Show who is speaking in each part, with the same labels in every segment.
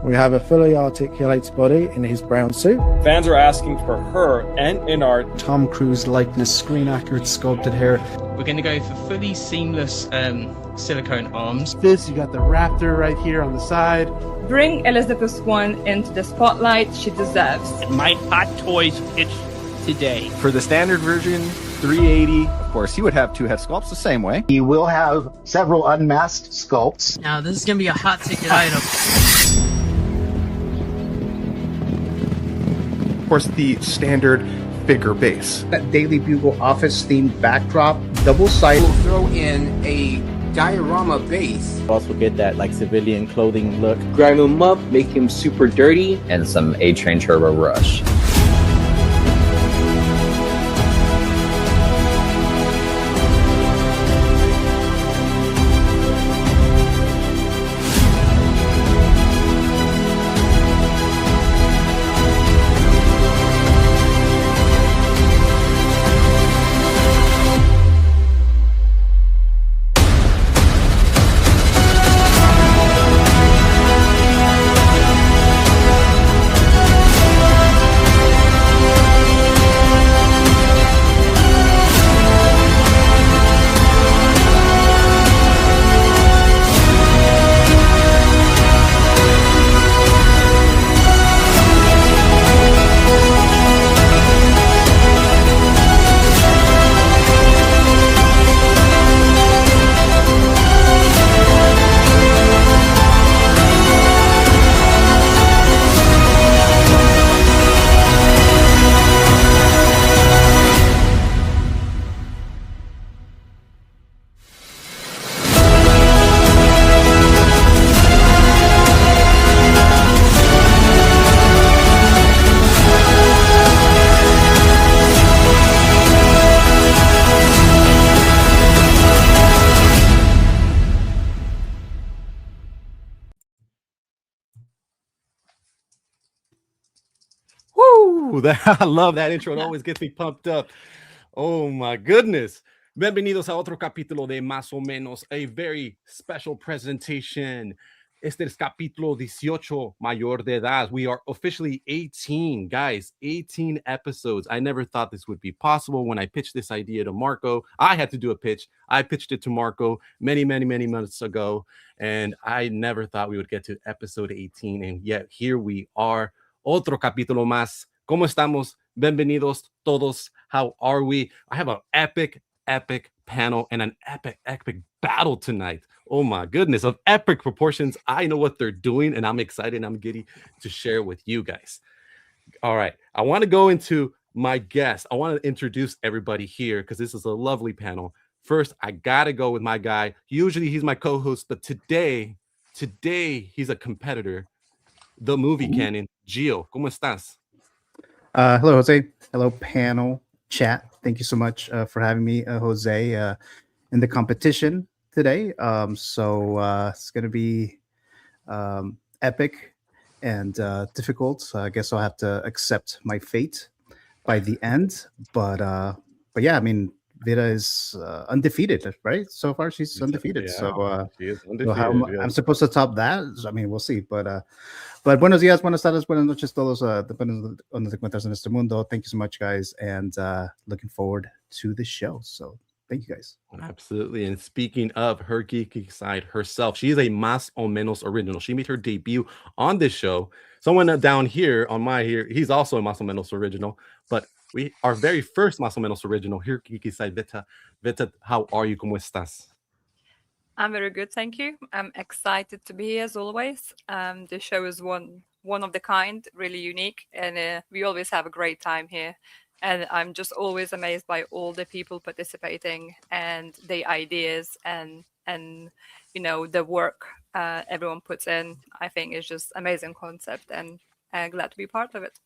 Speaker 1: We have a fully articulated body in his brown suit.
Speaker 2: Fans are asking for her and Edad.
Speaker 3: Tom Cruise likeness, screen accurate sculpted hair.
Speaker 4: We're going to go for fully seamless silicone arms.
Speaker 5: This, you got the raptor right here on the side.
Speaker 6: Bring Elizabeth I into the spotlight she deserves.
Speaker 7: My Hot Toys pitch today.
Speaker 8: For the standard version, 380. Of course, he would have two head sculpts the same way.
Speaker 9: You will have several unmasked sculpts.
Speaker 4: Now, this is going to be a hot ticket item.
Speaker 10: Of course, the standard figure base.
Speaker 9: That Daily Bugle office themed backdrop, double sided.
Speaker 11: We'll throw in a diorama base.
Speaker 12: Also get that like civilian clothing look.
Speaker 13: Grime him up, make him super dirty.
Speaker 14: And some A-Train Turbo Rush.
Speaker 15: I love that intro. It always gets me pumped up. Oh my goodness. Bienvenidos a otro capítulo de Más o Menos, a very special presentation. Este es capítulo 18, mayor de edad. We are officially 18, guys, 18 episodes. I never thought this would be possible. When I pitched this idea to Marco, I had to do a pitch. I pitched it to Marco many months ago, and I never thought we would get to episode 18, and yet here we are. Otro capítulo más. ¿Cómo estamos? Bienvenidos todos. How are we? I have an epic panel and an epic battle tonight. Oh my goodness, of epic proportions. I know what they're doing, and I'm excited. I'm giddy to share with you guys. All right, I want to go into my guest. I want to introduce everybody here because this is a lovely panel. First, I gotta go with my guy. Usually he's my co-host, but today he's a competitor. The Movie Canon. Gio, ¿cómo estás?
Speaker 3: Hello, Jose. Hello, panel, chat. Thank you so much for having me, Jose, in the competition today. So it's going to be epic and difficult. I guess I'll have to accept my fate by the end. But yeah, I mean, Vita is undefeated, right? So far, she's undefeated.
Speaker 15: Yeah,
Speaker 3: so
Speaker 15: she is undefeated.
Speaker 3: So how I'm supposed to top that? I mean, we'll see. But buenos días, buenas tardes, buenas noches todos. Depending on donde te encuentras en este mundo. Thank you so much, guys, and looking forward to the show. So thank you, guys.
Speaker 15: Absolutely. And speaking of Hergeekyside herself, she is a Más o Menos original. She made her debut on this show. Someone down here on my here, he's also a Más o Menos original, but our very first Más o Menos original, Hergeekyside. Vita, how are you? ¿Cómo estás?
Speaker 6: I'm very good, thank you. I'm excited to be here as always. The show is one of the kind, really unique, and we always have a great time here. And I'm just always amazed by all the people participating and the ideas and you know the work everyone puts in. I think it's just amazing concept, and glad to be part of it.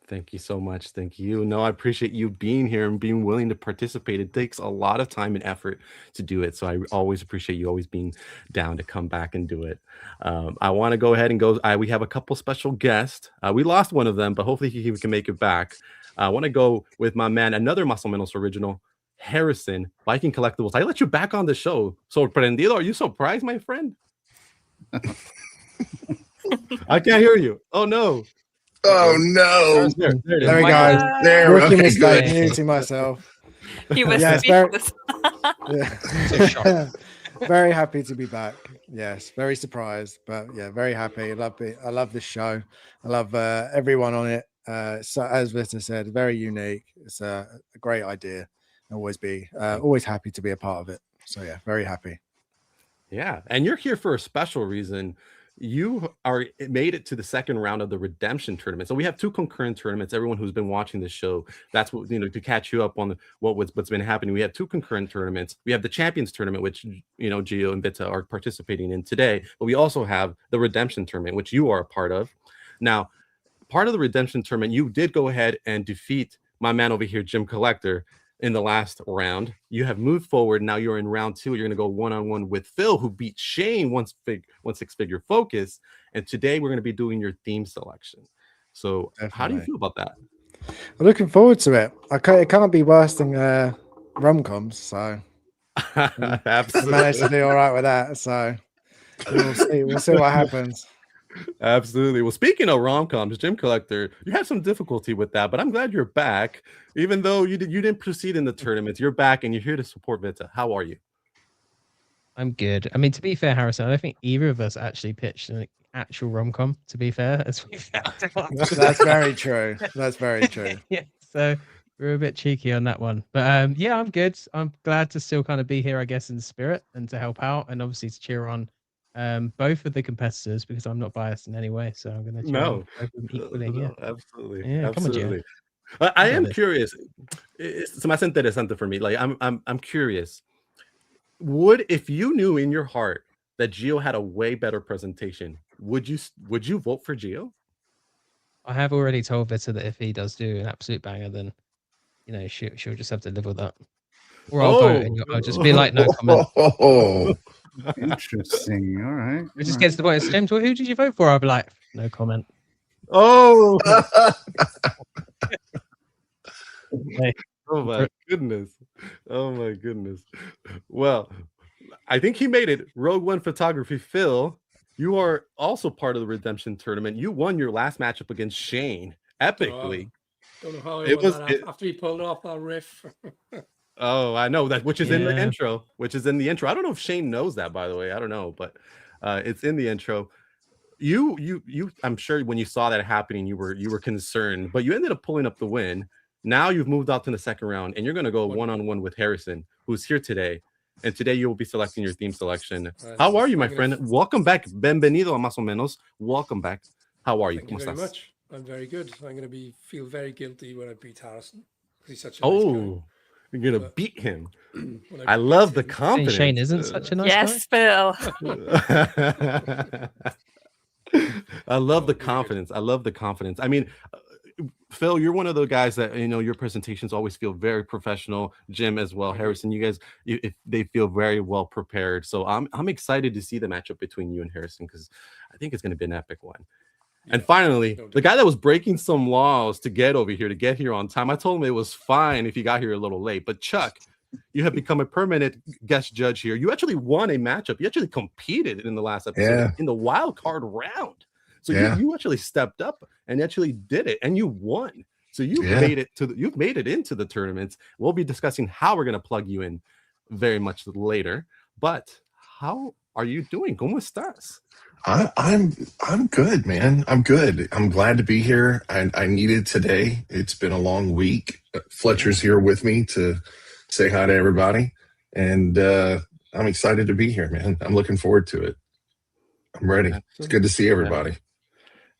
Speaker 15: Thank you so much. Thank you. No, I appreciate you being here and being willing to participate. It takes a lot of time and effort to do it. So I always appreciate you always being down to come back and do it. I want to go ahead and go. We have a couple special guests. We lost one of them, but hopefully he can make it back. I want to go with my man, another Más o Menos original, Harrison, Viking Collectibles. I let you back on the show. Sorprendido? Are you surprised, my friend? I can't hear you. Oh no.
Speaker 16: Oh no.
Speaker 1: There we go.
Speaker 16: There,
Speaker 1: Rookie
Speaker 16: okay,
Speaker 1: mistake,
Speaker 16: good.
Speaker 1: muting myself.
Speaker 6: He was
Speaker 1: Yes,
Speaker 6: speechless.
Speaker 1: Yeah. Very happy to be back. Yes, very surprised, but yeah, very happy. I love it. I love this show. I love everyone on it. So as Vita said, very unique. It's a great idea. Always happy to be a part of it. So yeah, very happy.
Speaker 15: Yeah, and you're here for a special reason. You made it to the second round of the redemption tournament. So we have 2 concurrent tournaments. Everyone who's been watching the show, that's what, to catch you up on what's been happening. We have 2 concurrent tournaments. We have the Champions tournament, which Gio and Vita are participating in today, but we also have the redemption tournament, which you are a part of. Now, part of the redemption tournament, you did go ahead and defeat my man over here, Jim Collector, in the last round. You have moved forward. Now you're in round 2. You're going to go one-on-one with Phil, who beat Shane one six-figure focus. And today we're going to be doing your theme selection. So How do you feel about that?
Speaker 1: I'm looking forward to it. It can't be worse than rom-coms. So
Speaker 15: Absolutely.
Speaker 1: I managed to do all right with that. So we'll see what happens.
Speaker 15: Absolutely. Well, speaking of rom-coms, Jim Collector, you had some difficulty with that, but I'm glad you're back. Even though you didn't proceed in the tournament, you're back and you're here to support Vita. How are you?
Speaker 17: I'm good. I mean, to be fair, Harrison, I don't think either of us actually pitched an actual rom-com, to be fair, as we found out.
Speaker 1: That's very true. That's very true.
Speaker 17: Yeah, so we're a bit cheeky on that one. But yeah, I'm good. I'm glad to still kind of be here, I guess, in spirit and to help out and obviously to cheer on both of the competitors because I'm not biased in any way. So I'm going to cheer on both of them equally. Yeah.
Speaker 15: Absolutely.
Speaker 17: Yeah,
Speaker 15: absolutely. I am curious. It's más interesante for me. Like I'm curious. If you knew in your heart that Gio had a way better presentation, would you vote for Gio?
Speaker 17: I have already told Vita that if he does do an absolute banger, then she'll just have to live with that. Or I'll vote and I'll just be like, no comment.
Speaker 3: Interesting. All right.
Speaker 17: It just gets to the point. James, who did you vote for? I'll be like, no comment.
Speaker 15: Oh. Oh my goodness. Oh my goodness. Well, I think he made it. Rogue One Photography. Phil, you are also part of the redemption tournament. You won your last matchup against Shane epically.
Speaker 18: Don't know how it was after he pulled off that riff.
Speaker 15: Oh, I know that, which is in the intro. I don't know if Shane knows that, by the way. I don't know, but it's in the intro. You I'm sure when you saw that happening, you were concerned, but you ended up pulling up the win. Now you've moved out to the second round, and you're going to go one-on-one with Harrison, who's here today. And today you will be selecting your theme selection. How are you, my friend? Welcome back. Bienvenido a Más o Menos. Welcome back. How are you?
Speaker 18: Thank you very much. I'm very good. I'm going to feel very guilty when I beat Harrison. He's such a nice guy.
Speaker 15: You're going to beat him. I love the confidence.
Speaker 17: Shane isn't such a nice guy.
Speaker 6: Yes, Phil.
Speaker 15: I love the confidence. I mean, Phil, you're one of the guys that your presentations always feel very professional. Jim as well, Harrison. You guys, they feel very well prepared. So I'm excited to see the matchup between you and Harrison because I think it's going to be an epic one. Yeah, and finally, the guy that was breaking some laws to get over here, to get here on time, I told him it was fine if he got here a little late. But Chuck, you have become a permanent guest judge here. You actually won a matchup. You actually competed in the last episode in the wild card round. So you actually stepped up and actually did it, and you won. So you've made it into the tournaments. We'll be discussing how we're going to plug you in very much later. But how are you doing? ¿Cómo estás?
Speaker 16: I'm good, man. I'm good. I'm glad to be here. I needed today. It's been a long week. Fletcher's here with me to say hi to everybody, and I'm excited to be here, man. I'm looking forward to it. I'm ready. It's good to see everybody.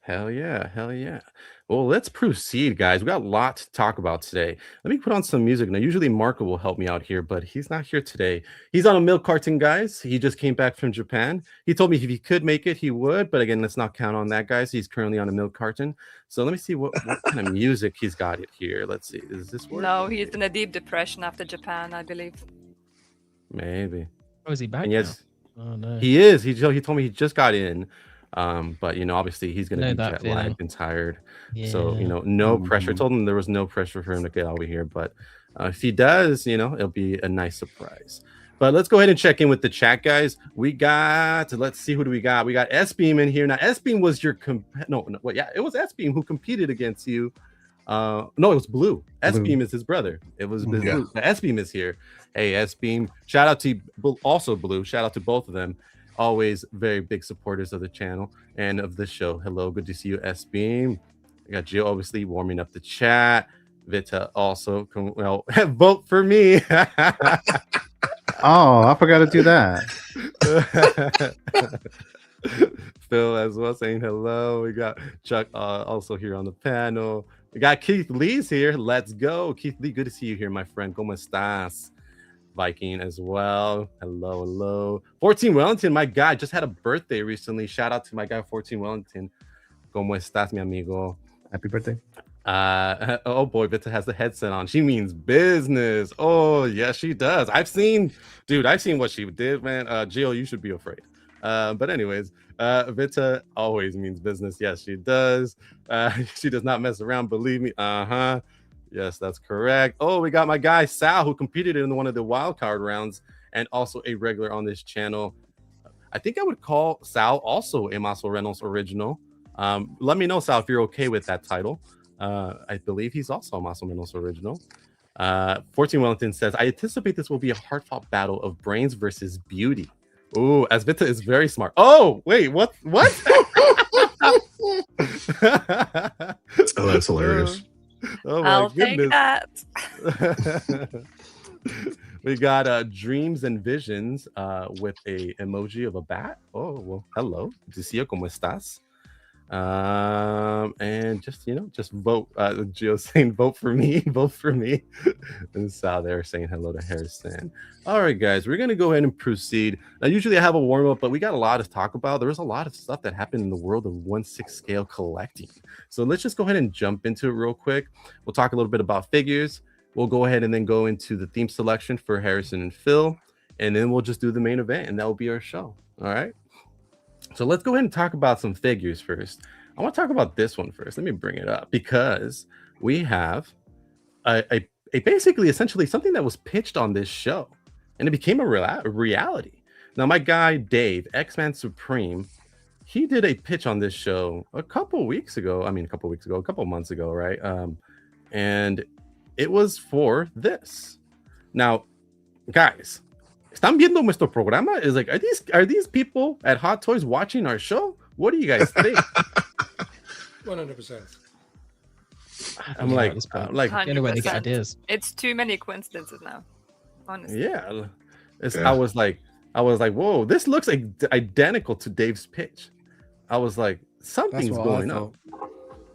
Speaker 15: Hell yeah. Well, let's proceed, guys. We got a lot to talk about today. Let me put on some music. Now, usually Marco will help me out here, but he's not here today. He's on a milk carton, guys. He just came back from Japan. He told me if he could make it, he would. But again, let's not count on that, guys. He's currently on a milk carton. So let me see what kind of music he's got it here. Let's see. Is this work?
Speaker 6: No, he's in a deep depression after Japan, I believe.
Speaker 15: Maybe.
Speaker 17: Oh, is he back?
Speaker 15: Yes.
Speaker 17: Oh, no.
Speaker 15: He is. He told me he just got in. But obviously he's gonna be jet lagged and tired. So no pressure. I told him there was no pressure for him to get over here, but if he does, it'll be a nice surprise. But let's go ahead and check in with the chat, guys. Let's see, who do we got? We got S-Beam in here. Now, S-Beam was your it was S-Beam who competed against you. No, it was Blue. S-Beam is his brother. It was Blue. S-Beam is here. Hey, S-Beam. Shout out to also Blue. Shout out to both of them. Always very big supporters of the channel and of the show. Hello, good to see you, S-Beam. I got Jill obviously warming up the chat. Vita also, vote for me.
Speaker 3: Oh, I forgot to do that.
Speaker 15: Phil as well saying hello. We got Chuck also here on the panel. We got Keith Lee's here. Let's go. Keith Lee, good to see you here, my friend. ¿Cómo estás? Viking as well. Hello, hello. 14 Wellington, my guy, just had a birthday recently. Shout out to my guy, 14 Wellington. ¿Cómo estás, mi amigo?
Speaker 3: Happy birthday.
Speaker 15: Oh boy, Vita has the headset on. She means business. Oh, yes, she does. I've seen what she did, man. Jill, you should be afraid. But anyways, Vita always means business. Yes, she does. She does not mess around, believe me. Yes, that's correct. Oh, we got my guy Sal, who competed in one of the wild card rounds and also a regular on this channel. I think I would call Sal also a Maso Reynolds original. Let me know, Sal, if you're okay with that title. I believe he's also a Maso Menos original. 14 Wellington says, I anticipate this will be a hard-fought battle of brains versus beauty. Ooh, as Vita is very smart. Oh, wait, what?
Speaker 16: Oh, that's hilarious.
Speaker 15: Oh my
Speaker 6: I'll
Speaker 15: goodness.
Speaker 6: take that.
Speaker 15: We got dreams and visions with a emoji of a bat. Oh, well, hello. Decía, ¿cómo estás? And just vote. Gio saying vote for me. And Sal there saying hello to Harrison. All right, guys, we're gonna go ahead and proceed. Now, usually I have a warm-up, but we got a lot to talk about. There was a lot of stuff that happened in the world of 1/6 scale collecting. So let's just go ahead and jump into it real quick. We'll talk a little bit about figures. We'll go ahead and then go into the theme selection for Harrison and Phil, and then we'll just do the main event, and that will be our show. All right. So let's go ahead and talk about some figures first. I want to talk about this one first. Let me bring it up because we have a basically essentially something that was pitched on this show, and it became a reality. Now, my guy Dave, X-Man Supreme, he did a pitch on this show a couple months ago, right? And it was for this. Now, guys, ¿están viendo nuestro programa? Is like, are these people at Hot Toys watching our show? What do you guys think?
Speaker 18: 100%.
Speaker 15: I'm like,
Speaker 17: anyway, they get ideas.
Speaker 6: It's too many coincidences now, honestly.
Speaker 15: Yeah. I was like, whoa, this looks like identical to Dave's pitch. I was like, something's going on.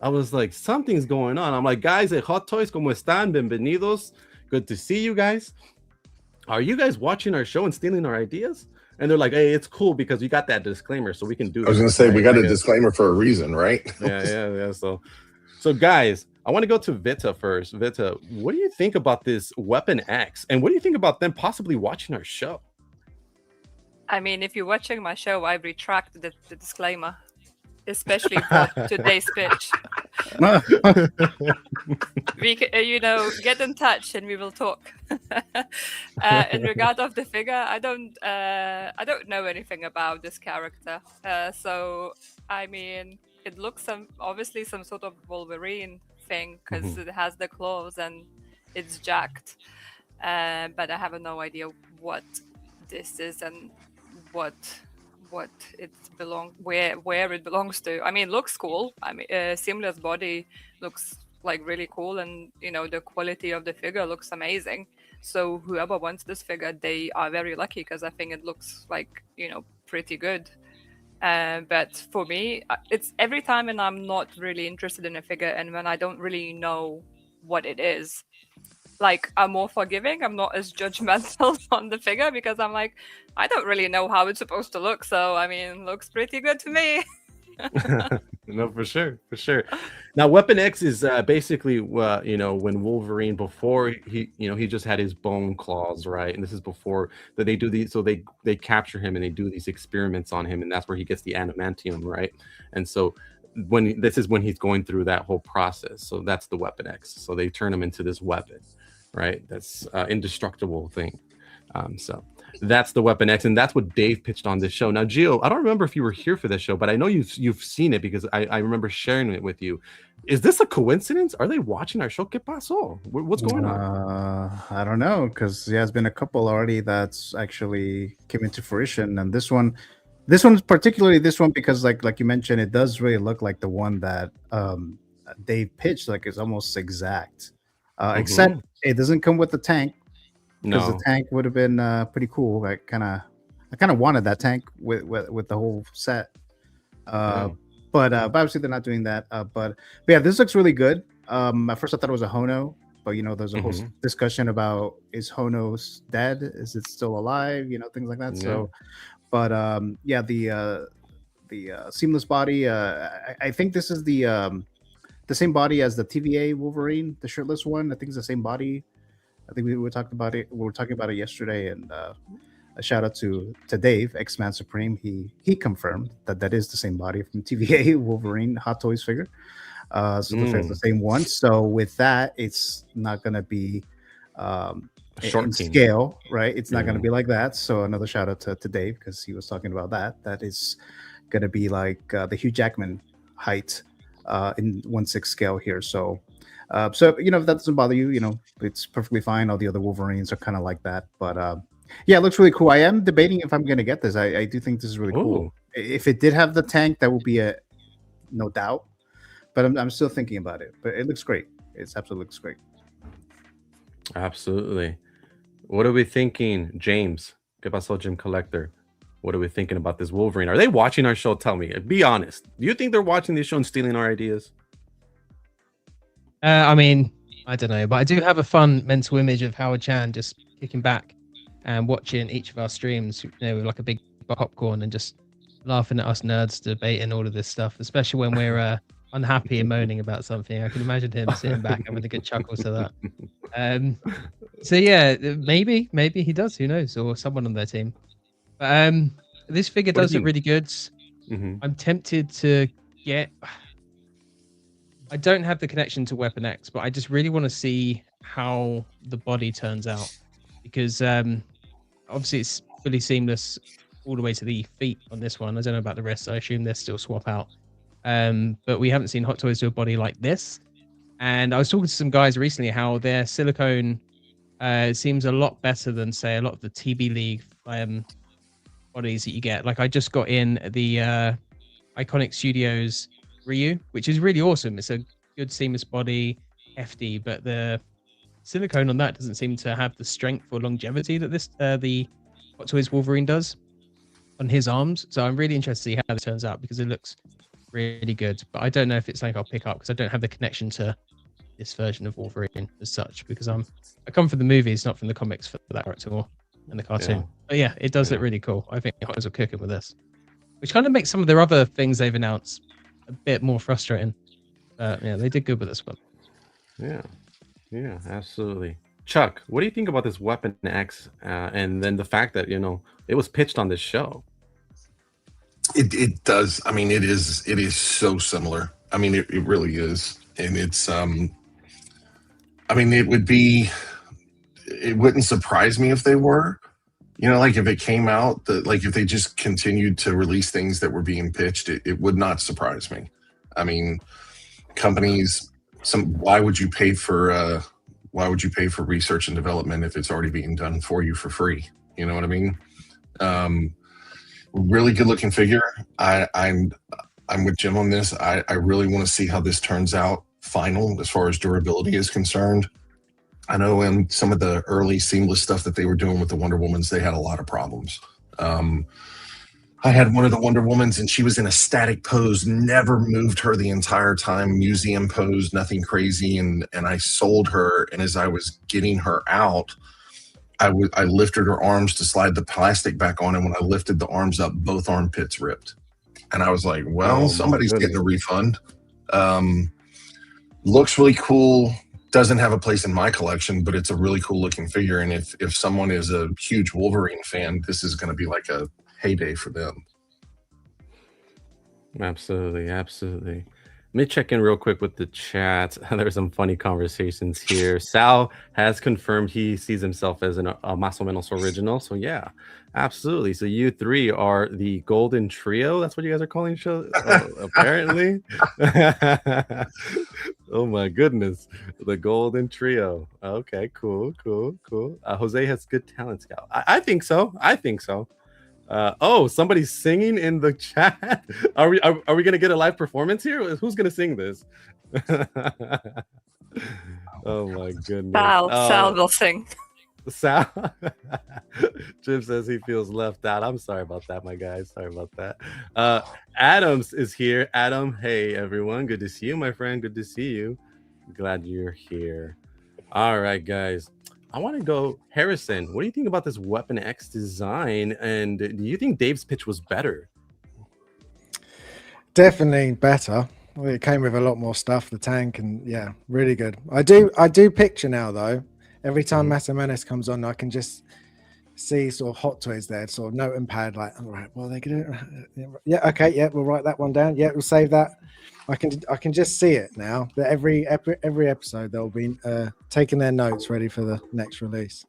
Speaker 15: I was like, something's going on. I'm like, guys at Hot Toys, ¿cómo están? Bienvenidos. Good to see you guys. Are you guys watching our show and stealing our ideas? And they're like, hey, it's cool because you got that disclaimer, so we can do it.
Speaker 16: I was going to say, we got a disclaimer for a reason, right?
Speaker 15: Yeah. So guys, I want to go to Vita first. Vita, what do you think about this Weapon X? And what do you think about them possibly watching our show?
Speaker 6: I mean, if you're watching my show, I retract the disclaimer, especially for today's pitch. We can, get in touch and we will talk. In regard of the figure, I don't know anything about this character. So I mean, it looks obviously some sort of Wolverine thing because it has the claws and it's jacked. But I have no idea what this is and what it where it belongs to. I mean, it looks cool. I mean, Seamless body looks like really cool, and the quality of the figure looks amazing. So whoever wants this figure, they are very lucky because I think it looks like pretty good. But for me, it's every time and I'm not really interested in a figure, and when I don't really know what it is, like, I'm more forgiving. I'm not as judgmental on the figure because I'm like, I don't really know how it's supposed to look. So, I mean, it looks pretty good to me.
Speaker 15: No, for sure. Now, Weapon X is basically, when Wolverine, before he just had his bone claws, right? And this is before that they do these, so they capture him and they do these experiments on him, and that's where he gets the adamantium, right? And so this is when he's going through that whole process. So that's the Weapon X. So they turn him into this weapon, right? That's indestructible thing. that's the Weapon X, and that's what Dave pitched on this show. Now, Gio, I don't remember if you were here for this show, but I know you've seen it because I remember sharing it with you. Is this a coincidence? Are they watching our show? ¿Qué pasó? What's going on?
Speaker 3: I don't know, because there's been a couple already that's actually came into fruition, and this one's particularly this one because like you mentioned, it does really look like the one that Dave pitched. Like it's almost exact, except it doesn't come with the tank. Because the tank would have been pretty cool. I kind of wanted that tank with the whole set. But obviously they're not doing that. But yeah, this looks really good. At first I thought it was a Hono, but there's a whole discussion about, is Hono dead? Is it still alive? Things like that. So, but the seamless body. I think this is the same body as the TVA Wolverine, the shirtless one. I think it's the same body. I think we were talking about it. We were talking about it yesterday, and a shout out to Dave, X-Man Supreme. He confirmed that is the same body from TVA Wolverine Hot Toys figure. So the same one. So with that, it's not going to be in scale, right? It's not going to be like that. So another shout out to Dave, because he was talking about that. That is going to be like the Hugh Jackman height in 1/6 scale here. So if that doesn't bother you, it's perfectly fine. All the other Wolverines are kind of like that, but yeah, it looks really cool. I am debating if I'm going to get this. I do think this is really cool. If it did have the tank, that would be no doubt, but I'm still thinking about it. But it looks great. It absolutely looks great.
Speaker 15: Absolutely. What are we thinking, James? ¿Qué pasó, Jim Collector? What are we thinking about this Wolverine? Are they watching our show? Tell me. Be honest. Do you think they're watching this show and stealing our ideas?
Speaker 17: I mean, I don't know, but I do have a fun mental image of Howard Chan just kicking back and watching each of our streams, with like a big popcorn and just laughing at us nerds debating all of this stuff, especially when we're unhappy and moaning about something. I can imagine him sitting back having a good chuckle to that. So yeah, maybe he does. Who knows? Or someone on their team. But this figure does look really good. I'm tempted to get. I don't have the connection to Weapon X, but I just really want to see how the body turns out, because obviously it's fully seamless all the way to the feet on this one. I don't know about the rest. I assume they're still swap out. But we haven't seen Hot Toys do a body like this. And I was talking to some guys recently how their silicone seems a lot better than, say, a lot of the TB League bodies that you get. Like I just got in the Iconic Studios Ryu, which is really awesome. It's a good seamless body, hefty, but the silicone on that doesn't seem to have the strength or longevity that this the Hot Toys Wolverine does on his arms. So I'm really interested to see how this turns out, because it looks really good. But I don't know if it's something I'll pick up, because I don't have the connection to this version of Wolverine as such, because I come from the movies, not from the comics for that character or and the cartoon. But yeah, it does look really cool. I think Hot Toys are cooking with this, which kind of makes some of their other things they've announced a bit more frustrating. Yeah, they did good with this one.
Speaker 15: Yeah, absolutely. Chuck, what do you think about this Weapon X, and then the fact that it was pitched on this show?
Speaker 16: It does. I mean, it is so similar. I mean, it really is, and it's I mean, it wouldn't surprise me if they were. Like if it came out that, like if they just continued to release things that were being pitched, it would not surprise me. I mean, companies, why would you pay for research and development if it's already being done for you for free? You know what I mean? Really good looking figure. I'm with Jim on this. I really want to see how this turns out final as far as durability is concerned. I know in some of the early seamless stuff that they were doing with the Wonder Womans, they had a lot of problems. I had one of the Wonder Womans and she was in a static pose, never moved her the entire time, museum pose, nothing crazy. And I sold her. And as I was getting her out, I lifted her arms to slide the plastic back on. And when I lifted the arms up, both armpits ripped. And I was like, well, somebody's getting a refund. Looks really cool. Doesn't have a place in my collection, but it's a really cool looking figure. And if someone is a huge Wolverine fan, this is going to be like a heyday for them.
Speaker 15: Absolutely. Let me check in real quick with the chat. There's some funny conversations here. Sal has confirmed he sees himself as a Más o Menos original. So yeah, absolutely. So you three are the golden trio. That's what you guys are calling show, apparently. Oh my goodness, the golden trio. Okay, cool. Jose has good talent, Scout. I think so. Oh, somebody's singing in the chat. Are we gonna get a live performance here? Who's gonna sing this? Oh my goodness.
Speaker 6: Sal will sing.
Speaker 15: Sal. Jim says he feels left out. I'm sorry about that, my guys. Sorry about that. Adams is here. Adam, hey everyone. Good to see you, my friend. Good to see you. Glad you're here. All right, guys. I want to go, Harrison. What do you think about this Weapon X design? And do you think Dave's pitch was better?
Speaker 1: Definitely better. Well, it came with a lot more stuff, the tank, and yeah, really good. I do picture now though. Every time Más o Menos comes on, I can just see sort of Hot Toys there, sort of note and pad, like, all right, well, they're gonna, yeah, okay, yeah, we'll write that one down. Yeah, we'll save that. I can just see it now that every episode they'll be taking their notes ready for the next release.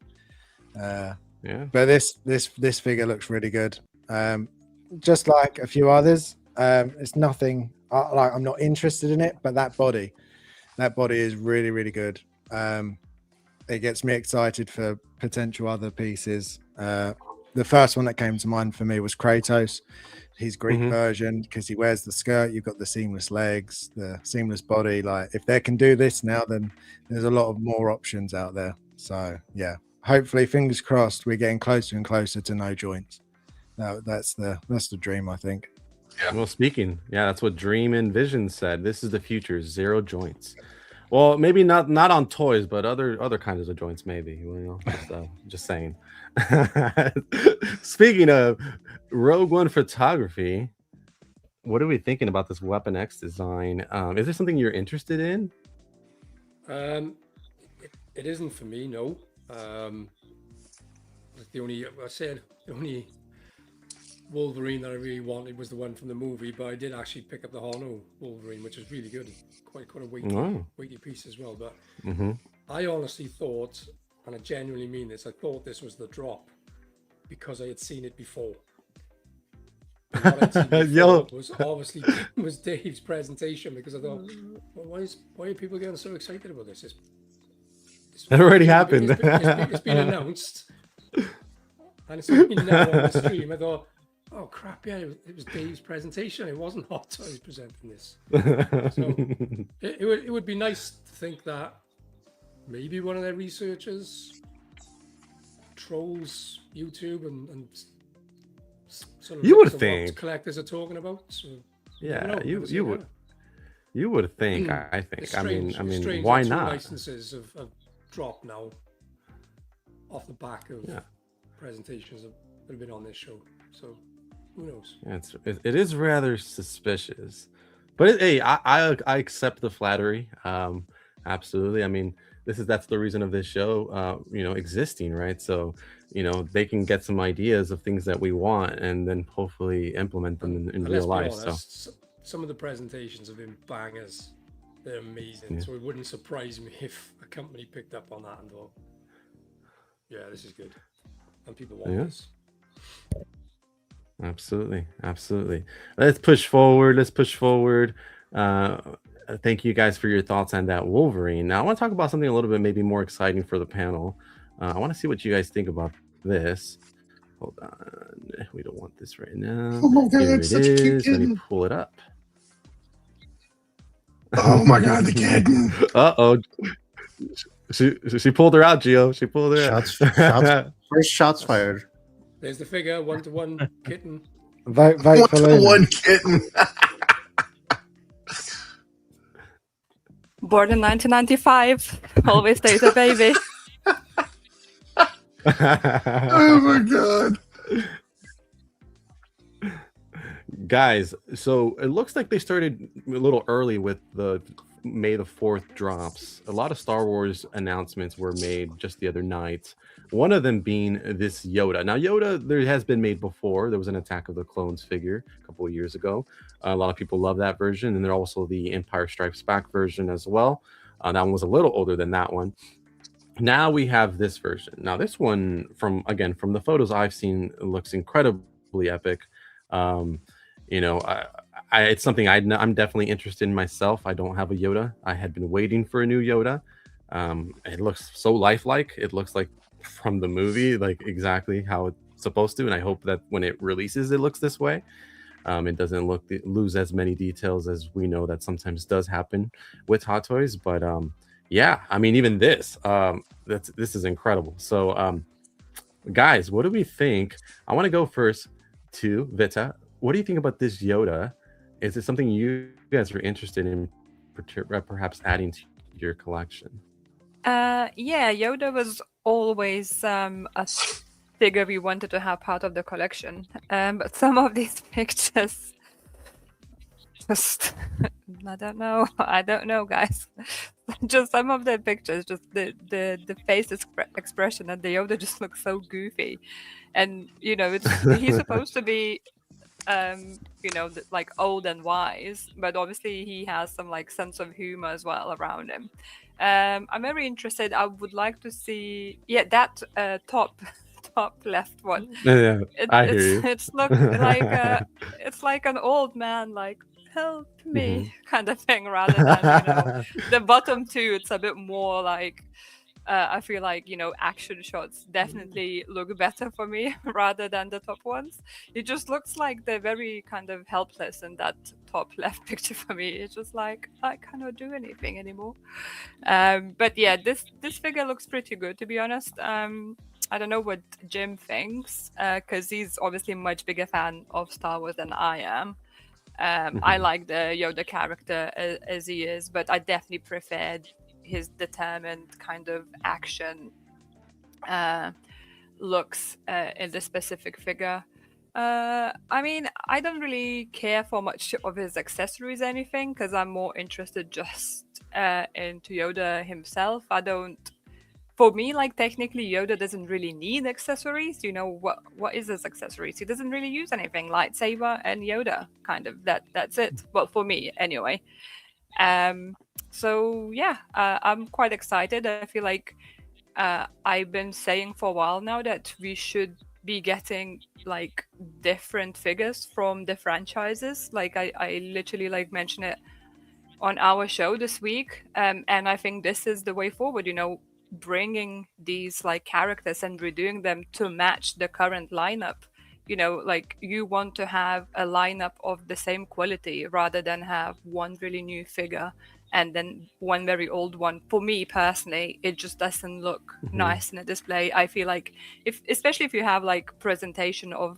Speaker 1: Yeah. But this figure looks really good. Just like a few others, it's nothing like I'm not interested in it, but that body is really, really good. It gets me excited for potential other pieces. The first one that came to mind for me was Kratos. His Greek version, because he wears the skirt, you've got the seamless legs, the seamless body. Like, if they can do this now, then there's a lot of more options out there. So yeah, hopefully, fingers crossed, we're getting closer and closer to no joints. That's the dream, I think.
Speaker 15: Yeah. Well, that's what Dream and Vision said. This is the future, 0 joints. Well, maybe not on toys, but other kinds of joints, maybe. You know, just saying. Speaking of Rogue One photography, what are we thinking about this Weapon X design? Is there something you're interested in?
Speaker 18: It isn't for me, no. The only Wolverine that I really wanted was the one from the movie, but I did actually pick up the Hono Wolverine, which is really good. Quite a weighty piece as well. But I honestly thought, and I genuinely mean this, I thought this was the drop because I had seen it before. And what I'd seen before was obviously Dave's presentation, because I thought, well, why are people getting so excited about this?
Speaker 15: It already happened.
Speaker 18: It's been announced, and it's been now on the stream. I thought, oh crap, yeah, it was Dave's presentation. It wasn't Hot Toys presenting this. So it would be nice to think that maybe one of their researchers trolls YouTube and sort of
Speaker 15: you would think
Speaker 18: what collectors are talking about. So,
Speaker 15: yeah, you would think. I think. I mean, why not?
Speaker 18: Licenses have dropped now off the back of presentations that have been on this show. So who knows?
Speaker 15: It is rather suspicious, but hey, I accept the flattery. Absolutely. I mean, that's the reason of this show, existing, right? So, they can get some ideas of things that we want and then hopefully implement them in real life.
Speaker 18: Honest, so some of the presentations have been bangers. They're amazing. So it wouldn't surprise me if a company picked up on that and thought, yeah, this is good. And people want this.
Speaker 15: Absolutely. Let's push forward. Thank you guys for your thoughts on that Wolverine. Now I want to talk about something a little bit maybe more exciting for the panel. I want to see what you guys think about this. Hold on, we don't want this right now.
Speaker 16: Oh my god,
Speaker 15: Here
Speaker 16: it's such a cute
Speaker 15: Let me
Speaker 16: kitten.
Speaker 15: pull it up.
Speaker 16: Oh my god, the kitten.
Speaker 15: Uh-oh. She pulled her out, Gio. She pulled her out.
Speaker 3: First shots fired.
Speaker 18: There's the figure, 1-to-1 kitten.
Speaker 1: Vote for Luna.
Speaker 16: 1-to-1 kitten.
Speaker 6: Born in 1995, always stays a baby.
Speaker 16: Oh my god.
Speaker 15: Guys, so it looks like they started a little early with the May the 4th drops, a lot of Star Wars announcements were made just the other night. One of them being this Yoda. Now, Yoda, there has been made before. There was an Attack of the Clones figure a couple of years ago. A lot of people love that version. And there's also the Empire Strikes Back version as well. That one was a little older than that one. Now we have this version. Now, this one, from the photos I've seen, looks incredibly epic. You know, it's something I'm definitely interested in myself. I don't have a Yoda. I had been waiting for a new Yoda. It looks so lifelike. It looks like from the movie, like exactly how it's supposed to. And I hope that when it releases, it looks this way. It doesn't lose as many details as we know that sometimes does happen with Hot Toys. But yeah, I mean, even this is incredible. So guys, what do we think? I want to go first to Vita. What do you think about this Yoda? Is it something you guys are interested in perhaps adding to your collection?
Speaker 6: Yeah, Yoda was always a figure we wanted to have part of the collection. But some of these pictures just I don't know, guys. Just some of the pictures, just the face expression and the Yoda just looks so goofy. And you know, he's supposed to be you know, like old and wise, but obviously he has some like sense of humor as well around him. I'm very interested. I would like to see that top left one.
Speaker 15: Yeah, I hear you.
Speaker 6: It's look like it's like an old man like help me kind of thing, rather than the bottom two. It's a bit more like I feel like, you know, action shots definitely look better for me rather than the top ones. It just looks like they're very kind of helpless in that top left picture for me. It's just like I cannot do anything anymore. But yeah, this figure looks pretty good, to be honest. I don't know what Jim thinks, because he's obviously a much bigger fan of Star Wars than I am. I like the Yoda character as he is, but I definitely preferred his determined kind of action looks in this specific figure. I mean, I don't really care for much of his accessories or anything, because I'm more interested just into Yoda himself. For me, like, technically Yoda doesn't really need accessories. You know, what is his accessories? He doesn't really use anything. Lightsaber and Yoda, kind of. That's it. Well, for me anyway. So yeah, I'm quite excited. I feel like I've been saying for a while now that we should be getting like different figures from the franchises. Like I literally like mentioned it on our show this week, and I think this is the way forward. You know, bringing these like characters and redoing them to match the current lineup. You know, like you want to have a lineup of the same quality rather than have one really new figure and then one very old one. For me personally, it just doesn't look nice in a display. I feel like especially if you have like presentation or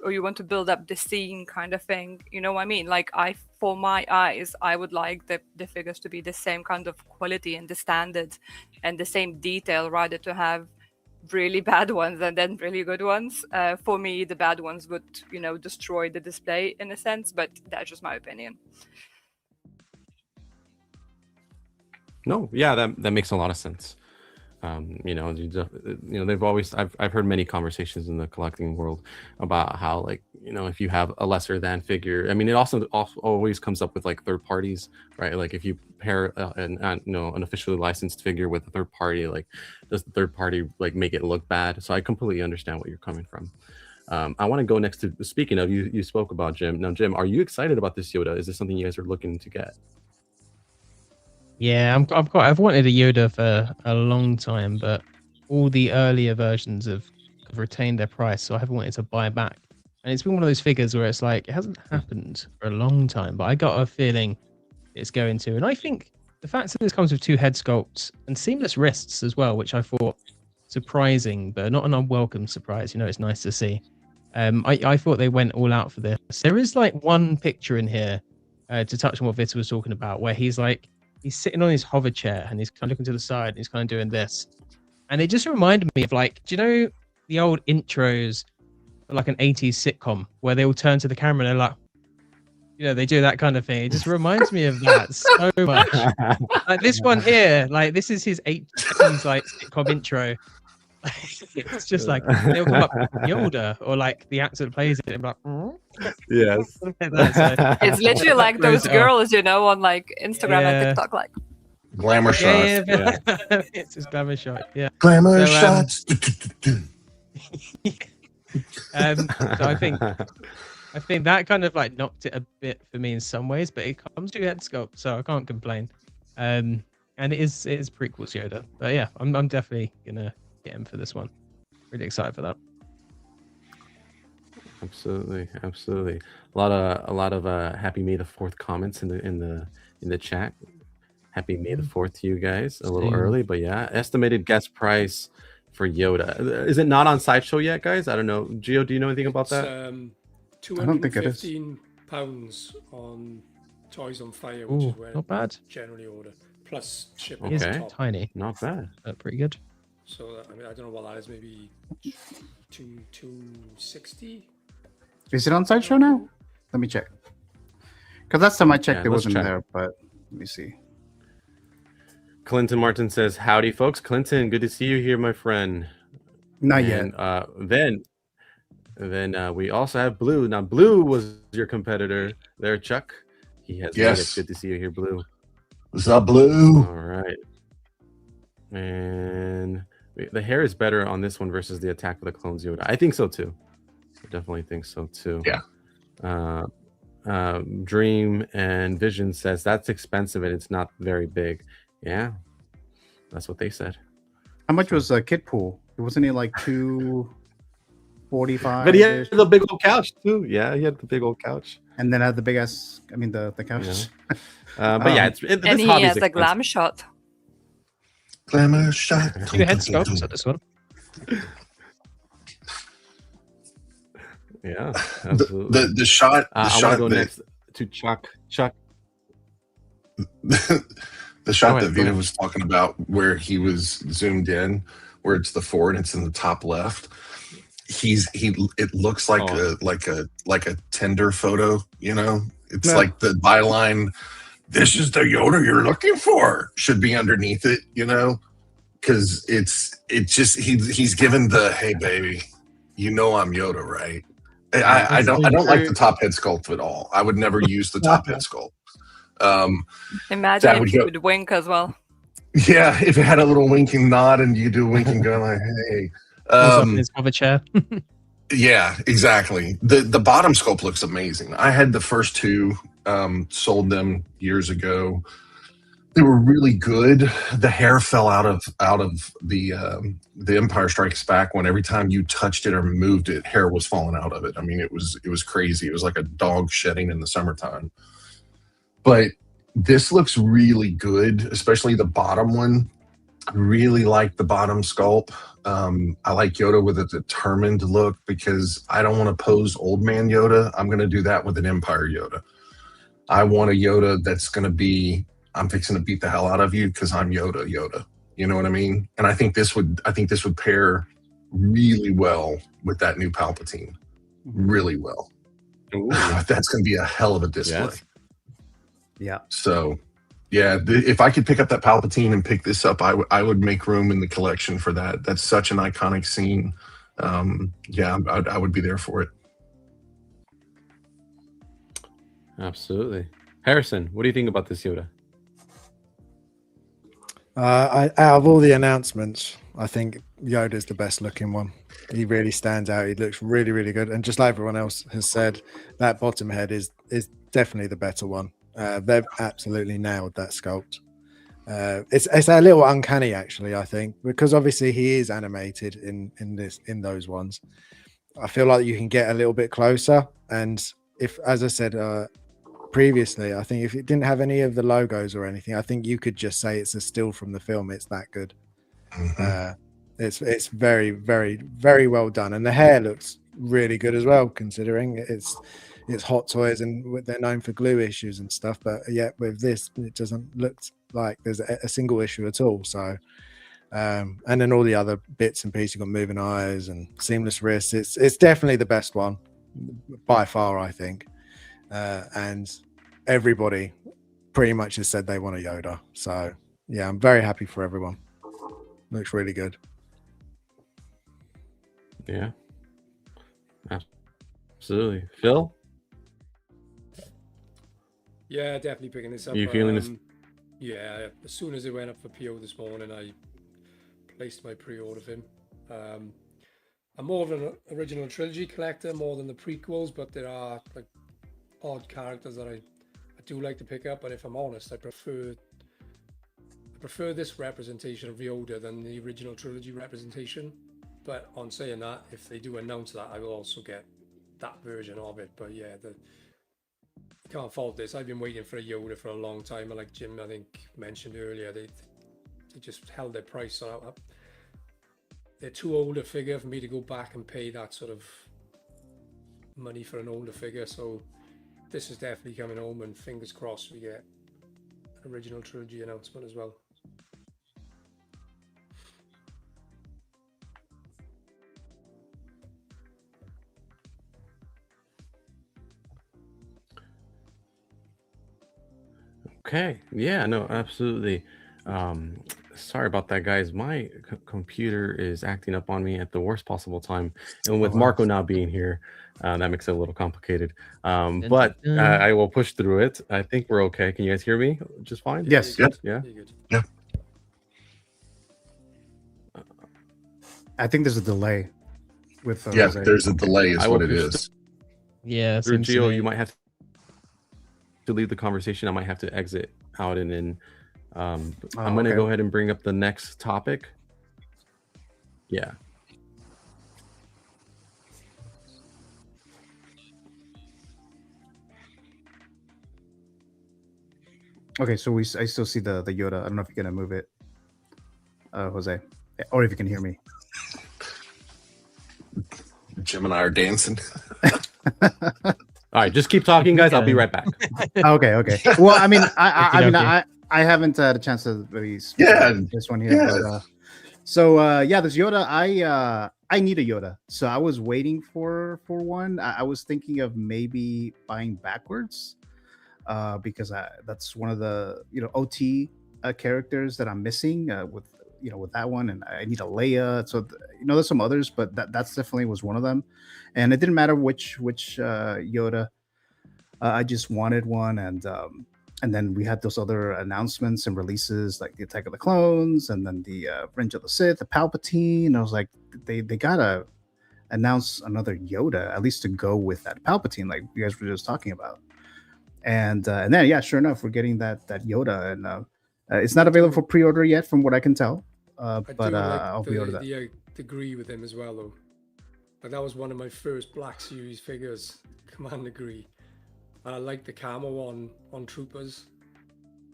Speaker 6: you want to build up the scene kind of thing, you know what I mean? Like for my eyes, I would like the figures to be the same kind of quality and the standard and the same detail, rather to have really bad ones and then really good ones. For me, the bad ones would, you know, destroy the display in a sense, but that's just my opinion.
Speaker 15: No, yeah, that makes a lot of sense. You know, they've always I've heard many conversations in the collecting world about how, like, you know, if you have a lesser than figure, I mean, it also always comes up with like third parties, right? Like if you pair an officially licensed figure with a third party, like does the third party like make it look bad? So I completely understand what you're coming from. I want to go next to, speaking of, you spoke about Jim. Now, Jim, are you excited about this Yoda? Is this something you guys are looking to get?
Speaker 17: Yeah, I've wanted a Yoda for a long time, but all the earlier versions have retained their price, so I haven't wanted to buy back. And it's been one of those figures where it's like, it hasn't happened for a long time, but I got a feeling it's going to. And I think the fact that this comes with 2 head sculpts and seamless wrists as well, which I thought surprising, but not an unwelcome surprise. You know, it's nice to see. I thought they went all out for this. There is like one picture in here to touch on what Vita was talking about, where he's sitting on his hover chair and he's kind of looking to the side and he's kind of doing this. And it just reminded me of, like, do you know the old intros, like an 80s sitcom, where they all turn to the camera and they're like, they do that kind of thing. It just reminds me of that so much. Like this one here, like this is his 80s like sitcom intro. It's just like they'll come up Yoda or like the actor that plays it and like,
Speaker 15: yes.
Speaker 6: It's literally like those girls, on like Instagram and TikTok, like
Speaker 16: glamour shots.
Speaker 17: Yeah. It's just glamour shot. Yeah.
Speaker 16: Glamour shots.
Speaker 17: So I think that kind of like knocked it a bit for me in some ways, but it comes to head sculpt, so I can't complain. And it is prequels Yoda, but yeah, I'm definitely gonna get him for this one. Really excited for that.
Speaker 15: Absolutely. A lot of happy May the 4th comments in the chat. Happy May the 4th to you guys. A little early, but yeah. Estimated guest price for Yoda. Is it not on Sideshow yet, guys? I don't know. Gio, do you know anything about that?
Speaker 3: I don't think it is.
Speaker 18: £215 on Toys on Fire,
Speaker 17: Ooh,
Speaker 18: which is where
Speaker 17: not bad.
Speaker 18: generally order, plus shipping.
Speaker 17: It's
Speaker 15: Okay.
Speaker 17: tiny.
Speaker 15: Not bad.
Speaker 17: Pretty good.
Speaker 18: So I mean, I don't know what that is. Maybe 260.
Speaker 3: Is it on Sideshow now? Let me check. Because last time I checked,
Speaker 15: Yeah,
Speaker 3: it
Speaker 15: let's
Speaker 3: wasn't
Speaker 15: check.
Speaker 3: there. But let me see.
Speaker 15: Clinton Martin says, "Howdy, folks. Clinton, good to see you here, my friend."
Speaker 3: Not
Speaker 15: And,
Speaker 3: yet.
Speaker 15: Then we also have Blue. Now, Blue was your competitor there, Chuck. He has made it.
Speaker 16: Yes.
Speaker 15: Good to see you here, Blue.
Speaker 16: What's up, Blue?
Speaker 15: All right. And the hair is better on this one versus the Attack of the Clones Yoda. I think so too. I definitely think so too.
Speaker 16: Yeah.
Speaker 15: Dream and Vision says that's expensive and it's not very big. Yeah, that's what they said.
Speaker 3: How much was Kid Pool? Wasn't it like 245?
Speaker 15: But he had the big old couch too. Yeah, he had the big old couch.
Speaker 3: And then had the big ass. I mean the couch.
Speaker 15: Yeah. But yeah,
Speaker 6: and he has a glam shot.
Speaker 16: Glamour shot.
Speaker 17: Two head sculpts at this one.
Speaker 15: Yeah, absolutely.
Speaker 16: The shot.
Speaker 15: I want to go next to Chuck.
Speaker 16: The shot that
Speaker 15: Go
Speaker 16: Vita
Speaker 15: ahead.
Speaker 16: was talking about, where he was zoomed in, where it's the Ford, and it's in the top left. It looks like a Tinder photo. It's like the byline. This is the Yoda you're looking for. Should be underneath it. Because he's given the hey baby, I'm Yoda, right? I don't like the top head sculpt at all. I would never use the top head sculpt.
Speaker 6: Imagine if you would wink as well.
Speaker 16: Yeah, if it had a little winking nod and you do a winking going like, hey.
Speaker 17: His cover chair.
Speaker 16: Yeah, exactly. The bottom sculpt looks amazing. I had the first two, sold them years ago. They were really good. The hair fell out of the Empire Strikes Back when every time you touched it or moved it, hair was falling out of it. I mean, it was crazy. It was like a dog shedding in the summertime. But this looks really good, especially the bottom one. I really like the bottom sculpt. I like Yoda with a determined look because I don't want to pose old man Yoda. I'm going to do that with an Empire Yoda. I want a Yoda that's going to be, I'm fixing to beat the hell out of you because I'm Yoda. You know what I mean? And I think this would pair really well with that new Palpatine. Really well. That's going to be a hell of a display.
Speaker 15: Yes.
Speaker 3: Yeah.
Speaker 16: So, yeah, if I could pick up that Palpatine and pick this up, I would make room in the collection for that. That's such an iconic scene. Yeah, I would be there for it.
Speaker 15: Absolutely. Harrison, what do you think about this Yoda?
Speaker 1: Out of all the announcements, I think Yoda's the best looking one. He really stands out. He looks really, really good. And just like everyone else has said, that bottom head is definitely the better one. They've absolutely nailed that sculpt. It's a little uncanny, actually, I think, because obviously he is animated in those ones. I feel like you can get a little bit closer. And if, as I said previously, I think if it didn't have any of the logos or anything, I think you could just say it's a still from the film. It's that good. Mm-hmm. It's very, very, very well done, and the hair looks really good as well, considering it's Hot Toys and they're known for glue issues and stuff. But yet with this, it doesn't look like there's a single issue at all. So, and then all the other bits and pieces, you got moving eyes and seamless wrists. It's definitely the best one by far, I think. and everybody pretty much has said they want a Yoda. So yeah, I'm very happy for everyone. Looks really good.
Speaker 15: Yeah, absolutely. Phil?
Speaker 18: Yeah, definitely picking this up.
Speaker 15: You feeling this?
Speaker 18: Yeah, as soon as it went up for PO this morning, I placed my pre-order of him. I'm more of an original trilogy collector more than the prequels, but there are like odd characters that I do like to pick up. But if I'm honest, I prefer this representation of Yoda than the original trilogy representation. But on saying that, if they do announce that, I will also get that version of it. But yeah, can't fault this. I've been waiting for a Yoda for a long time, and like Jim, I think, mentioned earlier, they just held their price up. They're too old a figure for me to go back and pay that sort of money for an older figure. So this is definitely coming home, and fingers crossed we get an original trilogy announcement as well.
Speaker 15: Okay. Yeah, no, absolutely. Sorry about that, guys. My computer is acting up on me at the worst possible time. And with Marco now being here, that makes it a little complicated. But I will push through it. I think we're okay. Can you guys hear me just fine?
Speaker 3: Yes.
Speaker 15: Good? Yeah.
Speaker 16: Yeah.
Speaker 3: I think there's a delay with
Speaker 16: Yeah,
Speaker 3: Jose.
Speaker 16: there's a delay is
Speaker 15: I
Speaker 16: what
Speaker 15: will
Speaker 16: it
Speaker 15: push
Speaker 16: is.
Speaker 17: Yeah,
Speaker 15: Through
Speaker 17: seems to
Speaker 15: Gio,
Speaker 17: me.
Speaker 15: you might have to leave the conversation. I might have to exit out and in. I'm going to go ahead and bring up the next topic. Yeah.
Speaker 3: Okay, so I still see the Yoda. I don't know if you're gonna move it, Jose, or if you can hear me.
Speaker 16: Jim and I are dancing.
Speaker 15: All right, just keep talking, guys. I'll be right back.
Speaker 3: Okay. Well, I mean, I haven't had a chance to really speak this one here.
Speaker 16: Yeah.
Speaker 3: But, this Yoda, I need a Yoda. So I was waiting for one. I was thinking of maybe buying backwards, because that's one of the OT characters that I'm missing with that one, and I need a Leia. So there's some others, but that's definitely was one of them, and it didn't matter which Yoda. I just wanted one, and then we had those other announcements and releases like the Attack of the Clones, and then the Revenge of the Sith, the Palpatine. And I was like, they gotta announce another Yoda at least to go with that Palpatine, like you guys were just talking about. And then sure enough, we're getting that Yoda, and it's not available for pre-order yet, from what I can tell. But I'll pre-order that.
Speaker 18: The degree with him as well, though. Like that was one of my first Black Series figures, Command Degree. And I like the camo on Troopers,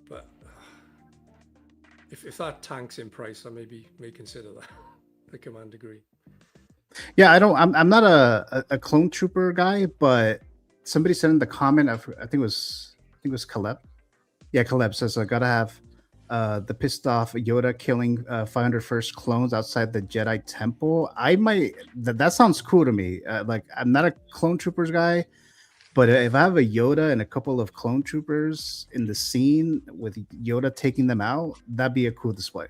Speaker 18: but if that tanks in price, I may consider that the Command Degree.
Speaker 3: Yeah, I'm not a clone trooper guy, but somebody said in the comment, I think it was Caleb. Yeah, Caleb says I gotta have the pissed off Yoda killing 501st clones outside the Jedi Temple. I might that sounds cool to me. Like I'm not a clone troopers guy, but if I have a Yoda and a couple of clone troopers in the scene with Yoda taking them out, that'd be a cool display.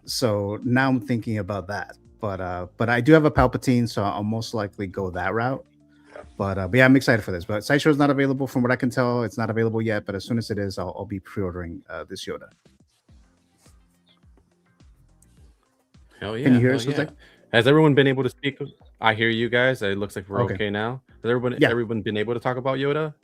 Speaker 3: So now I'm thinking about that. But I do have a Palpatine, so I'll most likely go that route. But yeah, I'm excited for this. But Sideshow is not available, from what I can tell. It's not available yet. But as soon as it is, I'll be pre-ordering this Yoda.
Speaker 15: Hell yeah!
Speaker 3: Can you hear
Speaker 15: hell
Speaker 3: us?
Speaker 15: yeah. Has everyone been able to speak? I hear you guys. It looks like we're okay now. Has everyone been able to talk about Yoda?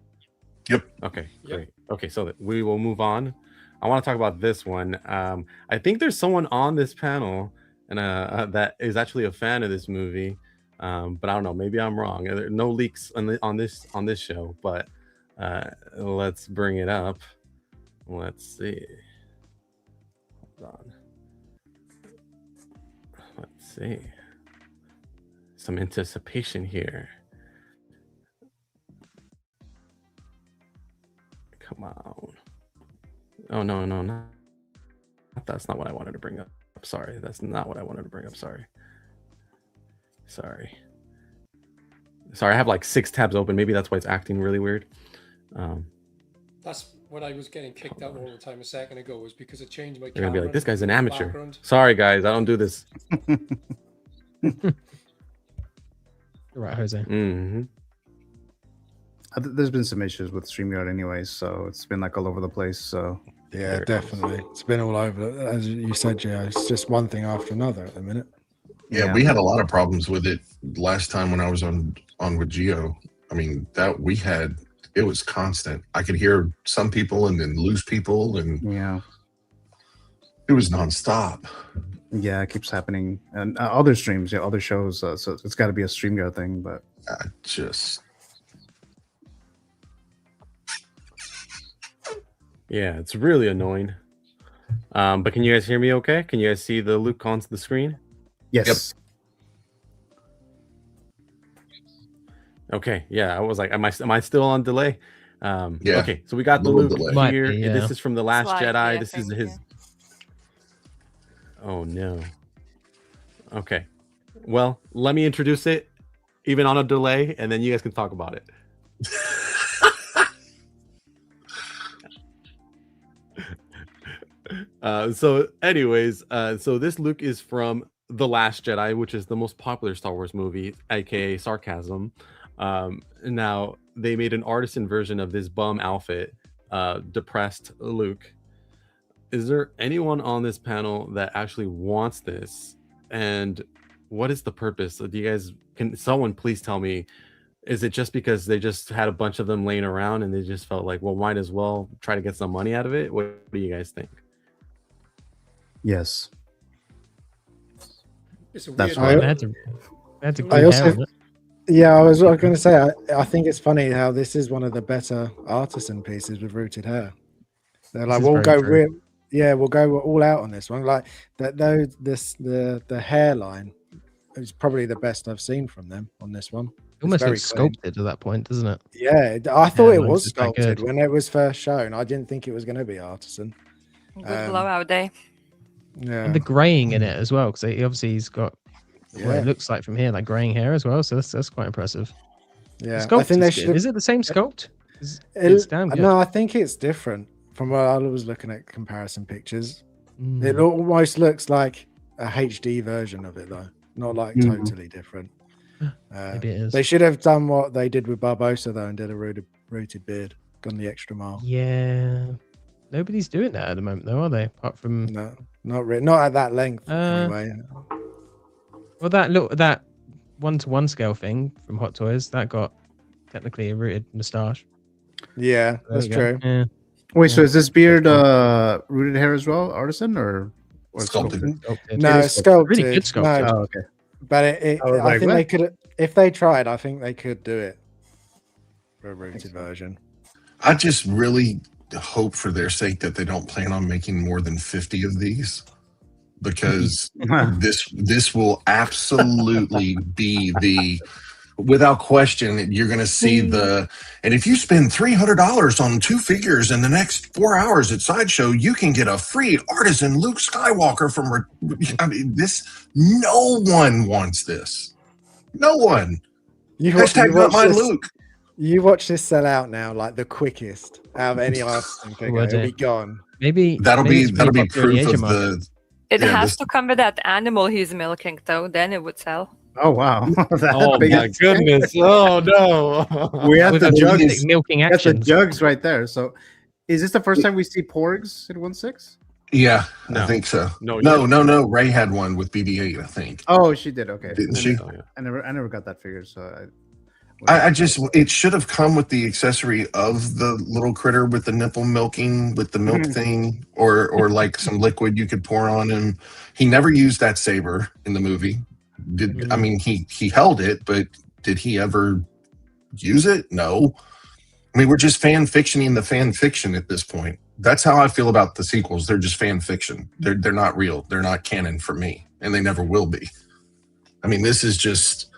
Speaker 16: Yep.
Speaker 15: Okay, great. Okay, so we will move on. I want to talk about this one. I think there's someone on this panel and that is actually a fan of this movie. But I don't know. Maybe I'm wrong. There are no leaks on this show. But let's bring it up. Let's see. Hold on. Let's see. Some anticipation here. Come on. Oh no, not. That's not what I wanted to bring up. Sorry, that's not what I wanted to bring up. Sorry. Sorry, I have like 6 tabs open. Maybe that's why it's acting really weird.
Speaker 18: That's what I was getting kicked out all the time a second ago, was because it changed my
Speaker 15: They're gonna be
Speaker 18: camera
Speaker 15: like, this guy's an
Speaker 18: in the
Speaker 15: amateur.
Speaker 18: background.
Speaker 15: Sorry, guys, I don't do this.
Speaker 17: Right, Jose.
Speaker 15: Mm-hmm.
Speaker 3: There's been some issues with StreamYard anyways, so it's been like all over the place. So
Speaker 1: yeah, definitely, it's been all over. As you said, Gio, it's just one thing after another at the minute.
Speaker 16: Yeah, we had a lot of problems with it last time when I was on with Gio. I mean, it was constant. I could hear some people and then lose people, and
Speaker 3: yeah,
Speaker 16: it was nonstop.
Speaker 3: Yeah, it keeps happening, and other streams, other shows. So it's got to be a StreamYard thing, but
Speaker 15: Yeah, it's really annoying. But can you guys hear me okay? Can you guys see the Luke onto the screen?
Speaker 3: Yes.
Speaker 15: Okay, yeah, I was like, am I still on delay?
Speaker 16: Yeah,
Speaker 15: okay, so we got the
Speaker 16: little
Speaker 15: Luke
Speaker 16: delay.
Speaker 15: here.
Speaker 17: Might be, yeah.
Speaker 15: This is from The Last
Speaker 6: Slightly,
Speaker 15: Jedi.
Speaker 6: I
Speaker 15: This is
Speaker 6: think,
Speaker 15: his. Oh no. Okay. Well, let me introduce it, even on a delay, and then you guys can talk about it. So anyways, so this Luke is from The Last Jedi, which is the most popular Star Wars movie, aka sarcasm. Now they made an artisan version of this bum outfit, depressed Luke. Is there anyone on this panel that actually wants this? And what is the purpose? Do you guys, can someone please tell me, is it just because they just had a bunch of them laying around and they just felt like, well, might as well try to get some money out of it? What do you guys think?
Speaker 3: Yes.
Speaker 18: It's a
Speaker 3: That's
Speaker 18: weird
Speaker 3: right.
Speaker 17: That's a
Speaker 1: I
Speaker 17: good
Speaker 1: also,
Speaker 17: hair on it.
Speaker 1: yeah, I was going to say, I think it's funny how this is one of the better artisan pieces with rooted hair. They're like,
Speaker 17: This is
Speaker 1: we'll
Speaker 17: very
Speaker 1: go
Speaker 17: true.
Speaker 1: we'll go all out on this one. Like that, though, the hairline is probably the best I've seen from them on this one.
Speaker 17: It almost
Speaker 1: very
Speaker 17: looks
Speaker 1: clean.
Speaker 17: sculpted at that point, doesn't it?
Speaker 1: Yeah, I thought
Speaker 17: Yeah,
Speaker 1: it
Speaker 17: like,
Speaker 1: was
Speaker 17: it's that
Speaker 1: sculpted
Speaker 17: good.
Speaker 1: when it was first shown. I didn't think it was going to be artisan.
Speaker 6: Good blowout day.
Speaker 1: Yeah,
Speaker 17: And the graying in it as well, because obviously he's got what
Speaker 1: Yeah.
Speaker 17: it looks like from here, like graying hair as well. So that's quite impressive.
Speaker 1: yeah.
Speaker 17: The sculpt
Speaker 1: I think they
Speaker 17: is good.
Speaker 1: should.
Speaker 17: Is it the same sculpt? It's damn good.
Speaker 1: No, I think it's different from what I was looking at comparison pictures.
Speaker 17: Mm.
Speaker 1: It almost looks like a HD version of it, though, not like totally different.
Speaker 17: Maybe it is.
Speaker 1: They should have done what they did with Barbosa though, and did a rooted beard, gone the extra mile.
Speaker 17: Yeah. Nobody's doing that at the moment, though, are they? Apart from
Speaker 1: No, not at that length anyway.
Speaker 17: well, that 1-to-1 scale thing from Hot Toys that got technically a rooted moustache.
Speaker 1: Yeah,
Speaker 17: There
Speaker 1: that's
Speaker 17: we go.
Speaker 1: true.
Speaker 17: Yeah.
Speaker 3: Wait, so is this beard rooted hair as well, artisan or
Speaker 16: Sculpted.
Speaker 17: Sculpted.
Speaker 1: No,
Speaker 3: It is
Speaker 1: sculpted.
Speaker 17: Really good sculpture.
Speaker 1: No,
Speaker 3: Oh, okay.
Speaker 1: but I
Speaker 3: like,
Speaker 1: think
Speaker 3: what?
Speaker 1: they could, if they tried, I think they could do it for a rooted version.
Speaker 16: I just really hope for their sake that they don't plan on making more than 50 of these, because this will absolutely be the, without question, you're going to see the, and if you spend $300 on 2 figures in the next 4 hours at Sideshow, you can get a free artisan Luke Skywalker from, I mean, this, no one wants this. No one. Hashtag not my Luke.
Speaker 1: You watch this sell out now, like the quickest out of any artisan figure.
Speaker 17: Would
Speaker 1: It'll
Speaker 17: it?
Speaker 1: be gone.
Speaker 17: Maybe
Speaker 16: That'll
Speaker 17: maybe
Speaker 16: be
Speaker 17: it's really popular in
Speaker 16: proof
Speaker 17: Asian
Speaker 16: of
Speaker 17: market.
Speaker 16: the.
Speaker 6: It
Speaker 16: Yeah,
Speaker 6: has
Speaker 16: this-
Speaker 6: to come with that animal he's milking, though. Then it would sell.
Speaker 3: Oh wow!
Speaker 15: Oh my goodness! Oh no!
Speaker 3: We have
Speaker 17: With
Speaker 3: the
Speaker 17: a
Speaker 3: jugs.
Speaker 17: drastic milking
Speaker 3: That's the
Speaker 17: actions.
Speaker 3: jugs right there. So, is this the first time we see Porgs in 1/6?
Speaker 16: Yeah,
Speaker 15: No.
Speaker 16: I think so.
Speaker 15: No,
Speaker 16: No. Ray had one with BB-8, I think.
Speaker 3: Oh, she did. Okay,
Speaker 16: Didn't she?
Speaker 15: Oh, yeah.
Speaker 3: I never got that figure. So
Speaker 16: I just, it should have come with the accessory of the little critter with the nipple milking with the milk thing, or like some liquid you could pour on him. He never used that saber in the movie. I mean, he held it, but did he ever use it? No. I mean, we're just fan fictioning the fan fiction at this point. That's how I feel about the sequels. They're just fan fiction. They're not real. They're not canon for me, and they never will be. I mean, this is just,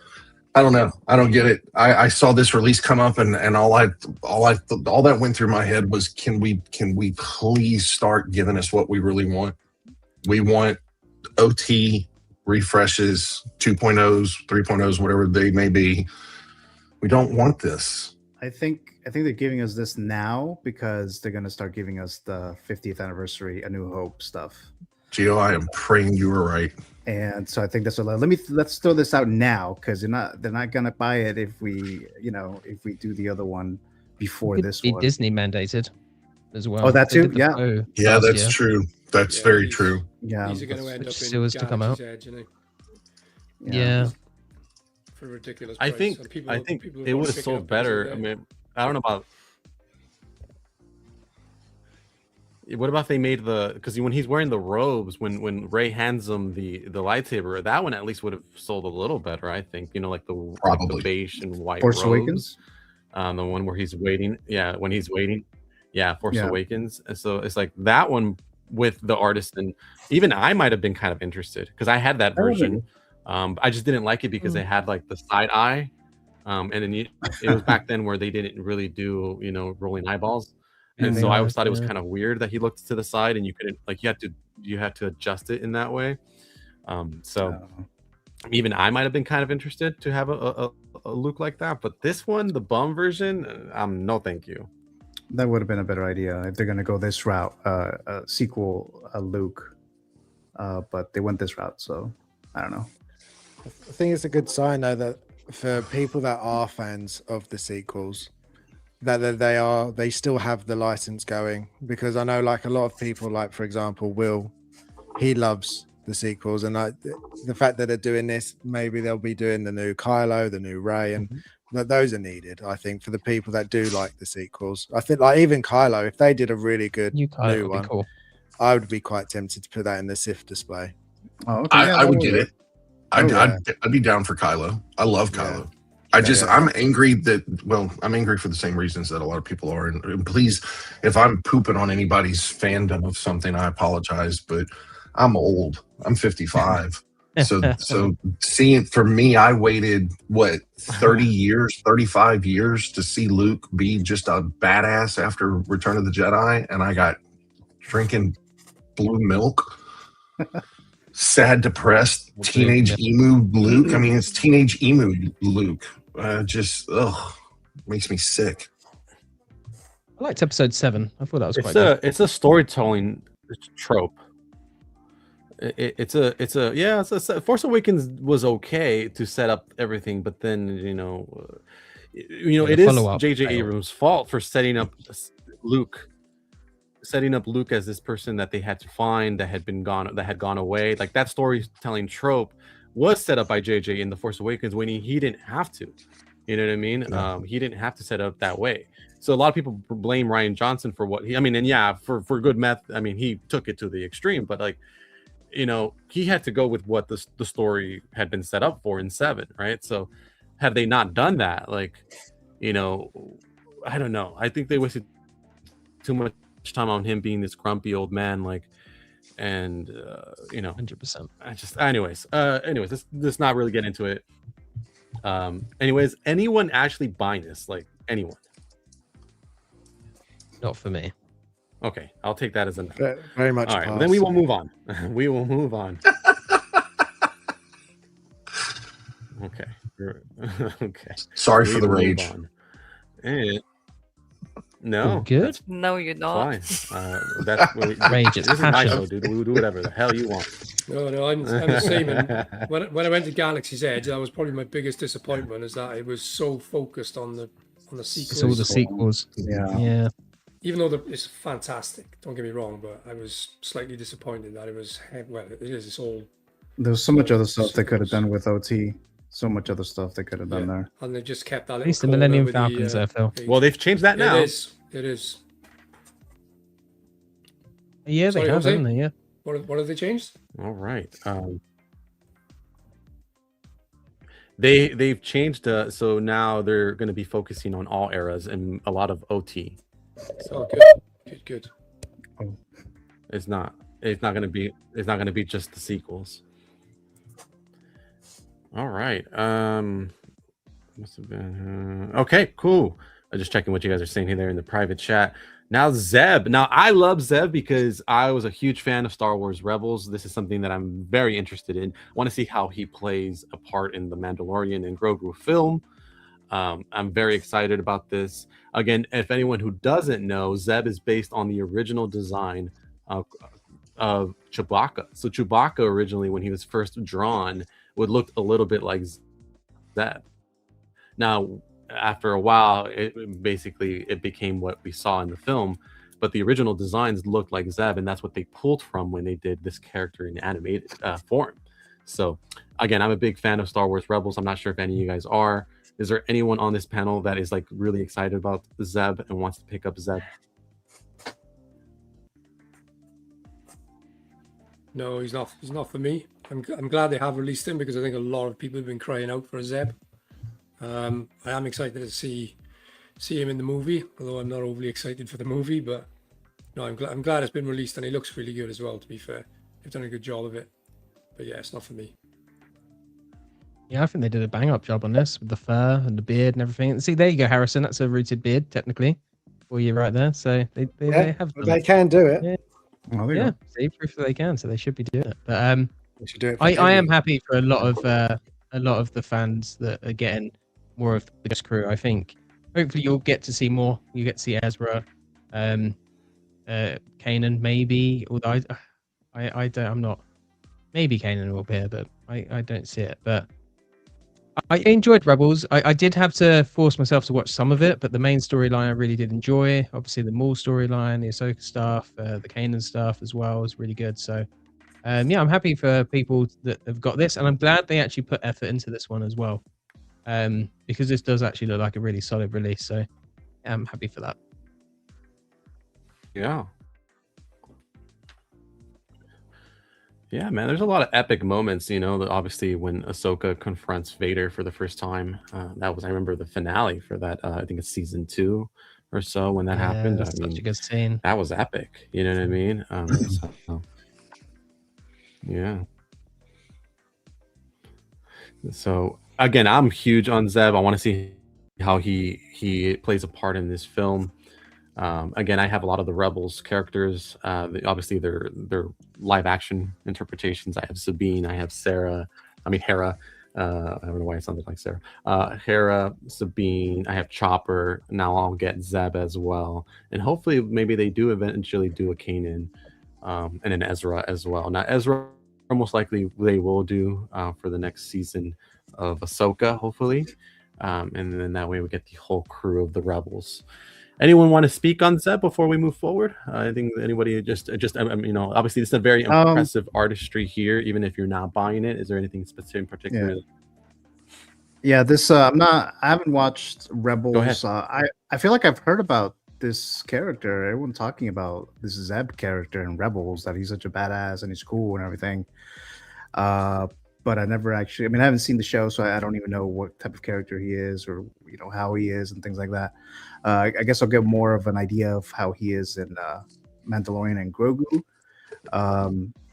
Speaker 16: I don't know. I don't get it. I saw this release come up, and all that went through my head was, can we please start giving us what we really want? We want OT refreshes, 2.0s, 3.0s, whatever they may be. We don't want this.
Speaker 3: I think they're giving us this now because they're gonna start giving us the 50th anniversary A New Hope stuff.
Speaker 16: Gio, I am praying you were right.
Speaker 3: And so I think that's what. Let's throw this out now because they're not gonna buy it if we do the other one before this
Speaker 17: be
Speaker 3: one.
Speaker 17: Disney mandated as well.
Speaker 3: Oh, that
Speaker 17: They
Speaker 3: too.
Speaker 17: did the
Speaker 3: Yeah.
Speaker 17: Poe
Speaker 16: Yeah,
Speaker 17: last
Speaker 16: that's
Speaker 17: year.
Speaker 16: true. That's very true.
Speaker 3: Yeah.
Speaker 18: These are going to end up
Speaker 17: Which
Speaker 18: in
Speaker 17: still is to come out.
Speaker 18: Galaxy's Edge, you know,
Speaker 17: Yeah.
Speaker 18: for a ridiculous
Speaker 15: I
Speaker 18: price.
Speaker 15: think
Speaker 18: And people
Speaker 15: it
Speaker 18: will
Speaker 15: would
Speaker 18: pick
Speaker 15: have
Speaker 18: it up
Speaker 15: sold
Speaker 18: because
Speaker 15: better.
Speaker 18: they're
Speaker 15: I
Speaker 18: there.
Speaker 15: mean, I don't know about. What about if they made because when he's wearing the robes, when Rey hands him the lightsaber, that one at least would have sold a little better, I think. Like the beige and white
Speaker 3: Force
Speaker 15: robes.
Speaker 3: Awakens?
Speaker 15: The one where he's waiting. Yeah, when he's waiting. Yeah, Force
Speaker 3: Yeah.
Speaker 15: Awakens. And so it's like that one with the artist, and even I might have been kind of interested because I had that version. I just didn't like it because they had like the side eye, and then it was back then where they didn't really do rolling eyeballs. And so I always thought it was kind of weird that he looked to the side and you couldn't you had to adjust it in that way. So even I might have been kind of interested to have a Luke like that, but this one, the bum version, no thank you.
Speaker 3: That would have been a better idea if they're gonna go this route, a sequel, Luke. But they went this route, so I don't know.
Speaker 1: I think it's a good sign though that for people that are fans of the sequels, that they still have the license going, because I know like a lot of people, like for example Will, he loves the sequels, and like the fact that they're doing this, maybe they'll be doing the new Kylo, the new Rey, and that those are needed, I think, for the people that do like the sequels. I think like even Kylo, if they did a really good new one,
Speaker 17: cool.
Speaker 1: I would be quite tempted to put that in the Sith display.
Speaker 3: Oh, okay.
Speaker 16: I would get it. I'd be down for Kylo. I love Kylo. I'm angry I'm angry for the same reasons that a lot of people are. And please, if I'm pooping on anybody's fandom of something, I apologize, but I'm old. I'm 55. So seeing, for me, I waited 35 years to see Luke be just a badass after Return of the Jedi, and I got drinking blue milk. Sad, depressed, teenage emu Luke. I mean, it's teenage emu Luke. Makes me sick.
Speaker 17: I liked episode 7. I thought that was quite good.
Speaker 15: It's a storytelling trope. Force Awakens was okay to set up everything, but then it is J.J. Abrams' fault for setting up Luke as this person that they had to find that had gone away. Like that storytelling trope was set up by JJ in The Force Awakens when he didn't have to. You know what I mean? Yeah. He didn't have to set it up that way. So a lot of people blame Rian Johnson for what for good meth. I mean, he took it to the extreme, but like, he had to go with what the story had been set up for in 7, right? So had they not done that, like, I don't know. I think they wasted too much time on him being this grumpy old man, like, and
Speaker 17: 100%.
Speaker 15: Anyways, let's not really get into it. Anyways, anyone actually buying this? Like anyone?
Speaker 17: Not for me.
Speaker 15: Okay, I'll take that as a
Speaker 1: very much.
Speaker 15: All right, well, then we will move on. We will move on. Okay. Okay.
Speaker 16: Sorry for the rage.
Speaker 15: No,
Speaker 17: good.
Speaker 6: No, you're not.
Speaker 15: Fine. That's
Speaker 17: rage. It's
Speaker 15: this is my
Speaker 17: passion.
Speaker 15: show, dude. We'll do whatever the hell you want.
Speaker 18: No, I'm the same. And when I went to Galaxy's Edge, that was probably my biggest disappointment, is that it was so focused on the sequels.
Speaker 17: It's all the sequels. Yeah.
Speaker 18: Even though it's fantastic, don't get me wrong, but I was slightly disappointed that it was. Well, it is. It's all.
Speaker 3: There's so much other stuff they could have done with OT. So much other stuff they could have done there.
Speaker 18: And they just kept that.
Speaker 17: At least the Millennium Falcons there, Phil.
Speaker 15: Well, they've changed that now.
Speaker 18: It is.
Speaker 17: Yeah, they have, haven't they? Yeah.
Speaker 18: What have they changed?
Speaker 15: All right. They've changed. So now they're going to be focusing on all eras and a lot of OT. So
Speaker 18: good.
Speaker 15: Oh. It's not going to be. It's not going to be just the sequels. All right. Must have been okay. Cool. I'm just checking what you guys are saying here there in the private chat. Now Zeb. Now I love Zeb because I was a huge fan of Star Wars Rebels. This is something that I'm very interested in. I want to see how he plays a part in the Mandalorian and Grogu film. I'm very excited about this. Again, if anyone who doesn't know, Zeb is based on the original design of Chewbacca. So Chewbacca originally, when he was first drawn, would look a little bit like Zeb. Now, after a while, it became what we saw in the film. But the original designs looked like Zeb, and that's what they pulled from when they did this character in animated form. So, again, I'm a big fan of Star Wars Rebels. I'm not sure if any of you guys are. Is there anyone on this panel that is like really excited about Zeb and wants to pick up Zeb?
Speaker 18: No, he's not. He's not for me. I'm glad they have released him because I think a lot of people have been crying out for a Zeb. I am excited to see him in the movie, although I'm not overly excited for the movie. But no, I'm glad it's been released, and he looks really good as well. To be fair, they've done a good job of it. But yeah, it's not for me.
Speaker 17: Yeah, I think they did a bang up job on this with the fur and the beard and everything. See, there you go, Harrison. That's a rooted beard, technically, for you right there. So they have.
Speaker 1: They can do it.
Speaker 17: Yeah.
Speaker 3: Oh,
Speaker 17: Yeah, see, proof that they can, so they should be doing it. But
Speaker 1: they should do it.
Speaker 17: I am happy for a lot of the fans that are getting more of the Ghost crew. I think hopefully you'll get to see more. You get to see Ezra, Kanan maybe. Although I don't, I'm not. Maybe Kanan will appear, but I don't see it. But I enjoyed Rebels. I did have to force myself to watch some of it, but the main storyline I really did enjoy. Obviously, the Maul storyline, the Ahsoka stuff, the Kanan stuff as well was really good. So, yeah, I'm happy for people that have got this, and I'm glad they actually put effort into this one as well, because this does actually look like a really solid release. So, yeah, I'm happy for that.
Speaker 15: Yeah. Yeah, man, there's a lot of epic moments, you know, obviously when Ahsoka confronts Vader for the first time. I remember the finale for that, I think it's season 2 or so when that happened.
Speaker 17: That's such a good scene.
Speaker 15: That was epic, you know what I mean? Yeah. So, again, I'm huge on Zeb. I want to see how he plays a part in this film. Again, I have a lot of the Rebels characters. Obviously, they're live action interpretations. I have Sabine. I have Hera. I don't know why it sounded like Sarah. Hera, Sabine. I have Chopper. Now I'll get Zeb as well, and hopefully, maybe they do eventually do a Kanan, and an Ezra as well. Now Ezra, most likely they will do for the next season of Ahsoka, hopefully, and then that way we get the whole crew of the Rebels. Anyone want to speak on Zeb before we move forward? I think anybody just you know, obviously this is a very impressive artistry here, even if you're not buying it. Is there anything specific in particular?
Speaker 3: Yeah, this I haven't watched Rebels.
Speaker 15: Go ahead.
Speaker 3: I feel like I've heard about this character. Everyone talking about this Zeb character in Rebels, that he's such a badass and he's cool and everything. But I never actually, I haven't seen the show, so I don't even know what type of character he is or, you know, how he is and things like that. I guess I'll get more of an idea of how he is in Mandalorian and Grogu.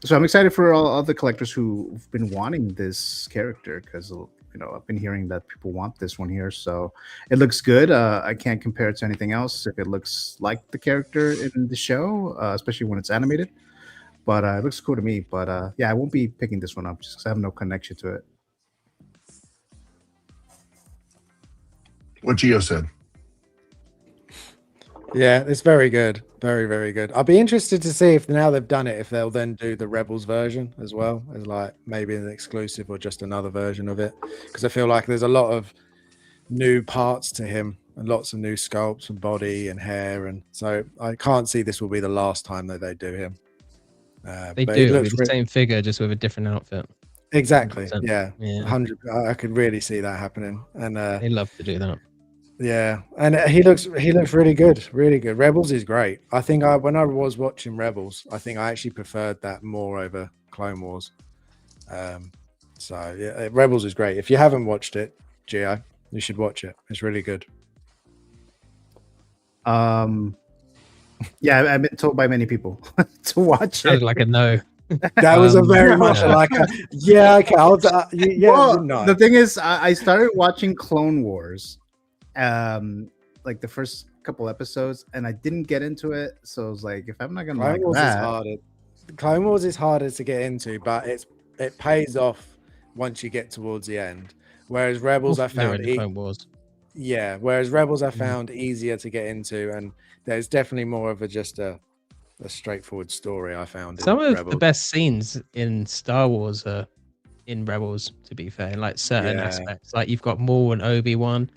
Speaker 3: So I'm excited for all the collectors who've been wanting this character because, you know, I've been hearing that people want this one here. So it looks good. I can't compare it to anything else if it looks like the character in the show, especially when it's animated. But it looks cool to me. But yeah, I won't be picking this one up just because I have no connection to it.
Speaker 16: What Gio said.
Speaker 1: Yeah, it's very good. Very, very good. I'll be interested to see if now they've done it, if they'll then do the Rebels version as well, as like maybe an exclusive or just another version of it. Because I feel like there's a lot of new parts to him and lots of new sculpts and body and hair. And so I can't see this will be the last time that they do him.
Speaker 17: They do with the same figure, just with a different outfit.
Speaker 1: Exactly.
Speaker 17: 100%.
Speaker 1: Yeah.
Speaker 17: Yeah.
Speaker 1: 100. I could really see that happening. And
Speaker 17: they love to do that.
Speaker 1: Yeah, and he looks really good, really good. Rebels is great. I think when I was watching Rebels, I think I actually preferred that more over Clone Wars. So yeah, Rebels is great. If you haven't watched it, Gio, you should watch it. It's really good.
Speaker 3: Yeah, I've been told by many people to watch
Speaker 17: Sounded
Speaker 3: it.
Speaker 17: like a no.
Speaker 1: That was a very much like a, yeah, okay. Yeah,
Speaker 3: well,
Speaker 1: no.
Speaker 3: The thing is, I started watching Clone Wars, like the first couple episodes, and I didn't get into it. So I was like, if I'm not gonna like that,
Speaker 1: Clone Wars is harder to get into, but it pays off once you get towards the end. Whereas Rebels, I found
Speaker 17: Clone Wars.
Speaker 1: Yeah, whereas Rebels I found easier to get into, and there's definitely more of a straightforward story I found.
Speaker 17: Some
Speaker 1: in
Speaker 17: of
Speaker 1: Rebels.
Speaker 17: the best scenes in Star Wars are in Rebels, to be fair, in like certain
Speaker 1: Yeah.
Speaker 17: aspects. Like you've got Maul and Obi-Wan.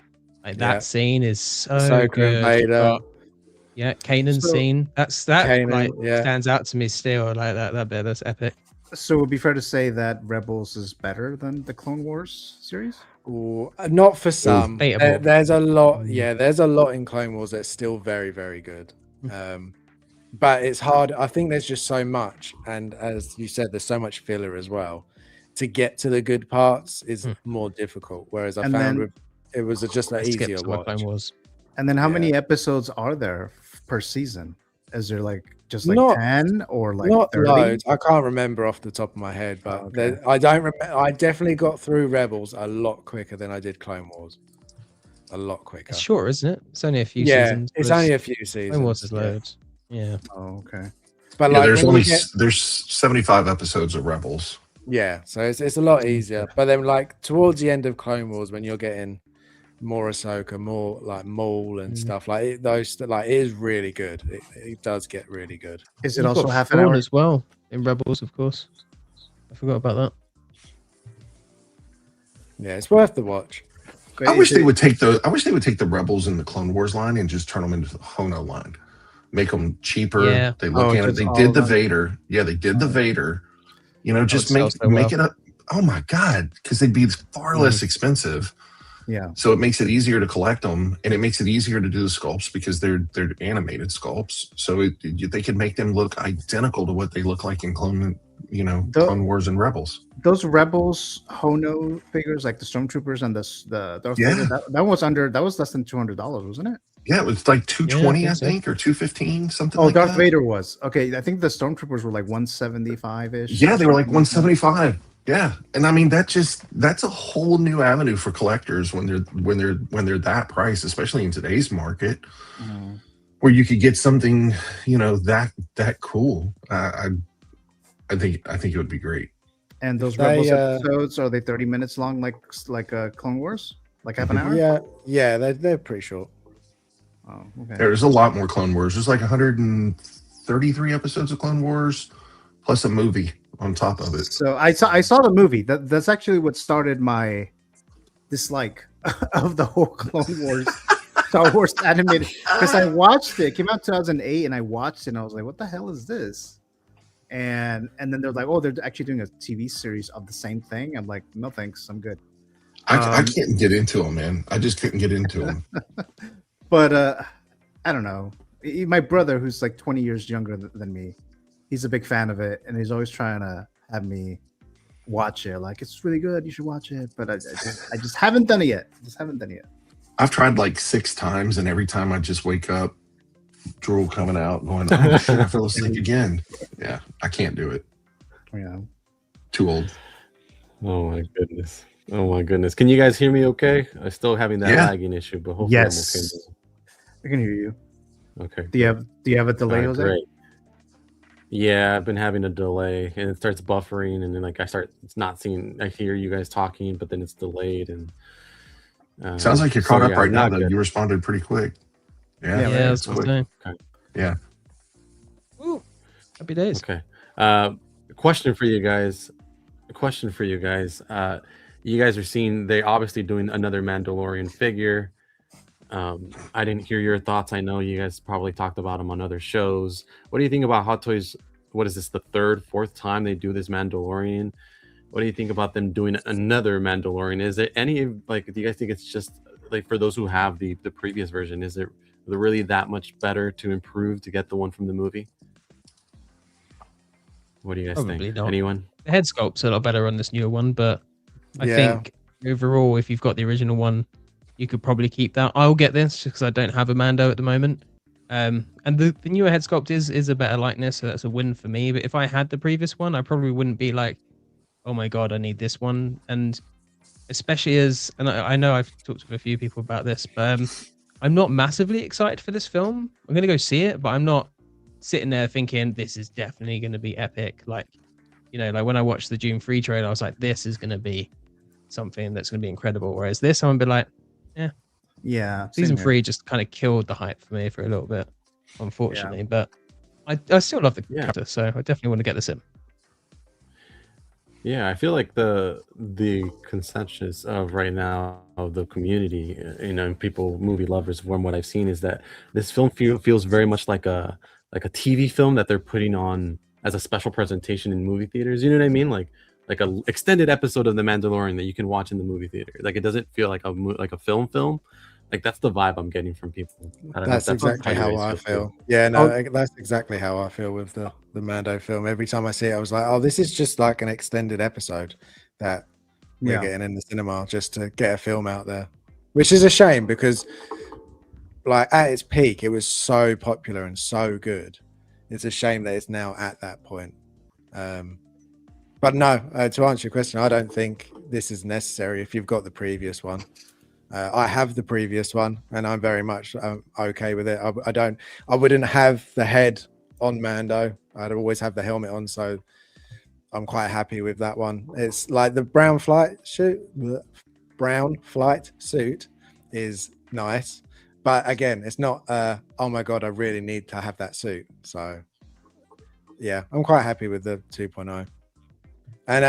Speaker 17: Like
Speaker 1: Yeah.
Speaker 17: that scene is so
Speaker 1: Ahsoka and
Speaker 17: good. You've
Speaker 1: Vader.
Speaker 17: got, yeah, Kanan's
Speaker 3: So-
Speaker 17: scene. That
Speaker 1: Kanan,
Speaker 17: like
Speaker 1: yeah.
Speaker 17: stands out to me still. Like that bit, that's epic.
Speaker 3: So it would be fair to say that Rebels is better than the Clone Wars series?
Speaker 1: Ooh, not for some.
Speaker 17: Debatable.
Speaker 1: There's a lot. Yeah, there's a lot in Clone Wars that's still very, very good. But it's hard. I think there's just so much, and as you said, there's so much filler as well. To get to the good parts is more difficult. Whereas I
Speaker 3: And
Speaker 1: found
Speaker 3: then-
Speaker 1: with it was just an
Speaker 17: I skipped
Speaker 1: easier
Speaker 17: to my
Speaker 1: watch.
Speaker 17: Clone Wars.
Speaker 3: And then how
Speaker 1: Yeah.
Speaker 3: many episodes are there per season? Is there like just like
Speaker 1: Not-
Speaker 3: 10 or like
Speaker 1: Not
Speaker 3: 30?
Speaker 1: loads. I can't remember off the top of my head, but
Speaker 3: okay.
Speaker 1: I don't remember. I definitely got through Rebels a lot quicker than I did Clone Wars. A lot quicker.
Speaker 17: It's short, isn't it? It's only a few
Speaker 1: Yeah,
Speaker 17: seasons.
Speaker 1: it's
Speaker 17: whereas
Speaker 1: only a few seasons.
Speaker 17: Clone Wars is
Speaker 1: yeah.
Speaker 17: loads. Yeah.
Speaker 3: Oh, okay.
Speaker 1: But
Speaker 16: Yeah,
Speaker 1: like
Speaker 16: there's
Speaker 1: when
Speaker 16: only
Speaker 1: you get,
Speaker 16: there's 75 episodes of Rebels.
Speaker 1: yeah, so it's a lot easier. But then like towards the end of Clone Wars, when you're getting more Ahsoka, more like Maul and stuff like it, those like it is really good. It does get really good.
Speaker 3: Is it
Speaker 17: You've
Speaker 3: also
Speaker 17: got
Speaker 3: half an
Speaker 17: Thrawn
Speaker 3: hour?
Speaker 17: as well in Rebels, of course. I forgot about that.
Speaker 1: Yeah, it's worth the watch.
Speaker 16: I wish they would take the Rebels in the Clone Wars line and just turn them into the Hono line. Make them cheaper.
Speaker 17: Yeah.
Speaker 16: They look at it.
Speaker 3: just
Speaker 16: They
Speaker 3: all
Speaker 16: did the
Speaker 3: done.
Speaker 16: Vader. Yeah, they did the Vader. You know, just
Speaker 17: would
Speaker 16: make
Speaker 17: sell so
Speaker 16: make
Speaker 17: well.
Speaker 16: it up. Oh my god, because they'd be far less expensive.
Speaker 3: Yeah.
Speaker 16: So it makes it easier to collect them, and it makes it easier to do the sculpts because they're animated sculpts. So they can make them look identical to what they look like in Clone Wars and Rebels.
Speaker 3: Those Rebels Hono figures, like the Stormtroopers and the Darth
Speaker 16: Yeah.
Speaker 3: Vader, that was less than $200, wasn't it?
Speaker 16: Yeah, it was like 220,
Speaker 17: Yeah, I
Speaker 16: I
Speaker 17: think
Speaker 16: think, or 215, something
Speaker 3: Oh,
Speaker 16: like
Speaker 3: Darth
Speaker 16: that.
Speaker 3: Vader was. Okay, I think the Stormtroopers were like 175-ish.
Speaker 16: Yeah, they were like 175. Yeah, and I mean that's a whole new avenue for collectors when they're that price, especially in today's market, where you could get something that cool. I think it would be great.
Speaker 3: And those
Speaker 1: They,
Speaker 3: Rebels episodes, are they 30 minutes long, like Clone Wars, like half an hour?
Speaker 1: Yeah, they're pretty short.
Speaker 3: Oh, okay.
Speaker 16: There's a lot more Clone Wars. There's like 133 episodes of Clone Wars, plus a movie on top of it.
Speaker 3: So I saw the movie. That's actually what started my dislike of the whole Clone Wars, Star Wars animated. Because I watched it. It came out 2008, and I watched it, and I was like, "What the hell is this?" And then they're like, "Oh, they're actually doing a TV series of the same thing." I'm like, "No, thanks. I'm good."
Speaker 16: I can't get into them, man. I just couldn't get into them.
Speaker 3: But I don't know. My brother, who's like 20 years younger than me, he's a big fan of it, and he's always trying to have me watch it. Like, it's really good. You should watch it. But I just haven't done it yet.
Speaker 16: I've tried like 6 times, and every time I just wake up, drool coming out, going, "Oh shit, I fell asleep again." Yeah, I can't do it.
Speaker 3: Yeah,
Speaker 16: too old.
Speaker 15: Oh my goodness. Can you guys hear me okay? I'm still having that
Speaker 16: Yeah.
Speaker 15: lagging issue, but hopefully
Speaker 3: Yes.
Speaker 15: I'm okay.
Speaker 3: I can hear you.
Speaker 15: Okay.
Speaker 3: Do you have a delay, Jose?
Speaker 15: Great. Yeah, I've been having a delay, and it starts buffering, and then it's not seeing. I hear you guys talking, but then it's delayed, and
Speaker 16: Sounds like you're caught up right now,
Speaker 15: not
Speaker 16: though.
Speaker 15: good.
Speaker 16: You responded pretty quick. Yeah,
Speaker 17: Yeah, that's what I'm saying.
Speaker 15: Okay.
Speaker 16: Yeah.
Speaker 17: Ooh, happy days.
Speaker 15: Okay. Question for you guys. You guys are seeing they obviously doing another Mandalorian figure. I didn't hear your thoughts. I know you guys probably talked about them on other shows. What do you think about Hot Toys? What is this, the third, fourth time they do this Mandalorian? What do you think about them doing another Mandalorian? Is there any, like, do you guys think it's just like for those who have the previous version, is it really that much better to improve to get the one from the movie? What do you guys
Speaker 17: Probably
Speaker 15: think?
Speaker 17: not.
Speaker 15: Anyone?
Speaker 17: The head sculpt's a lot better on this newer one, but I
Speaker 1: Yeah.
Speaker 17: think overall, if you've got the original one, you could probably keep that. I'll get this because I don't have a Mando at the moment. And the newer head sculpt is a better likeness, so that's a win for me. But if I had the previous one, I probably wouldn't be like, oh my god, I need this one. And especially and I know I've talked to a few people about this, but I'm not massively excited for this film. I'm gonna go see it, but I'm not sitting there thinking this is definitely going to be epic. Like, like when I watched the June 3 trailer, I was like, this is going to be something that's going to be incredible. Whereas this, I'm gonna be like, yeah,
Speaker 3: Yeah,
Speaker 17: Season
Speaker 3: same here.
Speaker 17: 3 just kind of killed the hype for me for a little bit, unfortunately. But I still love the character, so I definitely want to get this in.
Speaker 15: Yeah, I feel like the consensus of right now of the community, and people, movie lovers, from what I've seen, is that this film feels very much like a TV film that they're putting on as a special presentation in movie theaters. You know what I mean? Like a extended episode of The Mandalorian that you can watch in the movie theater. Like it doesn't feel like a film. Like that's the vibe I'm getting from people. I don't know if
Speaker 1: That's exactly
Speaker 15: you
Speaker 1: how
Speaker 15: guys
Speaker 1: I
Speaker 15: too.
Speaker 1: feel. Yeah, no, that's exactly how I feel with the Mando film. Every time I see it, I was like, oh, this is just like an extended episode that we're getting in the cinema just to get a film out there, which is a shame because, like, at its peak, it was so popular and so good. It's a shame that it's now at that point. But no, to answer your question, I don't think this is necessary if you've got the previous one. I have the previous one, and I'm very much okay with it. I wouldn't have the head on Mando. I'd always have the helmet on, so I'm quite happy with that one. It's like the brown flight suit is nice, but again, it's not. Oh my god, I really need to have that suit. So yeah, I'm quite happy with the 2.0. And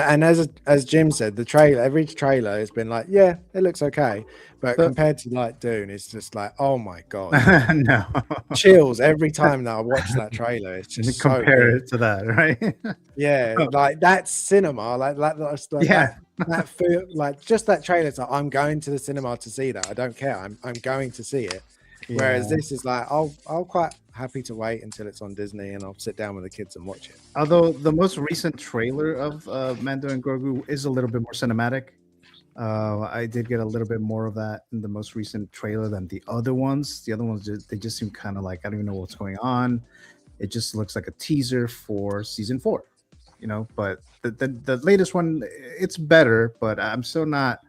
Speaker 1: as Jim said, every trailer has been like, yeah, it looks okay, but compared to like Dune, it's just like, oh my god,
Speaker 3: no
Speaker 1: chills every time that I watch that trailer. It's just
Speaker 3: compare
Speaker 1: so
Speaker 3: it to that, right?
Speaker 1: yeah, like that's cinema, that feel, like just that trailer. It's like, I'm going to the cinema to see that. I don't care. I'm going to see it. Whereas this is like, I'll quite happy to wait until it's on Disney and I'll sit down with the kids and watch it.
Speaker 3: Although the most recent trailer of Mando and Grogu is a little bit more cinematic. I did get a little bit more of that in the most recent trailer than the other ones. The other ones, they just seem kind of like, I don't even know what's going on. It just looks like a teaser for season 4, but the latest one, it's better, but I'm still not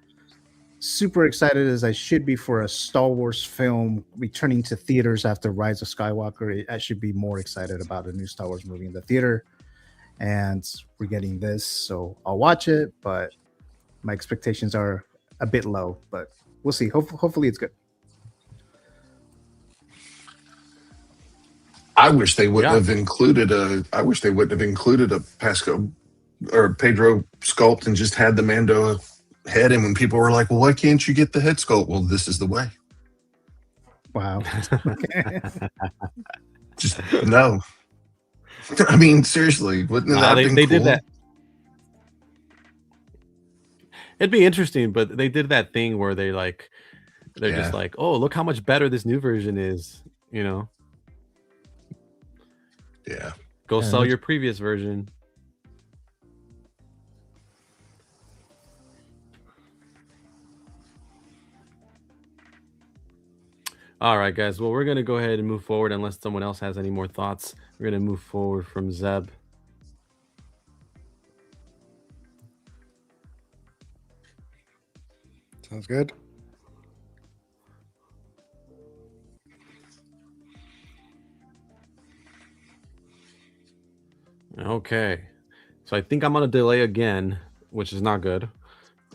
Speaker 3: super excited as I should be for a Star Wars film returning to theaters after Rise of Skywalker. I should be more excited about a new Star Wars movie in the theater, and we're getting this, so I'll watch it, but my expectations are a bit low, but we'll see. Hopefully it's good.
Speaker 16: I wish they wouldn't have included a Pasco or Pedro sculpt and just had the Mando head. And when people were like, well, why can't you get the head sculpt? Well, this is the way.
Speaker 3: Wow.
Speaker 16: Just no. I mean, seriously, wouldn't that have been
Speaker 15: they
Speaker 16: cool?
Speaker 15: did that. It'd be interesting, but they did that thing where they're just like, oh, look how much better this new version is,
Speaker 16: Yeah.
Speaker 15: Go sell your previous version. All right, guys. Well, we're going to go ahead and move forward unless someone else has any more thoughts. We're going to move forward from Zeb.
Speaker 1: Sounds good.
Speaker 15: Okay. So I think I'm on a delay again, which is not good.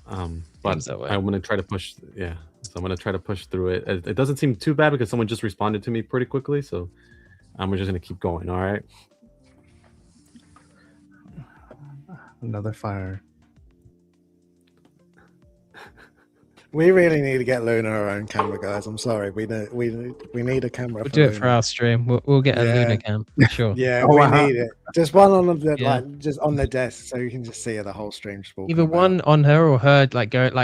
Speaker 15: But I'm going to try to push. Yeah. So I'm going to try to push through it. It doesn't seem too bad because someone just responded to me pretty quickly. So I'm just going to keep going. All right.
Speaker 3: Another fire.
Speaker 1: We really need to get Luna our own camera, guys. I'm sorry. We need a camera.
Speaker 17: We'll do it for our stream. We'll get a Luna cam. Sure.
Speaker 1: Yeah, we need it. Just one on the just on the desk, so you can just see her the whole stream.
Speaker 17: Either one on her or her,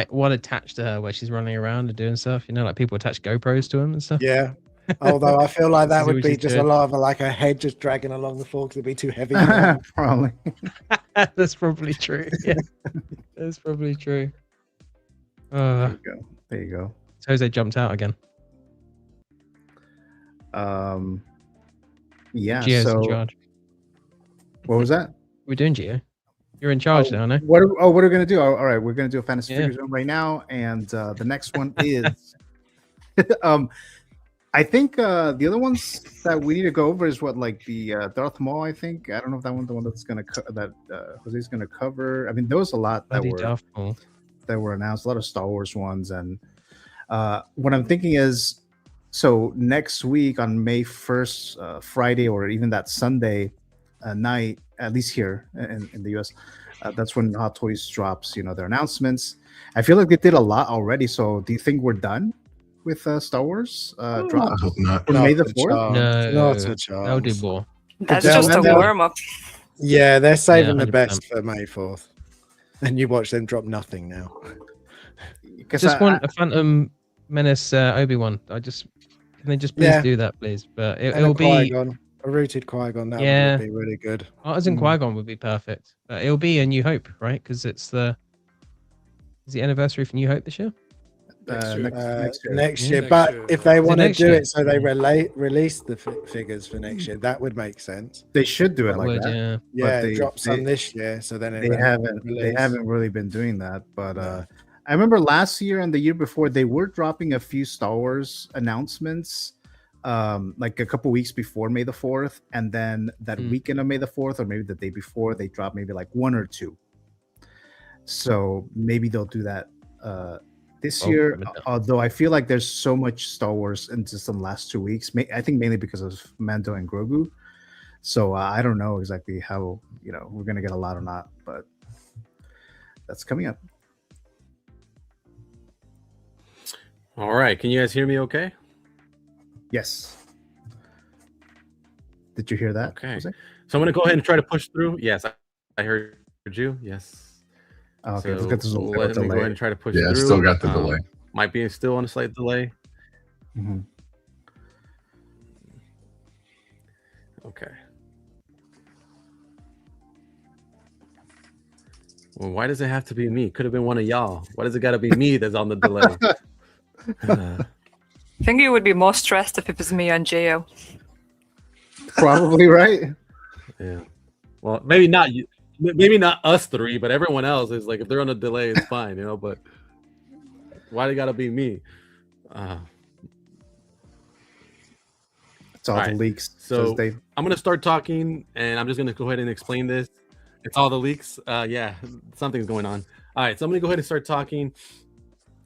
Speaker 17: one attached to her where she's running around and doing stuff. Like people attach GoPros to them and stuff.
Speaker 1: Yeah. Although I feel like that would be just a lot of like her head just dragging along the floor because it'd be too heavy.
Speaker 3: Probably.
Speaker 17: That's probably true. Yeah. That's probably true.
Speaker 3: There you go.
Speaker 17: So Jose jumped out again.
Speaker 3: Yeah.
Speaker 17: Gio's
Speaker 3: so
Speaker 17: in charge.
Speaker 3: What was that?
Speaker 17: We're doing Gio. You're in charge now, no?
Speaker 3: What are we gonna do? All right, we're gonna do a fantasy figure zone right now, and the next one is I think the other ones that we need to go over is what, like the Darth Maul. I think I don't know if that one's the one that's gonna that Jose's gonna cover. I mean, there was a lot that were announced, a lot of Star Wars ones, and What I'm thinking is, so next week on May 1st, Friday, or even that Sunday night, at least here in the US, that's when Hot Toys drops, their announcements. I feel like they did a lot already. So do you think we're done with Star Wars drops?
Speaker 16: I hope not.
Speaker 3: For May the 4th?
Speaker 17: No,
Speaker 1: Not a
Speaker 17: that'll do
Speaker 1: chance.
Speaker 17: more.
Speaker 6: That's
Speaker 1: They'll-
Speaker 6: just a
Speaker 1: they'll-
Speaker 6: warm up.
Speaker 1: Yeah, they're saving the
Speaker 17: 100%.
Speaker 1: best for May 4th. And you watch them drop nothing now.
Speaker 17: Just want a Phantom Menace Obi-Wan. Can they just please do that, please? But it'll be
Speaker 1: Qui-Gon, a rooted Qui-Gon. That
Speaker 17: Yeah.
Speaker 1: would be really good.
Speaker 17: Artisan Qui-Gon would be perfect. But it'll be a New Hope, right? Because is the anniversary for New Hope this year?
Speaker 1: Next year.
Speaker 18: Next
Speaker 1: But
Speaker 18: year.
Speaker 1: if they want to
Speaker 17: next
Speaker 1: do
Speaker 17: year?
Speaker 1: it so they release the figures for next year, that would make sense.
Speaker 3: They should do it like
Speaker 17: would,
Speaker 3: that.
Speaker 17: yeah.
Speaker 1: Yeah,
Speaker 3: they-
Speaker 1: drop some
Speaker 3: they-
Speaker 1: this year, so then
Speaker 3: They haven't really been doing that. But I remember last year and the year before they were dropping a few Star Wars announcements, like a couple weeks before May the 4th, and then that weekend of May the 4th, or maybe the day before, they dropped maybe like one or two. So maybe they'll do that this year. Although I feel like there's so much Star Wars in just the last 2 weeks. I think mainly because of Mando and Grogu. So I don't know exactly how we're gonna get a lot or not, but that's coming up.
Speaker 15: All right. Can you guys hear me okay?
Speaker 3: Yes. Did you hear that?
Speaker 15: Okay.
Speaker 3: Jose?
Speaker 15: So I'm going to go ahead and try to push through. Yes, I heard you. Yes.
Speaker 3: Oh, okay.
Speaker 15: So
Speaker 3: Let's get this
Speaker 15: let me go
Speaker 3: delay.
Speaker 15: ahead and try to push
Speaker 16: Yeah,
Speaker 15: through.
Speaker 16: still got the delay.
Speaker 15: Might be still on a slight delay.
Speaker 3: Mhm.
Speaker 15: Okay. Well, why does it have to be me? Could have been one of y'all. Why does it got to be me that's on the delay?
Speaker 6: I think you would be more stressed if it was me and Gio.
Speaker 3: Probably right.
Speaker 15: Yeah. Well, maybe not you. Maybe not us three, but everyone else is like, if they're on a delay, it's fine, But why they gotta be me?
Speaker 3: It's all the leaks.
Speaker 15: So
Speaker 3: says
Speaker 15: I'm gonna start talking, and I'm just gonna go ahead and explain this. It's all the leaks. Yeah, something's going on. All right, so I'm gonna go ahead and start talking,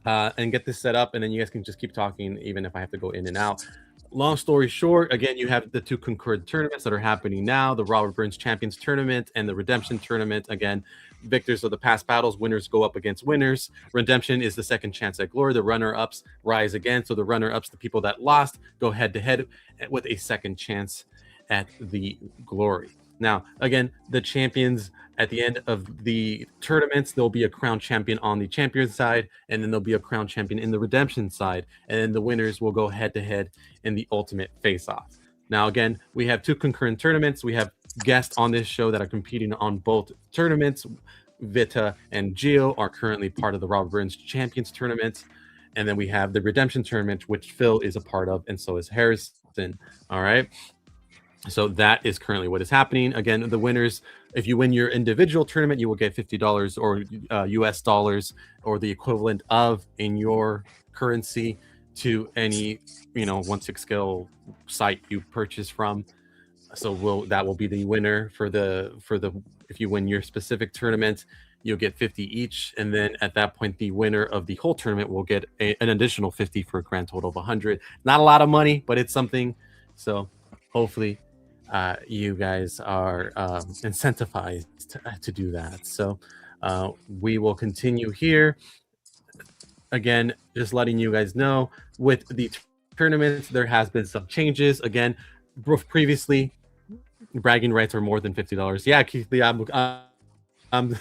Speaker 15: and get this set up, and then you guys can just keep talking, even if I have to go in and out. Long story short, again, you have the two concurrent tournaments that are happening now, the Robert Burns Champions Tournament and the Redemption Tournament. Again, victors of the past battles, winners go up against winners. Redemption is the second chance at glory. The runner-ups rise again. So the runner-ups, the people that lost, go head-to-head with a second chance at the glory. Now, again, the champions at the end of the tournaments, there'll be a crown champion on the champion side, and then there'll be a crown champion in the redemption side, and then the winners will go head-to-head in the ultimate face-off. Now, again, we have two concurrent tournaments. We have guests on this show that are competing on both tournaments. Vita and Gio are currently part of the Robert Burns Champions Tournament, and then we have the Redemption Tournament, which Phil is a part of, and so is Harrison. All right. So that is currently what is happening. Again, the winners, if you win your individual tournament, you will get $50 or US dollars or the equivalent of in your currency to any 1/6 scale site you purchase from. So that will be the winner for the if you win your specific tournament, you'll get 50 each, and then at that point the winner of the whole tournament will get an additional 50 for a grand total of 100. Not a lot of money, but it's something. So hopefully you guys are incentivized to do that. So we will continue here. Again, just letting you guys know, with the tournaments, there has been some changes. Again, previously, bragging rights are more than $50. Yeah, Keith, I'm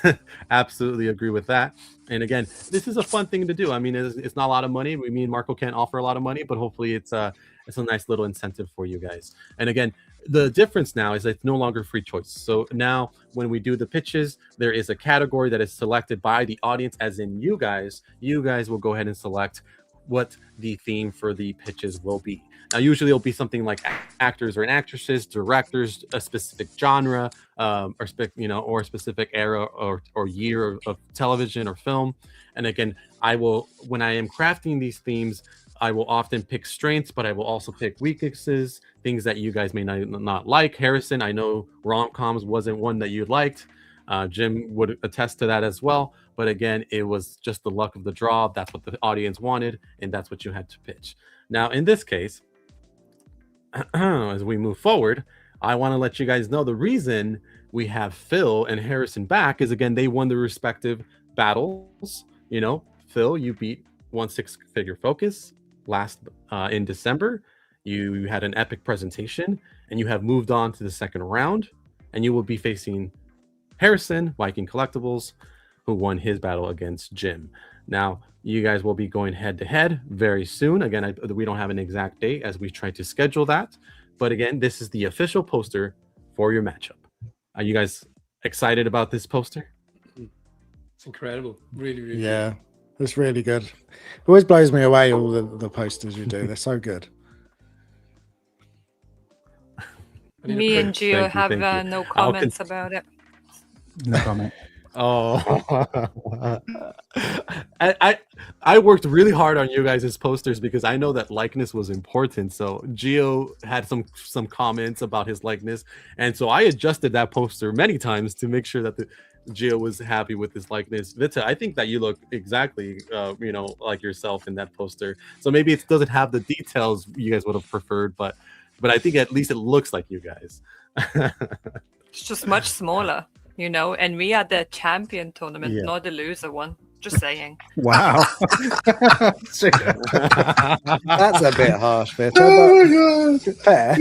Speaker 15: absolutely agree with that. And again, this is a fun thing to do. I mean, it's not a lot of money. Me and Marco can't offer a lot of money, but hopefully it's a nice little incentive for you guys. And again, the difference now is that it's no longer free choice. So now when we do the pitches, there is a category that is selected by the audience, as in you guys. You guys will go ahead and select what the theme for the pitches will be. Now, usually it'll be something like actors or actresses, directors, a specific genre, or a specific era or year of television or film. And again, when I am crafting these themes, I will often pick strengths, but I will also pick weaknesses, things that you guys may not like. Harrison, I know rom-coms wasn't one that you liked. Jim would attest to that as well. But again, it was just the luck of the draw. That's what the audience wanted, and that's what you had to pitch. Now, in this case, as we move forward, I want to let you guys know the reason we have Phil and Harrison back is, again, they won their respective battles. You know, Phil, you beat 1-6-figure Focus last in December. You had an epic presentation, and you have moved on to the second round, and you will be facing Harrison, Viking Collectibles, who won his battle against Jim. Now, you guys will be going head to head very soon. Again, we don't have an exact date as we try to schedule that. But again, this is the official poster for your matchup. Are you guys excited about this poster?
Speaker 18: It's incredible. Really, really
Speaker 1: Yeah, it's really good. It always blows me away, all the posters you do. They're so good.
Speaker 6: Me and Gio have
Speaker 15: thank you.
Speaker 6: no comments about it.
Speaker 3: No comment.
Speaker 15: Oh, I worked really hard on you guys' posters because I know that likeness was important. So Gio had some comments about his likeness, and so I adjusted that poster many times to make sure that Gio was happy with his likeness. Vita, I think that you look exactly, like yourself in that poster. So maybe it doesn't have the details you guys would have preferred, but I think at least it looks like you guys.
Speaker 6: It's just much smaller, and we are the champion tournament, not the loser one. Just saying.
Speaker 3: Wow.
Speaker 1: That's a bit harsh, Vita.
Speaker 16: Oh my
Speaker 1: Fair.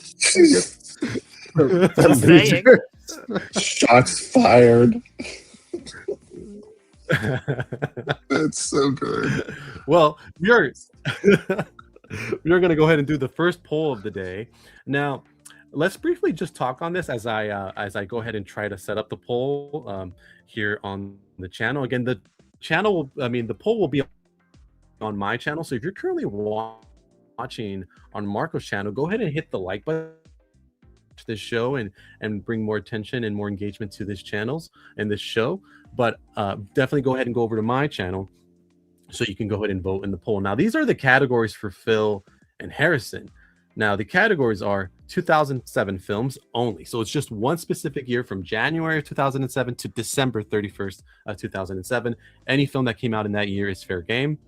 Speaker 6: Just saying.
Speaker 16: Shots fired. That's so good.
Speaker 15: Well, we're going to go ahead and do the first poll of the day. Now, let's briefly just talk on this as I go ahead and try to set up the poll here on the channel. Again, the poll will be on my channel. So if you're currently watching on Marco's channel, go ahead and hit the like button to this show and bring more attention and more engagement to this channels and this show. But definitely go ahead and go over to my channel so you can go ahead and vote in the poll. Now, these are the categories for Phil and Harrison. Now, the categories are 2007 films only. So it's just one specific year from January of 2007 to December 31st of 2007. Any film that came out in that year is fair game.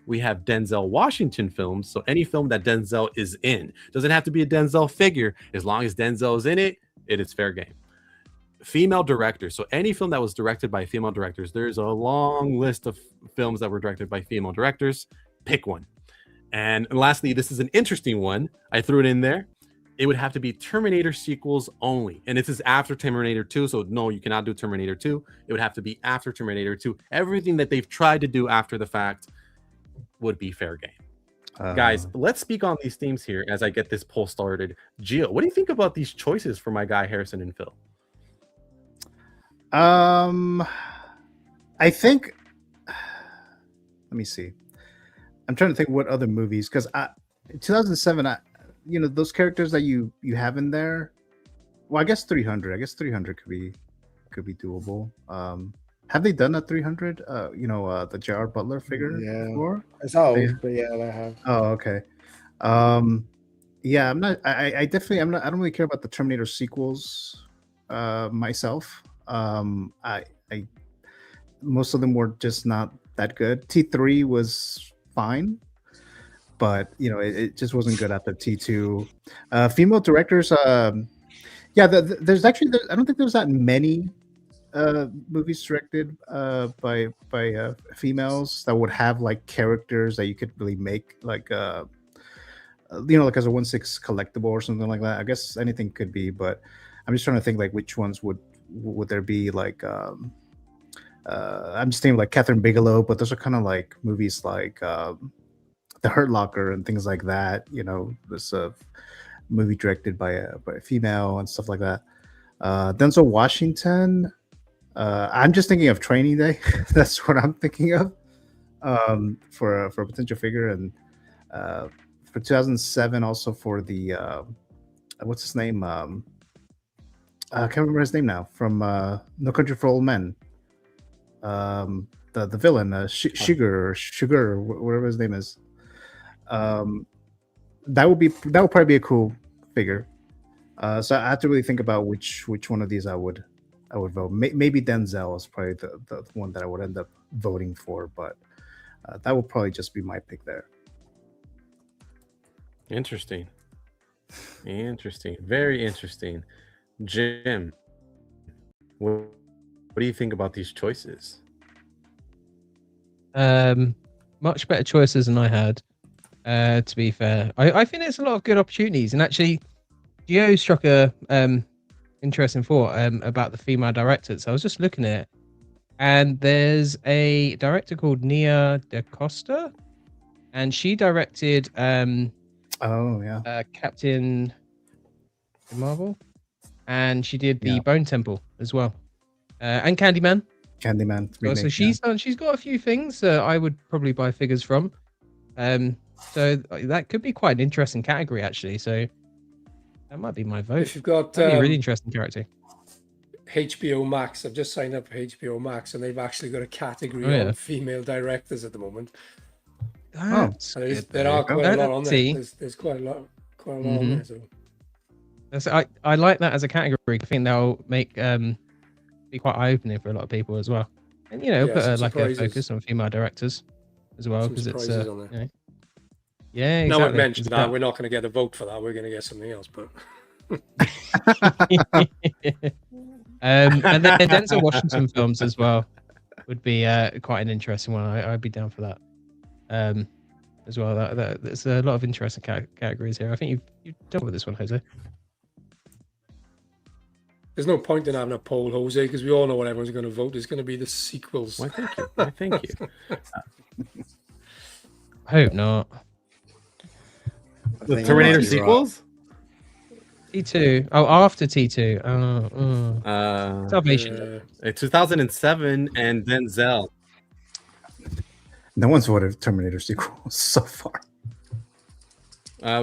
Speaker 15: We have Denzel Washington films. So any film that Denzel is in. Doesn't have to be a Denzel figure. As long as Denzel is in it, it is fair game. Female directors. So any film that was directed by female directors. There's a long list of films that were directed by female directors. Pick one. And lastly, this is an interesting one. I threw it in there. It would have to be Terminator sequels only. And this is after Terminator 2. So no, you cannot do Terminator 2. It would have to be after Terminator 2. Everything that they've tried to do after the fact would be fair game. Guys, let's speak on these themes here as I get this poll started. Gio, what do you think about these choices for my guy Harrison and Phil?
Speaker 3: I think, let me see. I'm trying to think what other movies, because 2007, those characters that you have in there. Well, I guess 300. I guess 300 could be doable. Have they done a 300? The J.R. Butler figure before?
Speaker 1: It's old, but yeah, they have.
Speaker 3: Oh, okay. Yeah, I'm not. I definitely. I'm not. I don't really care about the Terminator sequels myself. I most of them were just not that good. T3 was fine, but it just wasn't good after T2. Female directors, there's actually I don't think there's that many movies directed by females that would have like characters that you could really make like like as a 1/6 collectible or something like that. I guess anything could be, but I'm just trying to think like which ones would there be like I'm just thinking like Catherine Bigelow, but those are kind of like movies like The Hurt Locker and things like that. This movie directed by a female and stuff like that. Denzel Washington. I'm just thinking of Training Day. That's what I'm thinking of for a potential figure, and for 2007 also for the what's his name? I can't remember his name now. From No Country for Old Men. The villain, Sugar, whatever his name is. That would probably be a cool figure. So I have to really think about which one of these I would I would vote. Maybe Denzel is probably the one that I would end up voting for, but that would probably just be my pick there.
Speaker 15: Interesting. Interesting. Very interesting. Jim, what do you think about these choices?
Speaker 17: Much better choices than I had. To be fair, I think there's a lot of good opportunities, and actually, Gio struck a interesting thought about the female directors. I was just looking at it, and there's a director called Nia DaCosta, and she directed Captain Marvel, and she did the Bone Temple as well, and Candyman.
Speaker 3: Remake,
Speaker 17: so she's got a few things that I would probably buy figures from. So that could be quite an interesting category, actually. So that might be my vote.
Speaker 18: If you've got
Speaker 17: that'd be a really interesting character.
Speaker 18: HBO Max, I've just signed up for HBO Max, and they've actually got a category on female directors at the moment. There are quite a lot on there. There's quite a lot on there. So.
Speaker 17: I like that as a category. I think that'll make be quite eye-opening for a lot of people as well, and put a focus on female directors as well, because it's yeah. Exactly.
Speaker 18: No one mentioned that. We're not going to get a vote for that. We're going to get something else, but.
Speaker 17: And then Denzel Washington films as well would be quite an interesting one. I'd be down for that as well. There's a lot of interesting categories here. I think you've dealt with this one, Jose.
Speaker 18: There's no point in having a poll, Jose, because we all know what everyone's going to vote. It's going to be the sequels.
Speaker 15: Why, thank you. Why, thank you.
Speaker 17: I hope not.
Speaker 15: The Terminator sequels?
Speaker 17: T2. Oh, after T2. Salvation.
Speaker 15: 2007 and Denzel.
Speaker 3: No one's voted Terminator sequel so far.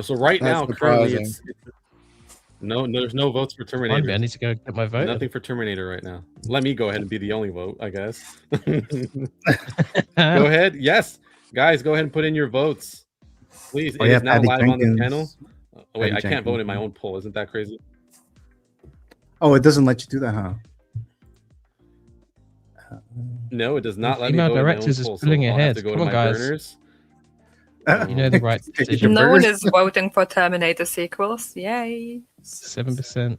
Speaker 15: So right now, currently, it's no, there's no votes for Terminator.
Speaker 17: I need to go get my vote.
Speaker 15: Nothing for Terminator right now. Let me go ahead and be the only vote, I guess. Go ahead. Yes. Guys, go ahead and put in your votes. Please. It is now live on the channel. Oh, wait, I can't vote in my own poll. Isn't that crazy?
Speaker 3: Oh, it doesn't let you do that, huh?
Speaker 15: No, it does not let me vote
Speaker 17: directors
Speaker 15: in my own poll.
Speaker 17: Is pulling ahead. Come on, guys.
Speaker 15: Burners.
Speaker 17: You know the right decision.
Speaker 6: No one is voting for Terminator sequels. Yay.
Speaker 17: 7%.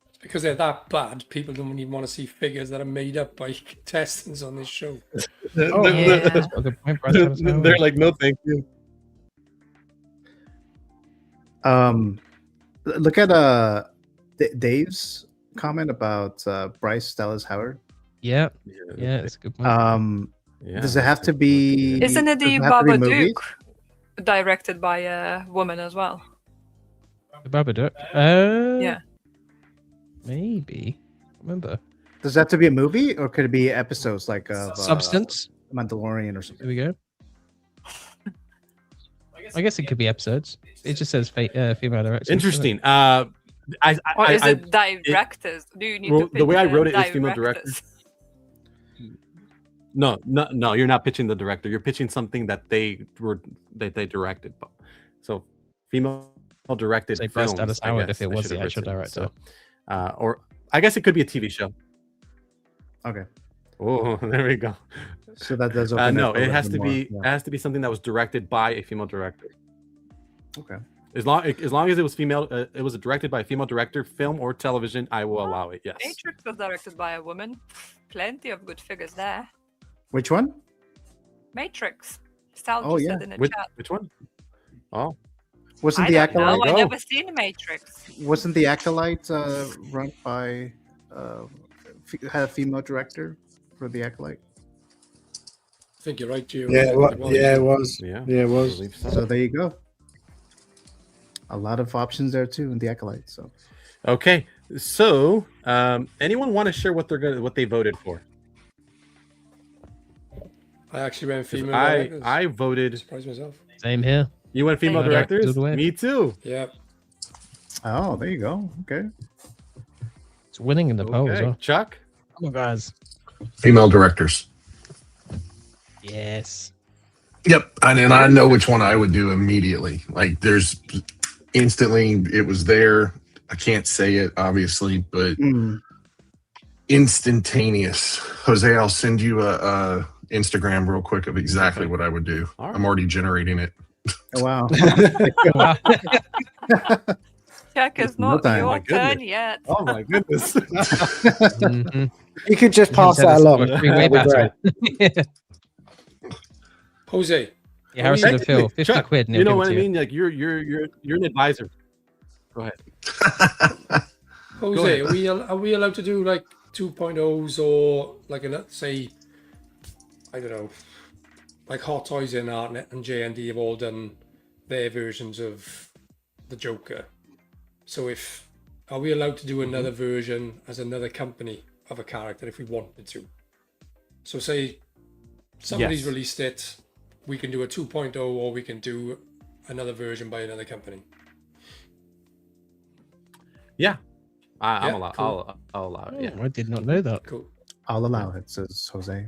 Speaker 18: It's because they're that bad. People don't even want to see figures that are made up by contestants on this show.
Speaker 15: They're like, no, thank you.
Speaker 3: Look at Dave's comment about Bryce Dallas Howard.
Speaker 17: Yeah, it's a good one.
Speaker 3: Does it have to be?
Speaker 6: Isn't it the Babadook directed by a woman as well?
Speaker 17: The Babadook?
Speaker 6: Yeah.
Speaker 17: Maybe. Remember.
Speaker 3: Does that have to be a movie, or could it be episodes like of
Speaker 17: Substance?
Speaker 3: Mandalorian or something?
Speaker 17: Here we go. I guess it could be episodes. It just says female director.
Speaker 15: Interesting.
Speaker 6: Or is it directors? Do you need to pick
Speaker 15: the way I wrote it is
Speaker 6: directors?
Speaker 15: female directors. No, you're not pitching the director. You're pitching something that they directed. So, female directed
Speaker 17: Say
Speaker 15: films.
Speaker 17: Dallas Howard if it was the actual director.
Speaker 15: So, or I guess it could be a TV show.
Speaker 3: Okay.
Speaker 15: Oh, there we go.
Speaker 3: So that does open
Speaker 15: no,
Speaker 3: up
Speaker 15: it has to
Speaker 3: more.
Speaker 15: be. It has to be something that was directed by a female director.
Speaker 3: Okay.
Speaker 15: As long as it was female, it was directed by a female director, film or television, I will allow it. Yes.
Speaker 6: Matrix was directed by a woman. Plenty of good figures there.
Speaker 3: Which one?
Speaker 6: Matrix. Sal
Speaker 3: Oh, yeah.
Speaker 6: said in the chat.
Speaker 15: Which one? Oh.
Speaker 3: Wasn't
Speaker 6: I
Speaker 3: the
Speaker 6: don't
Speaker 3: Acolyte?
Speaker 6: know. I never seen Matrix.
Speaker 3: Wasn't the Acolyte run by had a female director for the Acolyte?
Speaker 18: I think you're right, Gio.
Speaker 1: Yeah, it was.
Speaker 15: Yeah,
Speaker 1: it was.
Speaker 3: So there you go. A lot of options there too in the Acolyte. So
Speaker 15: okay, so anyone want to share what they voted for?
Speaker 18: I actually went female.
Speaker 15: I voted.
Speaker 18: Surprised myself.
Speaker 17: Same here.
Speaker 15: You went female directors? Me too.
Speaker 18: Yeah.
Speaker 3: Oh, there you go. Okay.
Speaker 17: It's winning in the poll as well.
Speaker 15: Chuck?
Speaker 17: Come on, guys.
Speaker 16: Female directors.
Speaker 17: Yes.
Speaker 16: Yep. And I know which one I would do immediately. Like there's instantly, it was there. I can't say it obviously, but instantaneous. Jose, I'll send you a Instagram real quick of exactly what I would do.
Speaker 15: All right.
Speaker 16: I'm already generating it.
Speaker 3: Oh, wow.
Speaker 6: Check, it's
Speaker 3: No
Speaker 6: not
Speaker 3: time.
Speaker 6: your
Speaker 15: My goodness.
Speaker 6: turn yet.
Speaker 15: Oh my goodness.
Speaker 1: You could just pass that along.
Speaker 17: Three-way
Speaker 1: That'd be great.
Speaker 17: battle.
Speaker 18: Jose,
Speaker 17: Yeah, Harrison and Phil, 50
Speaker 15: Chuck,
Speaker 17: quid. And
Speaker 15: you
Speaker 17: he'll
Speaker 15: know
Speaker 17: give
Speaker 15: what
Speaker 17: it
Speaker 15: I
Speaker 17: to you.
Speaker 15: mean? Like you're an advisor. Go ahead.
Speaker 18: Jose, are we allowed to do like 2.0s or like say, I don't know, like Hot Toys and Artnet and J&D have all done their versions of the Joker. So are we allowed to do another version as another company of a character if we wanted to? So say somebody's
Speaker 15: Yes.
Speaker 18: released it, we can do a 2.0 or we can do another version by another company.
Speaker 15: Yeah. I'm
Speaker 18: Yeah,
Speaker 15: allowed.
Speaker 18: cool.
Speaker 15: I'll allow it. Yeah.
Speaker 17: I did not know that.
Speaker 18: Cool.
Speaker 3: I'll allow it, says Jose.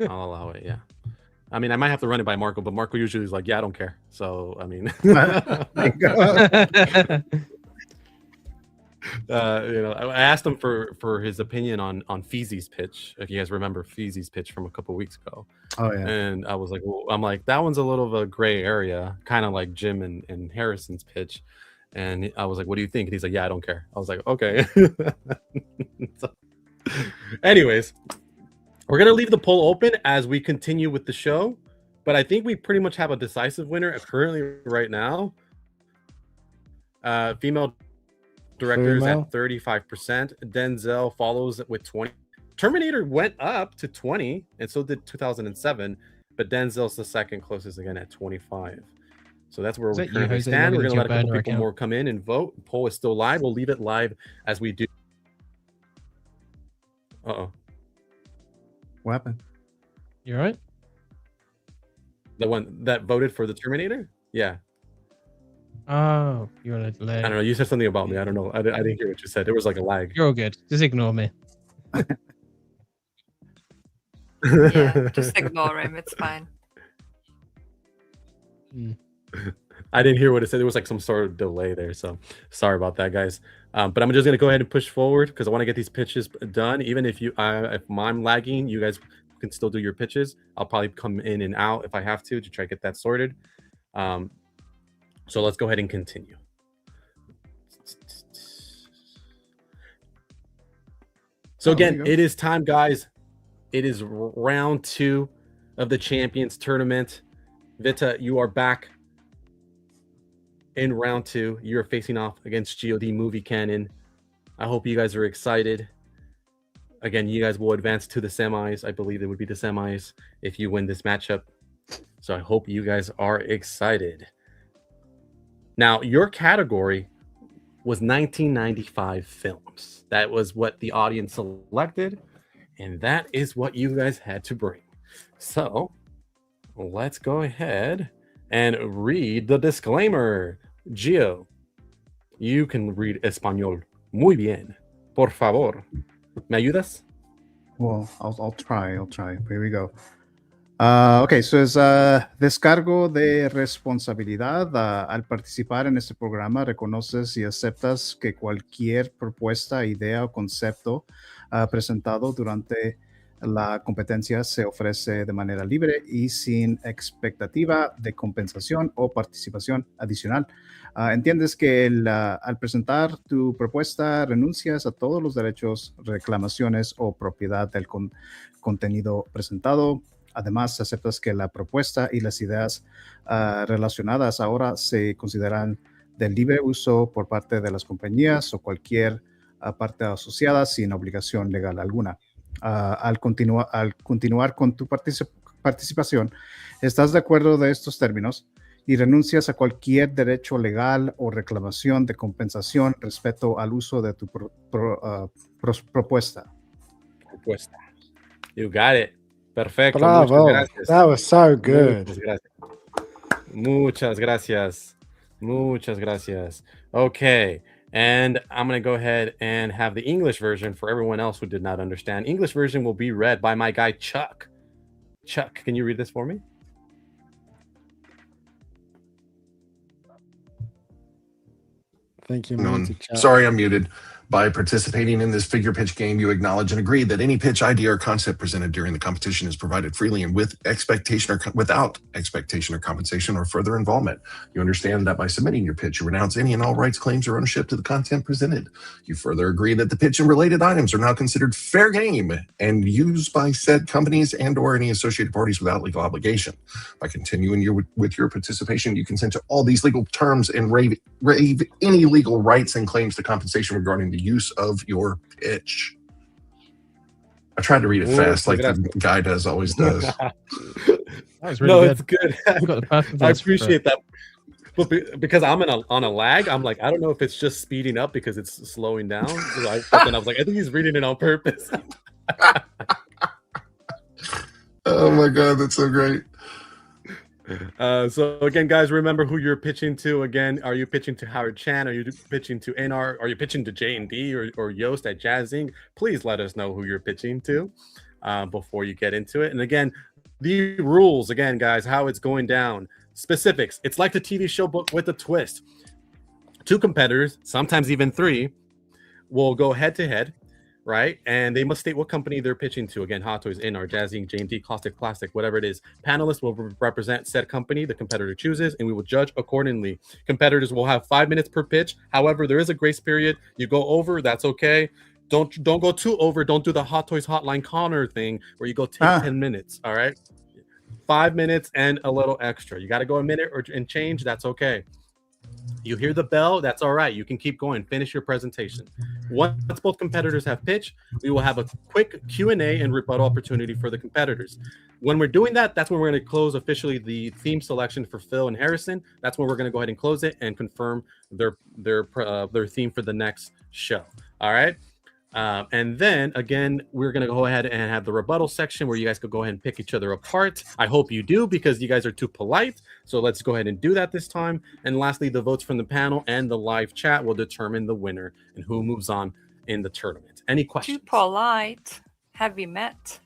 Speaker 15: I'll allow it. Yeah. I mean, I might have to run it by Marco, but Marco usually is like, "Yeah, I don't care." So, I mean, I asked him for his opinion on Feezy's pitch. If you guys remember Feezy's pitch from a couple weeks ago.
Speaker 3: Oh yeah.
Speaker 15: And I was like, well, that one's a little of a gray area, kind of like Jim and Harrison's pitch. And I was like, what do you think? And he's like, yeah, I don't care. I was like, okay. So, anyways, we're gonna leave the poll open as we continue with the show, but I think we pretty much have a decisive winner currently right now. Female directors at 35%. Denzel follows with 20. Terminator went up to 20, and so did 2007, but Denzel's the second closest again at 25. So that's where we currently stand. We're gonna let a couple people more come in and vote. The poll is still live. We'll leave it live as we do.
Speaker 3: What happened?
Speaker 17: You all right?
Speaker 15: The one that voted for the Terminator? Yeah.
Speaker 17: Oh, you're on a delay.
Speaker 15: I don't know. You said something about me. I don't know. I didn't hear what you said. There was like a lag.
Speaker 17: You're all good. Just ignore me.
Speaker 6: Yeah, just ignore him. It's fine.
Speaker 15: I didn't hear what it said. There was like some sort of delay there. So sorry about that, guys. But I'm just going to go ahead and push forward because I want to get these pitches done. Even if I'm lagging, you guys can still do your pitches. I'll probably come in and out if I have to try to get that sorted. So let's go ahead and continue. So again, it is time, guys. It is round 2 of the Champions Tournament. Vita, you are back in round 2. You're facing off against GOD Movie Canon. I hope you guys are excited. Again, you guys will advance to the semis. I believe it would be the semis if you win this matchup. So I hope you guys are excited. Now, your category was 1995 films. That was what the audience selected, and that is what you guys had to bring. So let's go ahead and read the disclaimer. Gio, you can read Español muy bien. Por favor. ¿Me ayudas?
Speaker 3: Well, I'll try. Here we go. Okay, so es descargo de responsabilidad. Al participar en este programa, reconoces y aceptas que cualquier propuesta, idea o concepto presentado durante la competencia se ofrece de manera libre y sin expectativa de compensación o participación adicional. Entiendes que al presentar tu propuesta renuncias a todos los derechos, reclamaciones o propiedad del contenido presentado. Además, aceptas que la propuesta y las ideas relacionadas ahora se consideran de libre uso por parte de las compañías o cualquier parte asociada sin obligación legal alguna. Al continuar con tu participación, ¿estás de acuerdo de estos términos y renuncias a cualquier derecho legal o reclamación de compensación respecto al uso de tu propuesta?
Speaker 15: You got it. Perfecto.
Speaker 1: Bravo.
Speaker 15: Muchas gracias.
Speaker 1: That was so good.
Speaker 15: Muchas gracias. Muchas gracias. Okay. And I'm going to go ahead and have the English version for everyone else who did not understand. English version will be read by my guy, Chuck. Chuck, can you read this for me?
Speaker 1: Thank you,
Speaker 16: No,
Speaker 1: muted chat.
Speaker 16: sorry, I'm muted. By participating in this figure pitch game, you acknowledge and agree that any pitch, idea, or concept presented during the competition is provided freely and without expectation or compensation or further involvement. You understand that by submitting your pitch, you renounce any and all rights, claims, or ownership to the content presented. You further agree that the pitch and related items are now considered fair game and used by said companies and/or any associated parties without legal obligation. By continuing with your participation, you consent to all these legal terms and waive any legal rights and claims to compensation regarding the use of your pitch. I tried to read it fast like the guy always does.
Speaker 17: That was really
Speaker 15: it's good.
Speaker 17: Got the
Speaker 15: I appreciate that. But because I'm on a lag, I'm like, I don't know if it's just speeding up because it's slowing down. But then I was like, I think he's reading it on purpose.
Speaker 16: Oh my God, that's so great.
Speaker 15: So again, guys, remember who you're pitching to. Again, are you pitching to Howard Chan? Are you pitching to NR? Are you pitching to J&D or Yoast at Jazzing? Please let us know who you're pitching to before you get into it. And again, the rules, again, guys, how it's going down. Specifics. It's like the TV show book with a twist. 2 competitors, sometimes even 3, will go head to head. Right, and they must state what company they're pitching to. Again, Hot Toys, NR, Jazzing, JMT, Caustic, Plastic, whatever it is. Panelists will represent said company the competitor chooses, and we will judge accordingly. Competitors will have 5 minutes per pitch. However, there is a grace period. You go over, that's okay. Don't go too over. Don't do the Hot Toys Hotline Connor thing where you go 10 minutes. All right, 5 minutes and a little extra. You got to go a minute and change. That's okay. You hear the bell, that's all right. You can keep going. Finish your presentation. Once both competitors have pitched, we will have a quick Q&A and rebuttal opportunity for the competitors. When we're doing that, that's when we're going to close officially the theme selection for Phil and Harrison. That's when we're going to go ahead and close it and confirm their theme for the next show. All right. And then again, we're going to go ahead and have the rebuttal section where you guys could go ahead and pick each other apart. I hope you do, because you guys are too polite. So let's go ahead and do that this time. And lastly, the votes from the panel and the live chat will determine the winner and who moves on in the tournament. Any questions?
Speaker 6: Too polite. Have we met?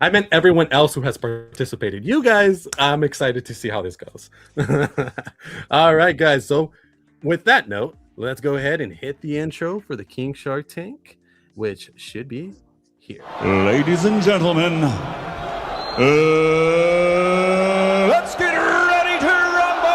Speaker 15: I meant everyone else who has participated. You guys, I'm excited to see how this goes. All right, guys. So with that note, let's go ahead and hit the intro for the King Shark Tank, which should be here.
Speaker 19: Ladies and gentlemen, let's get ready to rumble!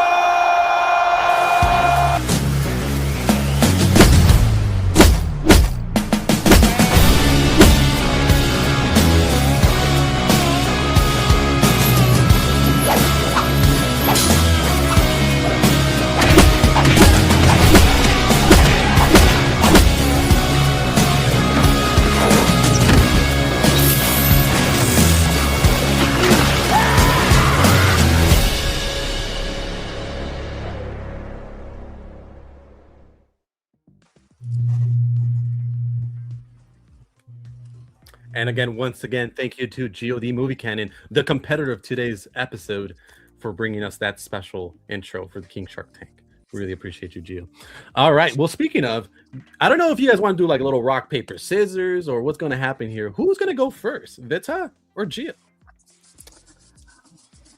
Speaker 15: And again, once again, thank you to GOD Movie Canon, the competitor of today's episode, for bringing us that special intro for the King Shark Tank. Really appreciate you, Gio. All right. Well, speaking of, I don't know if you guys want to do like a little rock, paper, scissors, or what's going to happen here. Who's going to go first, Vita or Gio?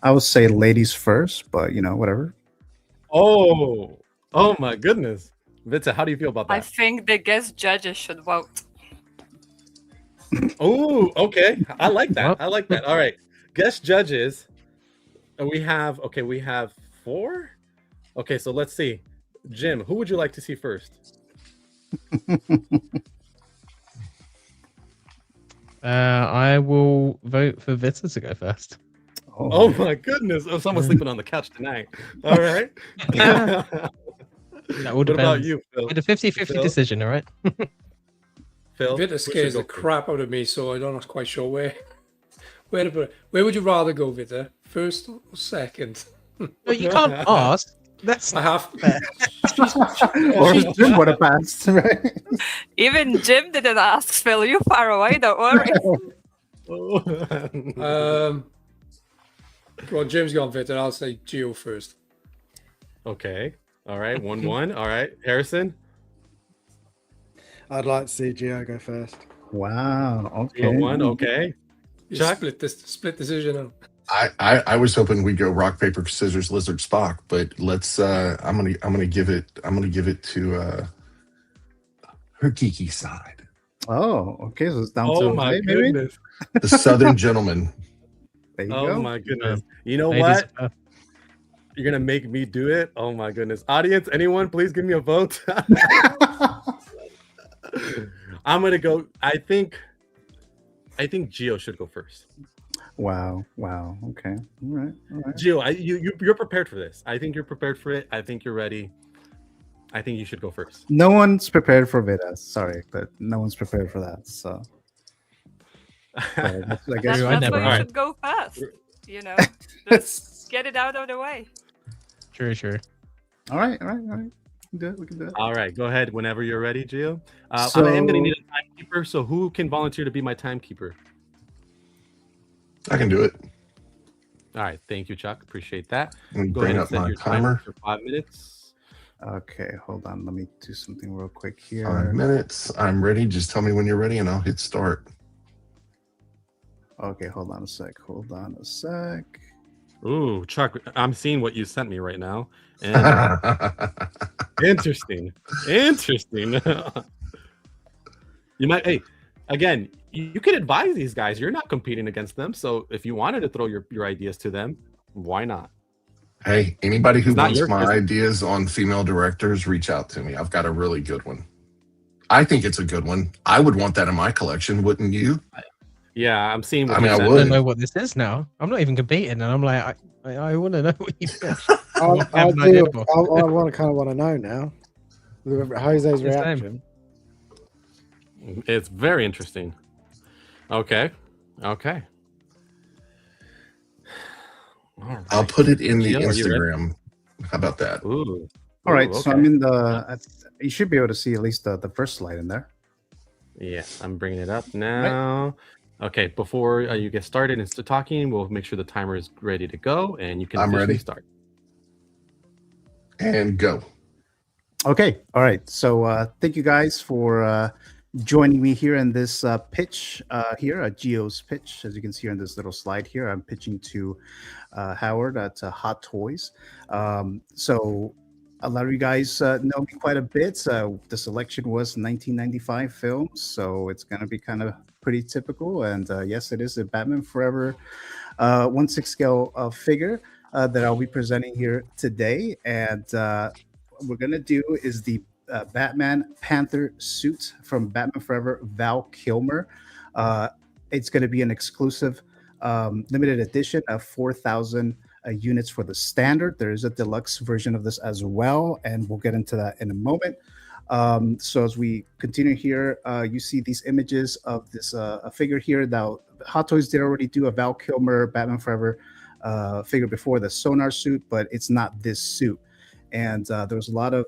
Speaker 3: I would say ladies first, but whatever.
Speaker 15: Oh my goodness. Vita, how do you feel about that?
Speaker 6: I think the guest judges should vote.
Speaker 15: Oh, okay. I like that. I like that. All right. Guest judges. We have 4. Okay, so let's see. Jim, who would you like to see first?
Speaker 17: I will vote for Vita to go first.
Speaker 15: Oh my goodness. Oh, someone's sleeping on the couch tonight. All right.
Speaker 17: That would
Speaker 15: What about you, Phil?
Speaker 17: A 50-50 decision, all right?
Speaker 15: Phil,
Speaker 18: Vita scares the crap out of me, so I'm not quite sure where to put it. Where would you rather go, Vita? First or second?
Speaker 17: No, you can't ask.
Speaker 18: I have.
Speaker 3: Or Jim would have passed, right?
Speaker 6: Even Jim didn't ask, Phil. You're far away, don't worry.
Speaker 18: Well, Jim's gone, Vita. I'll say Gio first.
Speaker 15: Okay. All right. 1-1. All right. Harrison?
Speaker 1: I'd like to see Gio go first.
Speaker 3: Wow. Okay.
Speaker 15: 1-1. Okay.
Speaker 18: You
Speaker 15: Chuck?
Speaker 18: split decision.
Speaker 16: I was hoping we'd go rock, paper, scissors, lizard, Spock, but let's. I'm gonna give it to Hergeekyside.
Speaker 3: Oh, okay. So it's down
Speaker 15: Oh
Speaker 3: to
Speaker 15: my
Speaker 3: Jose, maybe?
Speaker 15: goodness.
Speaker 16: The Southern gentleman.
Speaker 3: There you
Speaker 15: Oh
Speaker 3: go.
Speaker 15: my goodness. You know
Speaker 17: Ladies
Speaker 15: what? You're gonna make me do it. Oh my goodness. Audience, anyone, please give me a vote. I'm gonna go. I think Gio should go first.
Speaker 3: Wow. Okay. All right.
Speaker 15: Gio, you're prepared for this. I think you're prepared for it. I think you're ready. I think you should go first.
Speaker 3: No one's prepared for Vita. Sorry, but no one's prepared for that. So I guess
Speaker 6: That's why you should go first. You know, just get it out of the way.
Speaker 17: True.
Speaker 3: All right. We can do it.
Speaker 15: All right, go ahead whenever you're ready, Gio. I
Speaker 3: So-
Speaker 15: am gonna need a timekeeper. So who can volunteer to be my timekeeper?
Speaker 16: I can do it.
Speaker 15: All right, thank you, Chuck. Appreciate that.
Speaker 16: Let me
Speaker 15: Go
Speaker 16: bring
Speaker 15: ahead and
Speaker 16: up
Speaker 15: set
Speaker 16: my
Speaker 15: your
Speaker 16: timer.
Speaker 15: for 5 minutes.
Speaker 3: Okay, hold on. Let me do something real quick here.
Speaker 16: 5 minutes. I'm ready. Just tell me when you're ready, and I'll hit start.
Speaker 3: Okay, hold on a sec.
Speaker 15: Ooh, Chuck, I'm seeing what you sent me right now. And interesting. You might, hey, again, you can advise these guys. You're not competing against them. So if you wanted to throw your ideas to them, why not?
Speaker 16: Hey, anybody who
Speaker 15: It's not
Speaker 16: wants
Speaker 15: your
Speaker 16: my
Speaker 15: business.
Speaker 16: ideas on female directors, reach out to me. I've got a really good one. I think it's a good one. I would want that in my collection, wouldn't you?
Speaker 15: Yeah, I'm seeing what
Speaker 16: I mean,
Speaker 15: you
Speaker 16: I
Speaker 15: sent
Speaker 16: would.
Speaker 17: I don't know what this is now. I'm not even competing, and I'm like, I want to know what you think.
Speaker 1: I want to kind of want to know now. Jose's
Speaker 17: It's
Speaker 1: reaction.
Speaker 15: It's very interesting. Okay. All right.
Speaker 16: I'll put it in the
Speaker 15: Gio, are you ready?
Speaker 16: Instagram. How about that?
Speaker 15: Ooh.
Speaker 3: All right, so
Speaker 15: okay.
Speaker 3: I'm in the. You should be able to see at least the first slide in there.
Speaker 15: Yeah, I'm bringing it up now. Okay, before you get started and start talking, we'll make sure the timer is ready to go, and you can
Speaker 16: I'm
Speaker 15: officially
Speaker 16: ready.
Speaker 15: start.
Speaker 16: And go.
Speaker 3: Okay, all right. So thank you guys for joining me here in this pitch here, Gio's pitch. As you can see on this little slide here, I'm pitching to Howard at Hot Toys. So a lot of you guys know me quite a bit. The selection was 1995 films, so it's going to be kind of pretty typical. And yes, it is a Batman Forever 1/6 scale figure that I'll be presenting here today. And what we're going to do is the Batman Panther suit from Batman Forever, Val Kilmer. It's going to be an exclusive limited edition of 4,000 units for the standard. There is a deluxe version of this as well, and we'll get into that in a moment. So as we continue here, you see these images of this a figure here. Now, Hot Toys did already do a Val Kilmer Batman Forever figure before, the Sonar suit, but it's not this suit. And there was a lot of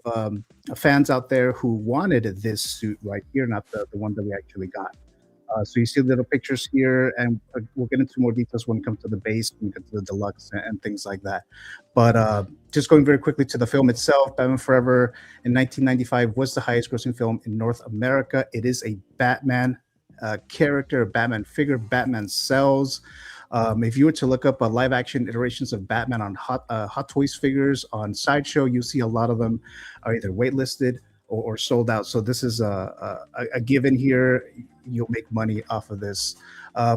Speaker 3: fans out there who wanted this suit right here, not the one that we actually got. So you see little pictures here, and we'll get into more details when it comes to the base, when it comes to the deluxe and things like that. But just going very quickly to the film itself, Batman Forever in 1995 was the highest grossing film in North America. It is a Batman character, a Batman figure. Batman sells. If you were to look up live action iterations of Batman on Hot Toys figures on Sideshow, you see a lot of them are either waitlisted or sold out. So this is a given here. You'll make money off of this.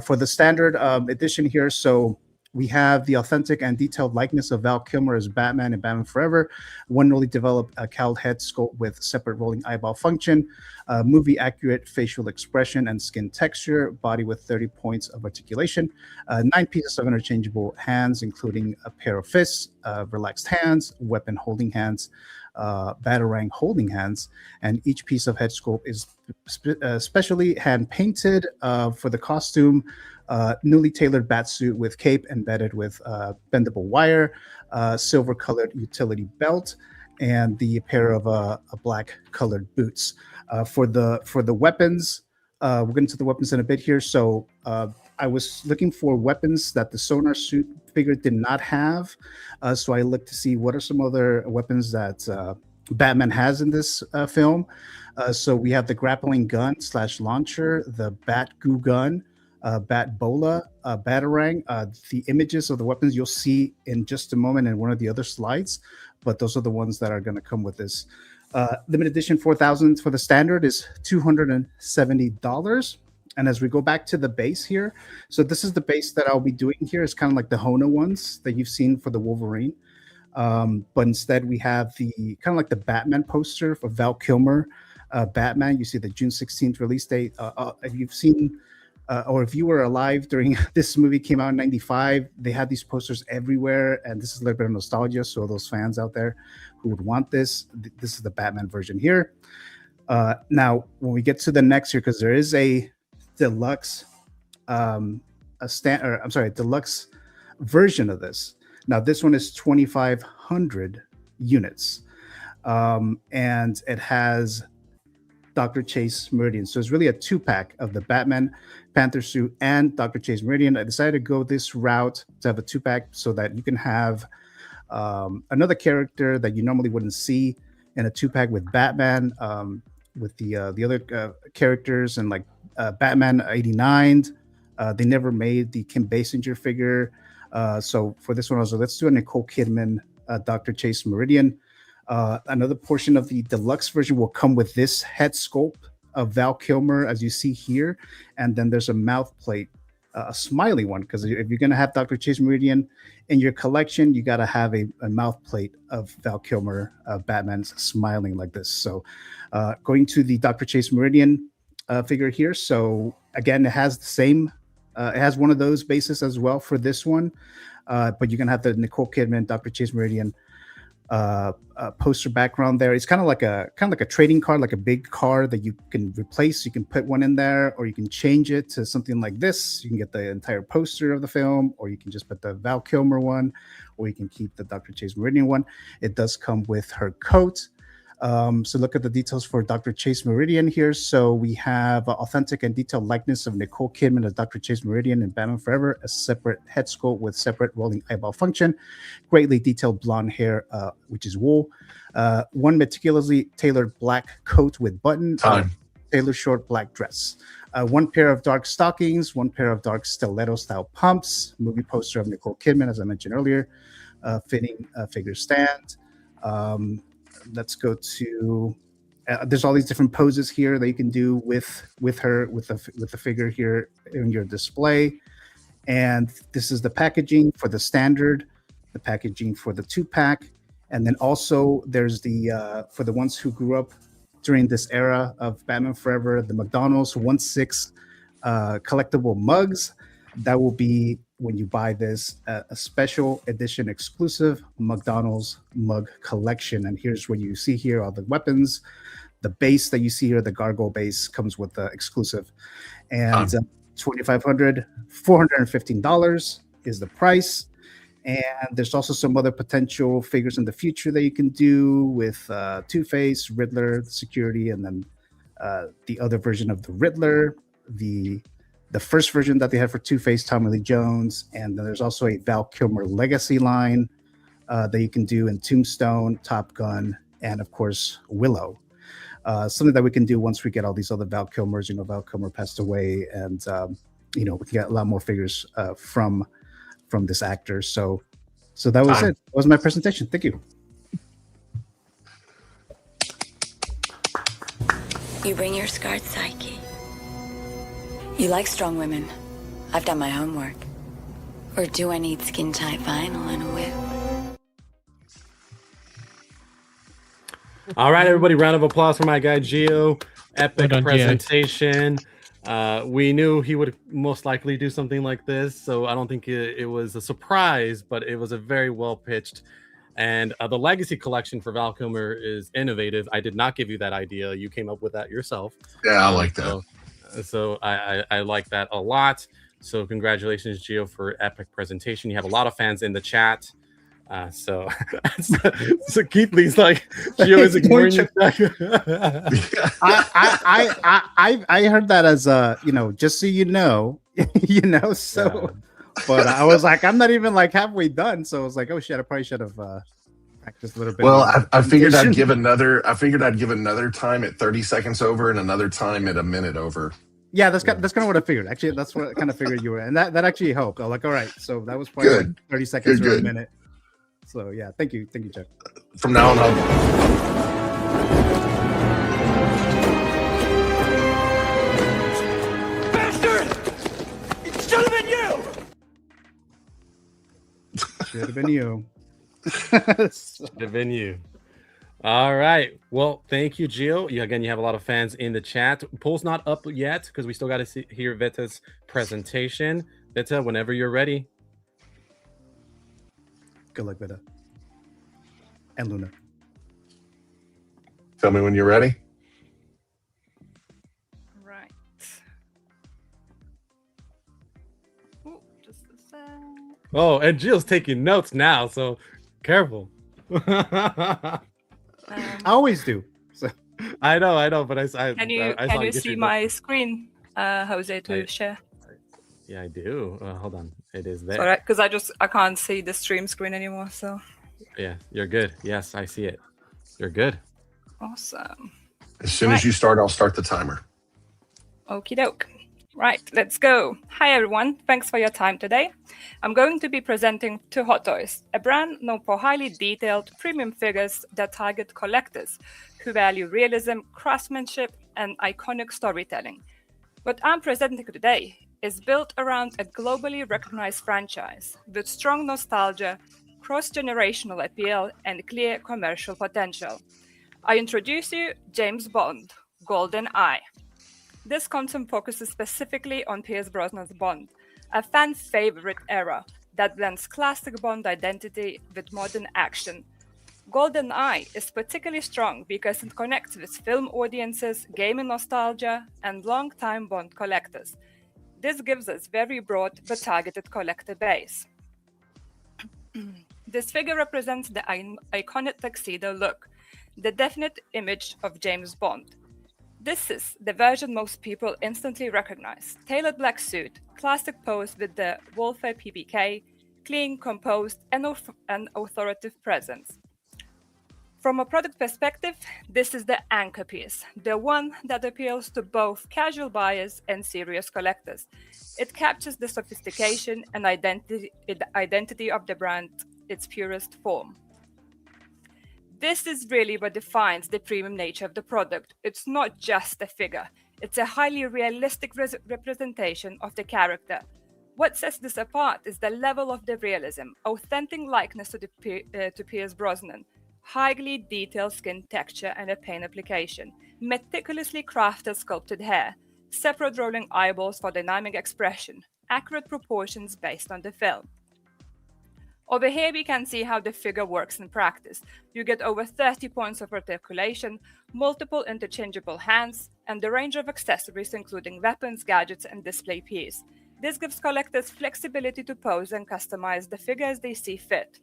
Speaker 3: For the standard edition here, so we have the authentic and detailed likeness of Val Kilmer as Batman in Batman Forever, one newly developed cowled head sculpt with separate rolling eyeball function, movie accurate facial expression and skin texture, body with 30 points of articulation, 9 pieces of interchangeable hands, including a pair of fists, relaxed hands, weapon holding hands, batarang holding hands, and each piece of head sculpt is specially hand painted for the costume. Newly tailored bat suit with cape embedded with bendable wire, silver colored utility belt, and the pair of black colored boots. For the weapons, we'll get into the weapons in a bit here. So I was looking for weapons that the Sonar suit figure did not have. So I looked to see what are some other weapons that Batman has in this film. So we have the grappling gun / launcher, the bat goo gun, Batbola, Batarang. The images of the weapons you'll see in just a moment in one of the other slides, but those are the ones that are going to come with this. Limited edition 4,000 for the standard is $270. And as we go back to the base here, so this is the base that I'll be doing here. It's kind of like the Hono ones that you've seen for the Wolverine. But instead we have the kind of like the Batman poster for Val Kilmer, Batman. You see the June 16th release date. If you've seen, or if you were alive during this movie came out in 95, they had these posters everywhere. And this is a little bit of nostalgia. So those fans out there who would want this, this is the Batman version here. Now, when we get to the next here, because there is a deluxe, deluxe version of this. Now, this one is 2,500 units, and it has Dr. Chase Meridian. So it's really a 2-pack of the Batman Panther suit and Dr. Chase Meridian. I decided to go this route to have a 2-pack so that you can have another character that you normally wouldn't see in a 2-pack with Batman, with the other characters, and like Batman 89. They never made the Kim Basinger figure. So for this one, I was like, let's do a Nicole Kidman, Dr. Chase Meridian. Another portion of the deluxe version will come with this head sculpt of Val Kilmer, as you see here. And then there's a mouth plate, a smiley one, because if you're going to have Dr. Chase Meridian in your collection, you got to have a mouth plate of Val Kilmer, Batman's smiling like this. So going to the Dr. Chase Meridian figure here. So again, it has the same, it has one of those bases as well for this one, but you're gonna have the Nicole Kidman, Dr. Chase Meridian poster background there. It's kind of like a trading card, like a big card that you can replace. You can put one in there, or you can change it to something like this. You can get the entire poster of the film, or you can just put the Val Kilmer one, or you can keep the Dr. Chase Meridian one. It does come with her coat. So look at the details for Dr. Chase Meridian here. So we have authentic and detailed likeness of Nicole Kidman as Dr. Chase Meridian in Batman Forever, a separate head sculpt with separate rolling eyeball function, greatly detailed blonde hair, which is wool, one meticulously tailored black coat with button, tailored short black dress, one pair of dark stockings, one pair of dark stiletto style pumps, movie poster of Nicole Kidman, as I mentioned earlier, fitting figure stand. Let's go to. There's all these different poses here that you can do with the figure here in your display, and this is the packaging for the standard, the packaging for the 2-pack, and then also there's the for the ones who grew up during this era of Batman Forever, the McDonald's 1/6 collectible mugs. That will be, when you buy this, a special edition exclusive McDonald's mug collection. And here's what you see here, all the weapons. The base that you see here, the Gargoyle base, comes with the exclusive. And $2,500, $415 is the price. And there's also some other potential figures in the future that you can do with Two-Face, Riddler, security, and then the other version of the Riddler, the first version that they had for Two-Face, Tommy Lee Jones, and then there's also a Val Kilmer Legacy line that you can do in Tombstone, Top Gun, and of course Willow. Something that we can do once we get all these other Val Kilmers. You know, Val Kilmer passed away, and we can get a lot more figures from this actor. So that was it. That was my presentation. Thank you.
Speaker 20: You bring your scarred psyche. You like strong women. I've done my homework. Or do I need skin-tight vinyl and a whip?
Speaker 15: All right, everybody, round of applause for my guy Gio. Epic presentation. We knew he would most likely do something like this, so I don't think it was a surprise, but it was a very well pitched. And the Legacy collection for Val Kilmer is innovative. I did not give you that idea. You came up with that yourself.
Speaker 16: Yeah, I like that.
Speaker 15: So I like that a lot. So congratulations, Gio, for epic presentation. You have a lot of fans in the chat. So Keith Lee's like, Gio is ignoring you.
Speaker 3: I heard that as just so you know, So, but I was like, I'm not even like halfway done. So I was like, oh shit, I probably should have practiced a little bit.
Speaker 16: Well, I figured I'd give another time at 30 seconds over and another time at a minute over.
Speaker 3: Yeah, that's kind of what I figured. Actually, that's what I kind of figured you were, and that actually helped. I was like, all right, so that was probably
Speaker 16: Good.
Speaker 3: like 30 seconds or a
Speaker 16: Good.
Speaker 3: minute. So yeah, thank you, Chuck.
Speaker 16: From now on,
Speaker 19: Bastard! It should have been you!
Speaker 3: Should have been you.
Speaker 15: Should have been you. All right. Well, thank you, Gio. You have a lot of fans in the chat. Poll's not up yet because we still got to hear Vita's presentation. Vita, whenever you're ready.
Speaker 3: Good luck, Vita. And Luna.
Speaker 16: tell me when you're ready.
Speaker 6: Right. Ooh, just a sec.
Speaker 15: Oh, and Gio's taking notes now, so careful.
Speaker 3: I always do. So
Speaker 15: I know, but
Speaker 6: Can you see my screen, Jose, to share?
Speaker 15: Yeah, I do. Hold on, it is there.
Speaker 6: Sorry, because I can't see the stream screen anymore. So
Speaker 15: Yeah, you're good. Yes, I see it. You're good.
Speaker 6: awesome.
Speaker 16: As soon as you start, I'll start the timer.
Speaker 6: Okie doke. Right, let's go. Hi everyone, thanks for your time today. I'm going to be presenting Too Hot Toys, a brand known for highly detailed premium figures that target collectors who value realism, craftsmanship, and iconic storytelling. What I'm presenting today is built around a globally recognized franchise with strong nostalgia, cross-generational appeal, and clear commercial potential. I introduce you James Bond, Golden Eye. This content focuses specifically on Pierce Brosnan's Bond, a fan favorite era that blends classic Bond identity with modern action. Golden Eye is particularly strong because it connects with film audiences, gaming nostalgia, and long-time Bond collectors. This gives us very broad but targeted collector base. This figure represents the iconic tuxedo look, the definite image of James Bond. This is the version most people instantly recognize. Tailored black suit, classic pose with the Wolfer PPK, clean, composed, and authoritative presence. From a product perspective, this is the anchor piece, the one that appeals to both casual buyers and serious collectors. It captures the sophistication and identity of the brand, its purest form. This is really what defines the premium nature of the product. It's not just a figure, it's a highly realistic representation of the character. What sets this apart is the level of the realism, authentic likeness to Pierce Brosnan, highly detailed skin texture and a paint application, meticulously crafted sculpted hair, separate rolling eyeballs for dynamic expression, accurate proportions based on the film. Over here we can see how the figure works in practice. You get over 30 points of articulation, multiple interchangeable hands, and the range of accessories including weapons, gadgets, and display piece. This gives collectors flexibility to pose and customize the figure as they see fit.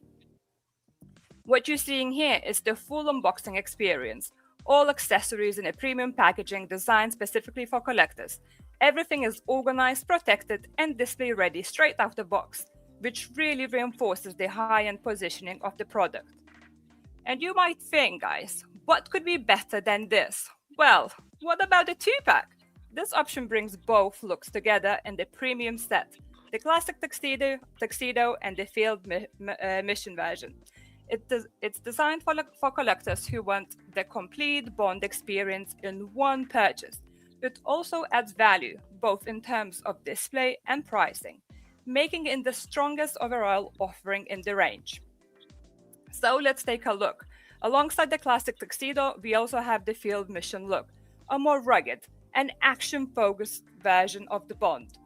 Speaker 6: What you're seeing here is the full unboxing experience. All accessories in a premium packaging designed specifically for collectors. Everything is organized, protected, and display ready straight out the box, which really reinforces the high-end positioning of the product. And you might think, guys, what could be better than this? Well, what about the 2-pack? This option brings both looks together in the premium set, the classic tuxedo and the field mission version. It's designed for collectors who want the complete Bond experience in one purchase. It also adds value, both in terms of display and pricing, making it the strongest overall offering in the range. So let's take a look. Alongside the classic tuxedo, we also have the field mission look, a more rugged and action-focused version of the Bond.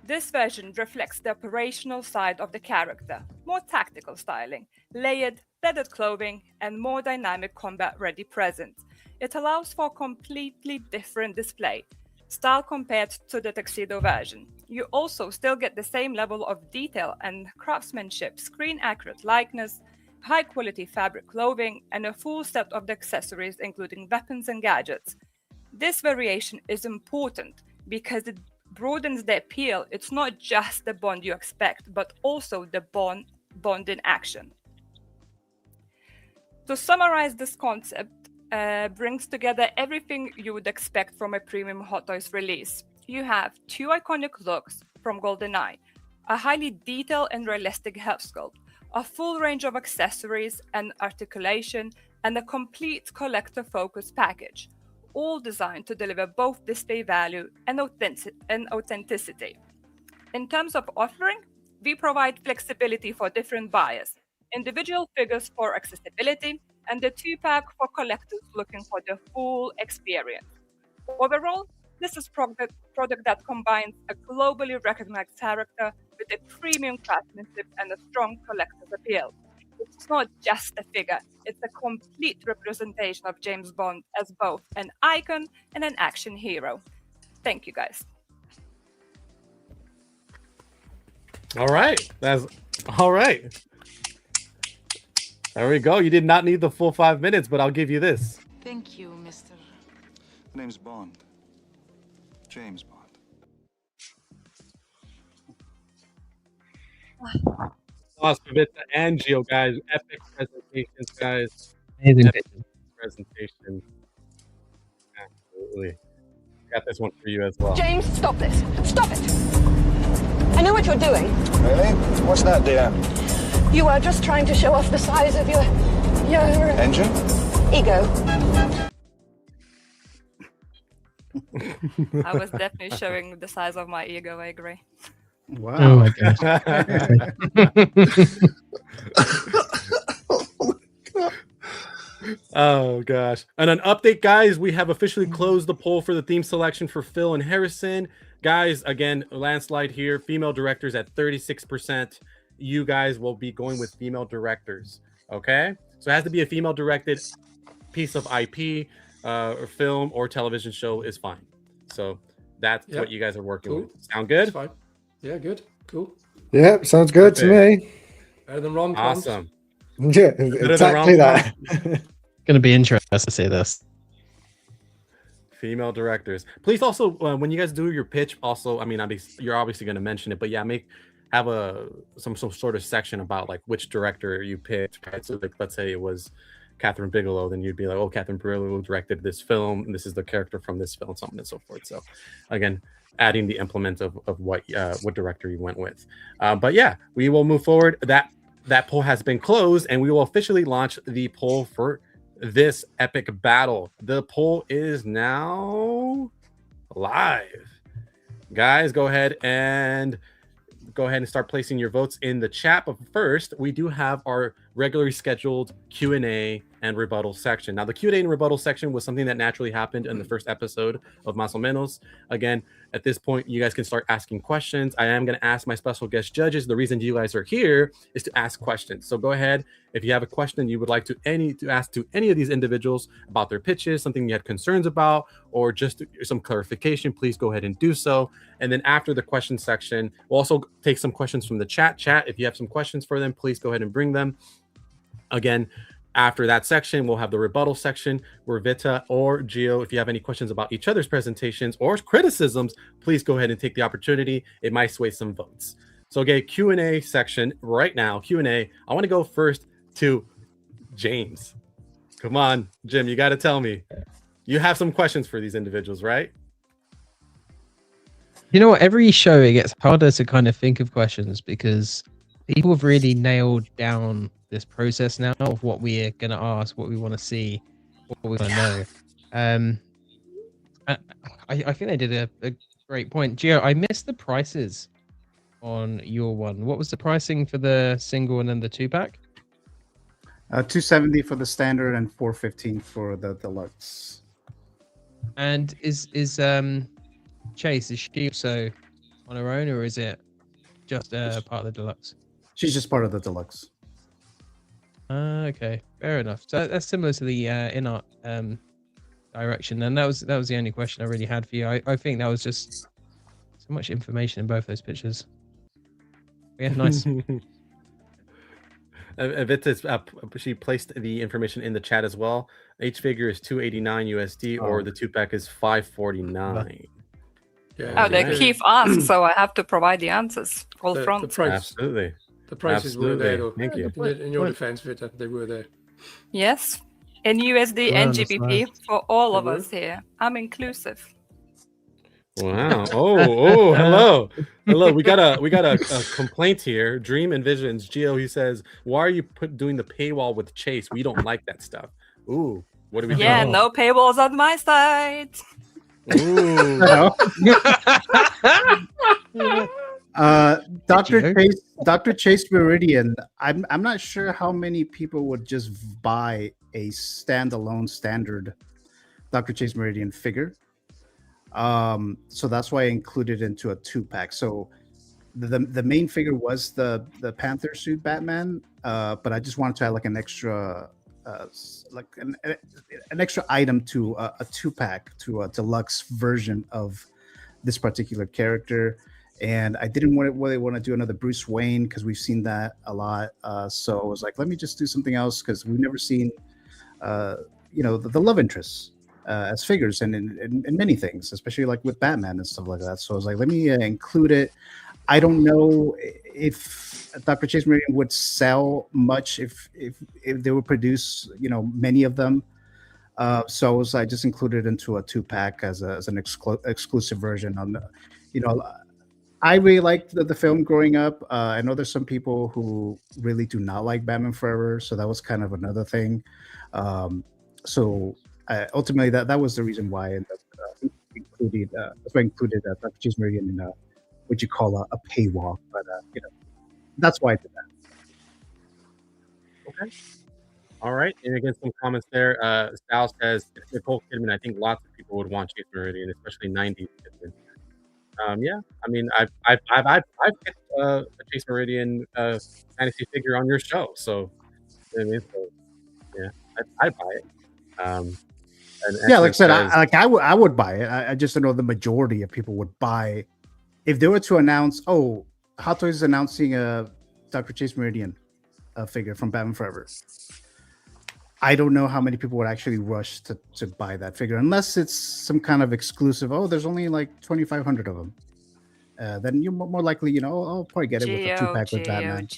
Speaker 6: This version reflects the operational side of the character, more tactical styling, layered, leathered clothing, and more dynamic combat-ready presence. It allows for a completely different display style compared to the tuxedo version. You also still get the same level of detail and craftsmanship, screen-accurate likeness, high-quality fabric clothing, and a full set of the accessories including weapons and gadgets. This variation is important because it broadens the appeal. It's not just the Bond you expect, but also the Bond in action. To summarize, this concept brings together everything you would expect from a premium Hot Toys release. you have 2 iconic looks from GoldenEye, a highly detailed and realistic head sculpt, a full range of accessories and articulation, and a complete collector-focused package, all designed to deliver both display value and authenticity. In terms of offering, we provide flexibility for different buyers, individual figures for accessibility, and the 2-pack for collectors looking for the full experience. Overall, this is a product that combines a globally recognized character with a premium craftsmanship and a strong collector's appeal. It's not just a figure, it's a complete representation of James Bond as both an icon and an action hero. Thank you, guys.
Speaker 15: All right. That's all right. There we go. You did not need the full 5 minutes, but I'll give you this.
Speaker 21: Thank you, Mr.
Speaker 22: The name's Bond. James Bond.
Speaker 15: Awesome, Vita and Gio, guys. Epic presentations, guys.
Speaker 17: Amazing
Speaker 15: Epic presentation. Absolutely. Got this one for you as well.
Speaker 23: James, stop this. Stop it. I know what you're doing.
Speaker 22: Really? What's that, dear?
Speaker 23: You are just trying to show off the size of your
Speaker 22: Engine?
Speaker 23: ego.
Speaker 6: I was definitely showing the size of my ego, I agree.
Speaker 3: Wow.
Speaker 17: Oh my gosh.
Speaker 15: Oh gosh. And an update, guys, we have officially closed the poll for the theme selection for Phil and Harrison. Guys, again, landslide here. Female directors at 36%. You guys will be going with female directors. Okay? So it has to be a female directed piece of IP, or film or television show is fine. So that's what you guys are working with. Sound good?
Speaker 18: That's fine. Yeah, good. Cool.
Speaker 1: Yeah, sounds good to me.
Speaker 18: Better than rom-coms.
Speaker 15: Awesome.
Speaker 1: Yeah, exactly that.
Speaker 17: Gonna be interesting to see this.
Speaker 15: Female directors. Please also, when you guys do your pitch, also, I mean, you're obviously going to mention it, but yeah, have some sort of section about like which director you picked. Right? So like, let's say it was Catherine Bigelow, then you'd be like, oh, Catherine Bigelow directed this film, and this is the character from this film, so on and so forth. So again, adding the implement of what director you went with. But yeah, we will move forward. That poll has been closed, and we will officially launch the poll for this epic battle. The poll is now live. Guys, go ahead and start placing your votes in the chat. But first, we do have our regularly scheduled Q&A and rebuttal section. Now, the Q&A and rebuttal section was something that naturally happened in the first episode of Más o Menos. Again, at this point, you guys can start asking questions. I am going to ask my special guest judges. The reason you guys are here is to ask questions. So go ahead. If you have a question you would like to ask to any of these individuals about their pitches, something you had concerns about, or just some clarification, please go ahead and do so. And then after the question section, we'll also take some questions from the chat. If you have some questions for them, please go ahead and bring them. Again, after that section, we'll have the rebuttal section where Vita or Gio, if you have any questions about each other's presentations or criticisms, please go ahead and take the opportunity. It might sway some votes. So, okay, Q&A section right now. Q&A. I want to go first to James. Come on, Jim, you got to tell me. You have some questions for these individuals, right?
Speaker 17: You know what? Every show, it gets harder to kind of think of questions because people have really nailed down this process now of what we're going to ask, what we want to see, what we want to know. I think they did a great point. Gio, I missed the prices on your one. What was the pricing for the single and then the 2-pack?
Speaker 3: $270 for the standard and $415 for the deluxe.
Speaker 17: And is Chase, is she also on her own, or is it just part of the deluxe?
Speaker 3: She's just part of the deluxe.
Speaker 17: Okay, fair enough. So that's similar to the in-art direction, and that was the only question I really had for you. I think that was just so much information in both those pictures. Yeah, nice.
Speaker 15: She placed the information in the chat as well. Each figure is $289 USD, or the 2-pack is $549.
Speaker 6: Yeah, they keep asked, so I have to provide the answers all front.
Speaker 18: The price,
Speaker 15: absolutely.
Speaker 18: The prices were there, though.
Speaker 15: Thank you.
Speaker 18: In your defense, Vita, they were there.
Speaker 6: Yes, in USD and GBP for all of us here. I'm inclusive.
Speaker 15: Wow. Oh, hello. Hello. We got a complaint here. Dream Envisions. Gio, he says, why are you doing the paywall with Chase? We don't like that stuff. Ooh, what do we do?
Speaker 6: Yeah, no paywalls on my side.
Speaker 15: Ooh.
Speaker 3: Dr. Chase Meridian. I'm not sure how many people would just buy a standalone standard Dr. Chase Meridian figure. So that's why I included it into a 2-pack. So the main figure was the Panther suit Batman, but I just wanted to add like an extra like an extra item to a 2-pack, to a deluxe version of this particular character. And I didn't really want to do another Bruce Wayne because we've seen that a lot. So I was like, let me just do something else because we've never seen, the love interests as figures and in many things, especially like with Batman and stuff like that. So I was like, let me include it. I don't know if Dr. Chase Meridian would sell much if they would produce, many of them. So I just included it into a 2-pack as an exclusive version on the, I really liked the film growing up. I know there's some people who really do not like Batman Forever, so that was kind of another thing. Ultimately, that was the reason why I ended up included Dr. Chase Meridian in what you call a paywall. But that's why I did that.
Speaker 15: Okay. All right. And again, some comments there. Sal says, it's Nicole Kidman. I think lots of people would want Chase Meridian, especially 90s Kidman. Yeah, I mean, I've picked a Chase Meridian fantasy figure on your show, so yeah, I'd buy it.
Speaker 3: Yeah, like I said, I would buy it. I just don't know the majority of people would buy if they were to announce. Oh, Hot Toys is announcing a Dr. Chase Meridian figure from Batman Forever. I don't know how many people would actually rush to buy that figure unless it's some kind of exclusive. Oh, there's only like 2,500 of them. Then you're more likely, I'll probably get it with a 2-pack with Batman.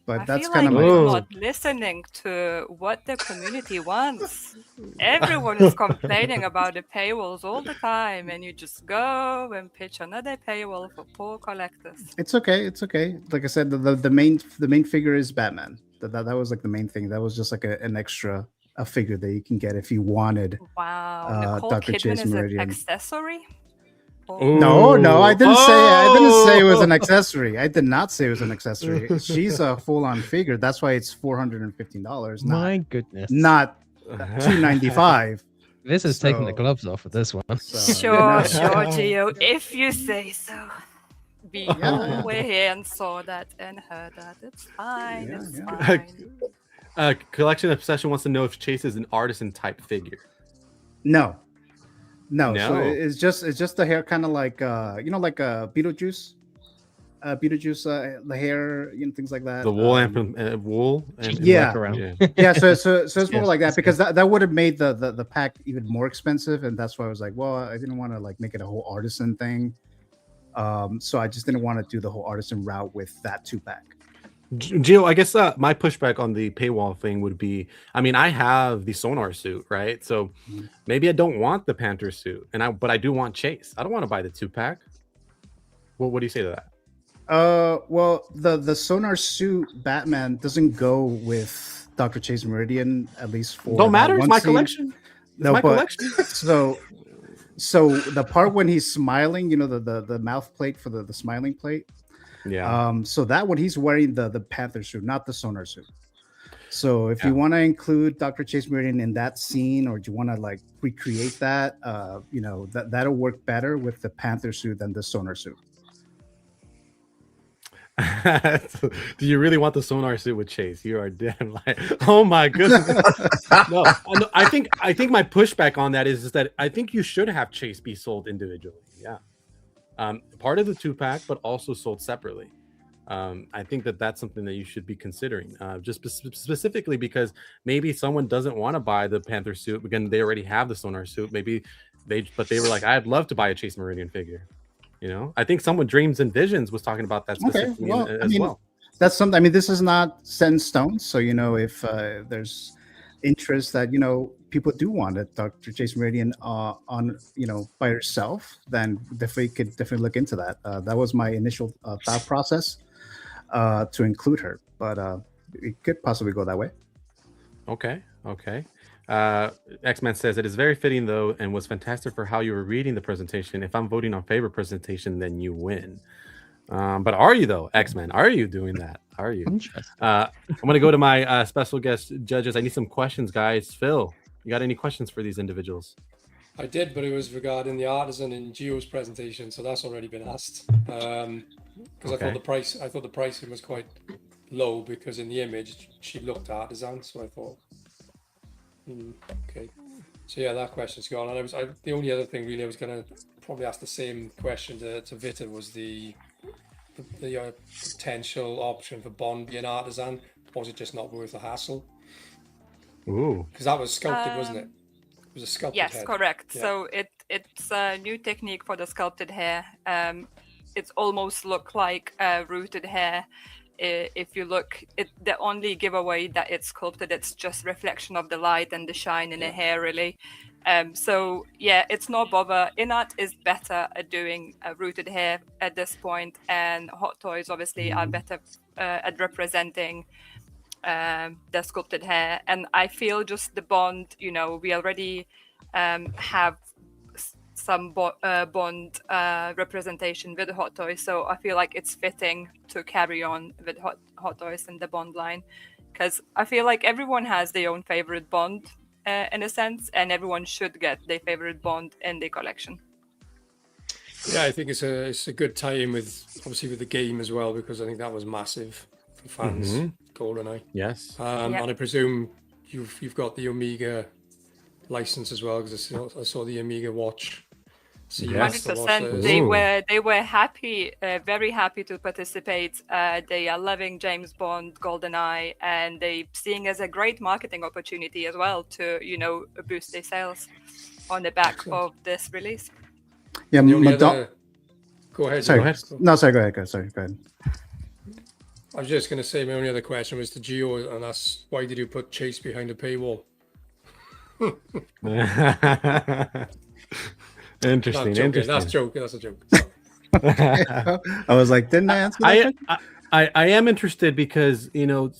Speaker 3: But that's kind of
Speaker 6: you're not listening to what the community wants. Everyone is complaining about the paywalls all the time, and you just go and pitch another paywall for poor collectors.
Speaker 3: It's okay. It's okay. Like I said, the main figure is Batman. That was like the main thing. That was just like an extra figure that you can get if you wanted.
Speaker 6: Wow, Nicole
Speaker 3: Dr.
Speaker 6: Kidman
Speaker 3: Chase
Speaker 6: is
Speaker 3: Meridian.
Speaker 6: an accessory.
Speaker 3: No, I didn't say it was an accessory. I did not say it was an accessory. She's a full-on figure. That's why it's $415.
Speaker 17: My goodness,
Speaker 3: not $295.
Speaker 17: This is taking the gloves off of this one.
Speaker 6: Sure, Gio, if you say so. We all were here and saw that and heard that. It's fine. It's fine.
Speaker 15: Collection Obsession wants to know if Chase is an artisan type figure.
Speaker 3: No. So it's just the hair, kind of like like Beetlejuice. Beetlejuice, the hair, things like that.
Speaker 15: The wool and wool.
Speaker 3: Yeah. So it's more like that because that would have made the pack even more expensive, and that's why I was like, well, I didn't want to like make it a whole artisan thing. So I just didn't want to do the whole artisan route with that 2-pack.
Speaker 15: Gio, I guess my pushback on the paywall thing would be, I mean, I have the Sonar suit, right? So maybe I don't want the Panther suit, but I do want Chase. I don't want to buy the 2-pack. Well, what do you say to that?
Speaker 3: Well, the Sonar suit Batman doesn't go with Dr. Chase Meridian, at least for
Speaker 15: don't matter. It's my
Speaker 3: scene.
Speaker 15: Collection. Collection.
Speaker 3: So the part when he's smiling, the mouth plate for the smiling plate.
Speaker 15: Yeah.
Speaker 3: So that one he's wearing the Panther suit, not the Sonar suit. So if you want to include Dr. Chase Meridian in that scene, or do you want to like recreate that, that'll work better with the Panther suit than the Sonar suit.
Speaker 15: Do you really want the Sonar suit with Chase? You are damn like, oh my goodness. No, I think my pushback on that is that I think you should have Chase be sold individually. Yeah. Part of the 2-pack, but also sold separately. I think that's something that you should be considering, just specifically because maybe someone doesn't want to buy the Panther suit. Again, they already have the Sonar suit. Maybe they were like, I'd love to buy a Chase Meridian figure. I think someone Dreams and Visions was talking about that specifically as well.
Speaker 3: That's something. I mean, this is not set in stone. So if there's interest that people do want it, Dr. Jason Meridian on by herself, then definitely look into that. That was my initial thought process to include her, but it could possibly go that way.
Speaker 15: Okay. X-Man says it is very fitting though, and was fantastic for how you were reading the presentation. If I'm voting on favorite presentation, then you win. But are you though, X-Men? Are you doing that? Are you? I'm going to go to my special guest judges. I need some questions, guys. Phil, you got any questions for these individuals?
Speaker 18: I did, but it was regarding the artisan in Gio's presentation, so that's already been asked. Because I thought the pricing was quite low because in the image she looked artisan, so I thought, okay. So yeah, that question's gone. And the only other thing really I was going to probably ask the same question to Vita was the potential option for Bond being artisan, or was it just not worth the hassle?
Speaker 15: Ooh,
Speaker 18: because that was sculpted, wasn't it? It was a sculpted
Speaker 6: yes,
Speaker 18: head.
Speaker 6: Correct.
Speaker 18: Yeah.
Speaker 6: So it's a new technique for the sculpted hair. It's almost look like rooted hair. If you look, the only giveaway that it's sculpted, it's just reflection of the light and the shine in the hair, really. So yeah, it's no bother. Edad is better at doing rooted hair at this point, and Hot Toys obviously are better at representing the sculpted hair. And I feel just the Bond, we already have some Bond representation with Hot Toys, so I feel like it's fitting to carry on with Hot Toys and the Bond line, because I feel like everyone has their own favorite Bond in a sense, and everyone should get their favorite Bond in their collection.
Speaker 18: Yeah, I think it's a good tie-in with the game as well, because I think that was massive for fans. GoldenEye.
Speaker 15: Yes.
Speaker 18: And I presume you've got the Omega license as well, because I saw the Omega watch.
Speaker 6: 100%. They were happy, very happy to participate. They are loving James Bond, GoldenEye, and they seeing as a great marketing opportunity as well to boost their sales on the back of this release.
Speaker 3: Yeah,
Speaker 18: Go ahead.
Speaker 3: Sorry.
Speaker 18: Go ahead.
Speaker 3: No, sorry. Go ahead. Sorry, go ahead.
Speaker 18: I was just going to say my only other question was to Gio, and that's why did you put Chase behind a paywall?
Speaker 15: Interesting.
Speaker 18: That's a joke.
Speaker 3: I was like, didn't I answer that?
Speaker 15: I am interested because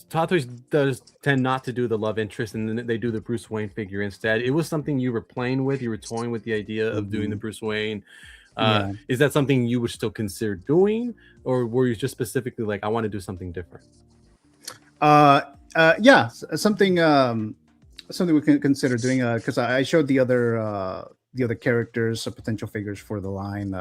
Speaker 15: Toys does tend not to do the love interest, and then they do the Bruce Wayne figure instead. It was something you were playing with. You were toying with the idea of doing the Bruce Wayne. Is that something you would still consider doing, or were you just specifically like, I want to do something different?
Speaker 3: Yeah, something we can consider doing. Because I showed the other characters, potential figures for the line.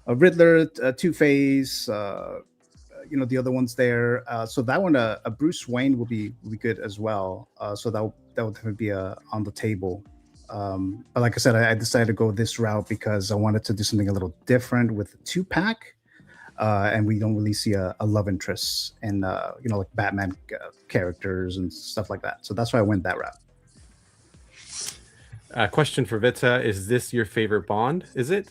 Speaker 3: Riddler, Two-Face, the other ones there. So that one, a Bruce Wayne will be good as well. So that would definitely be on the table. But like I said, I decided to go this route because I wanted to do something a little different with the 2-pack. And we don't really see a love interest in like Batman characters and stuff like that. So that's why I went that route.
Speaker 15: Question for Vita: is this your favorite Bond? Is it?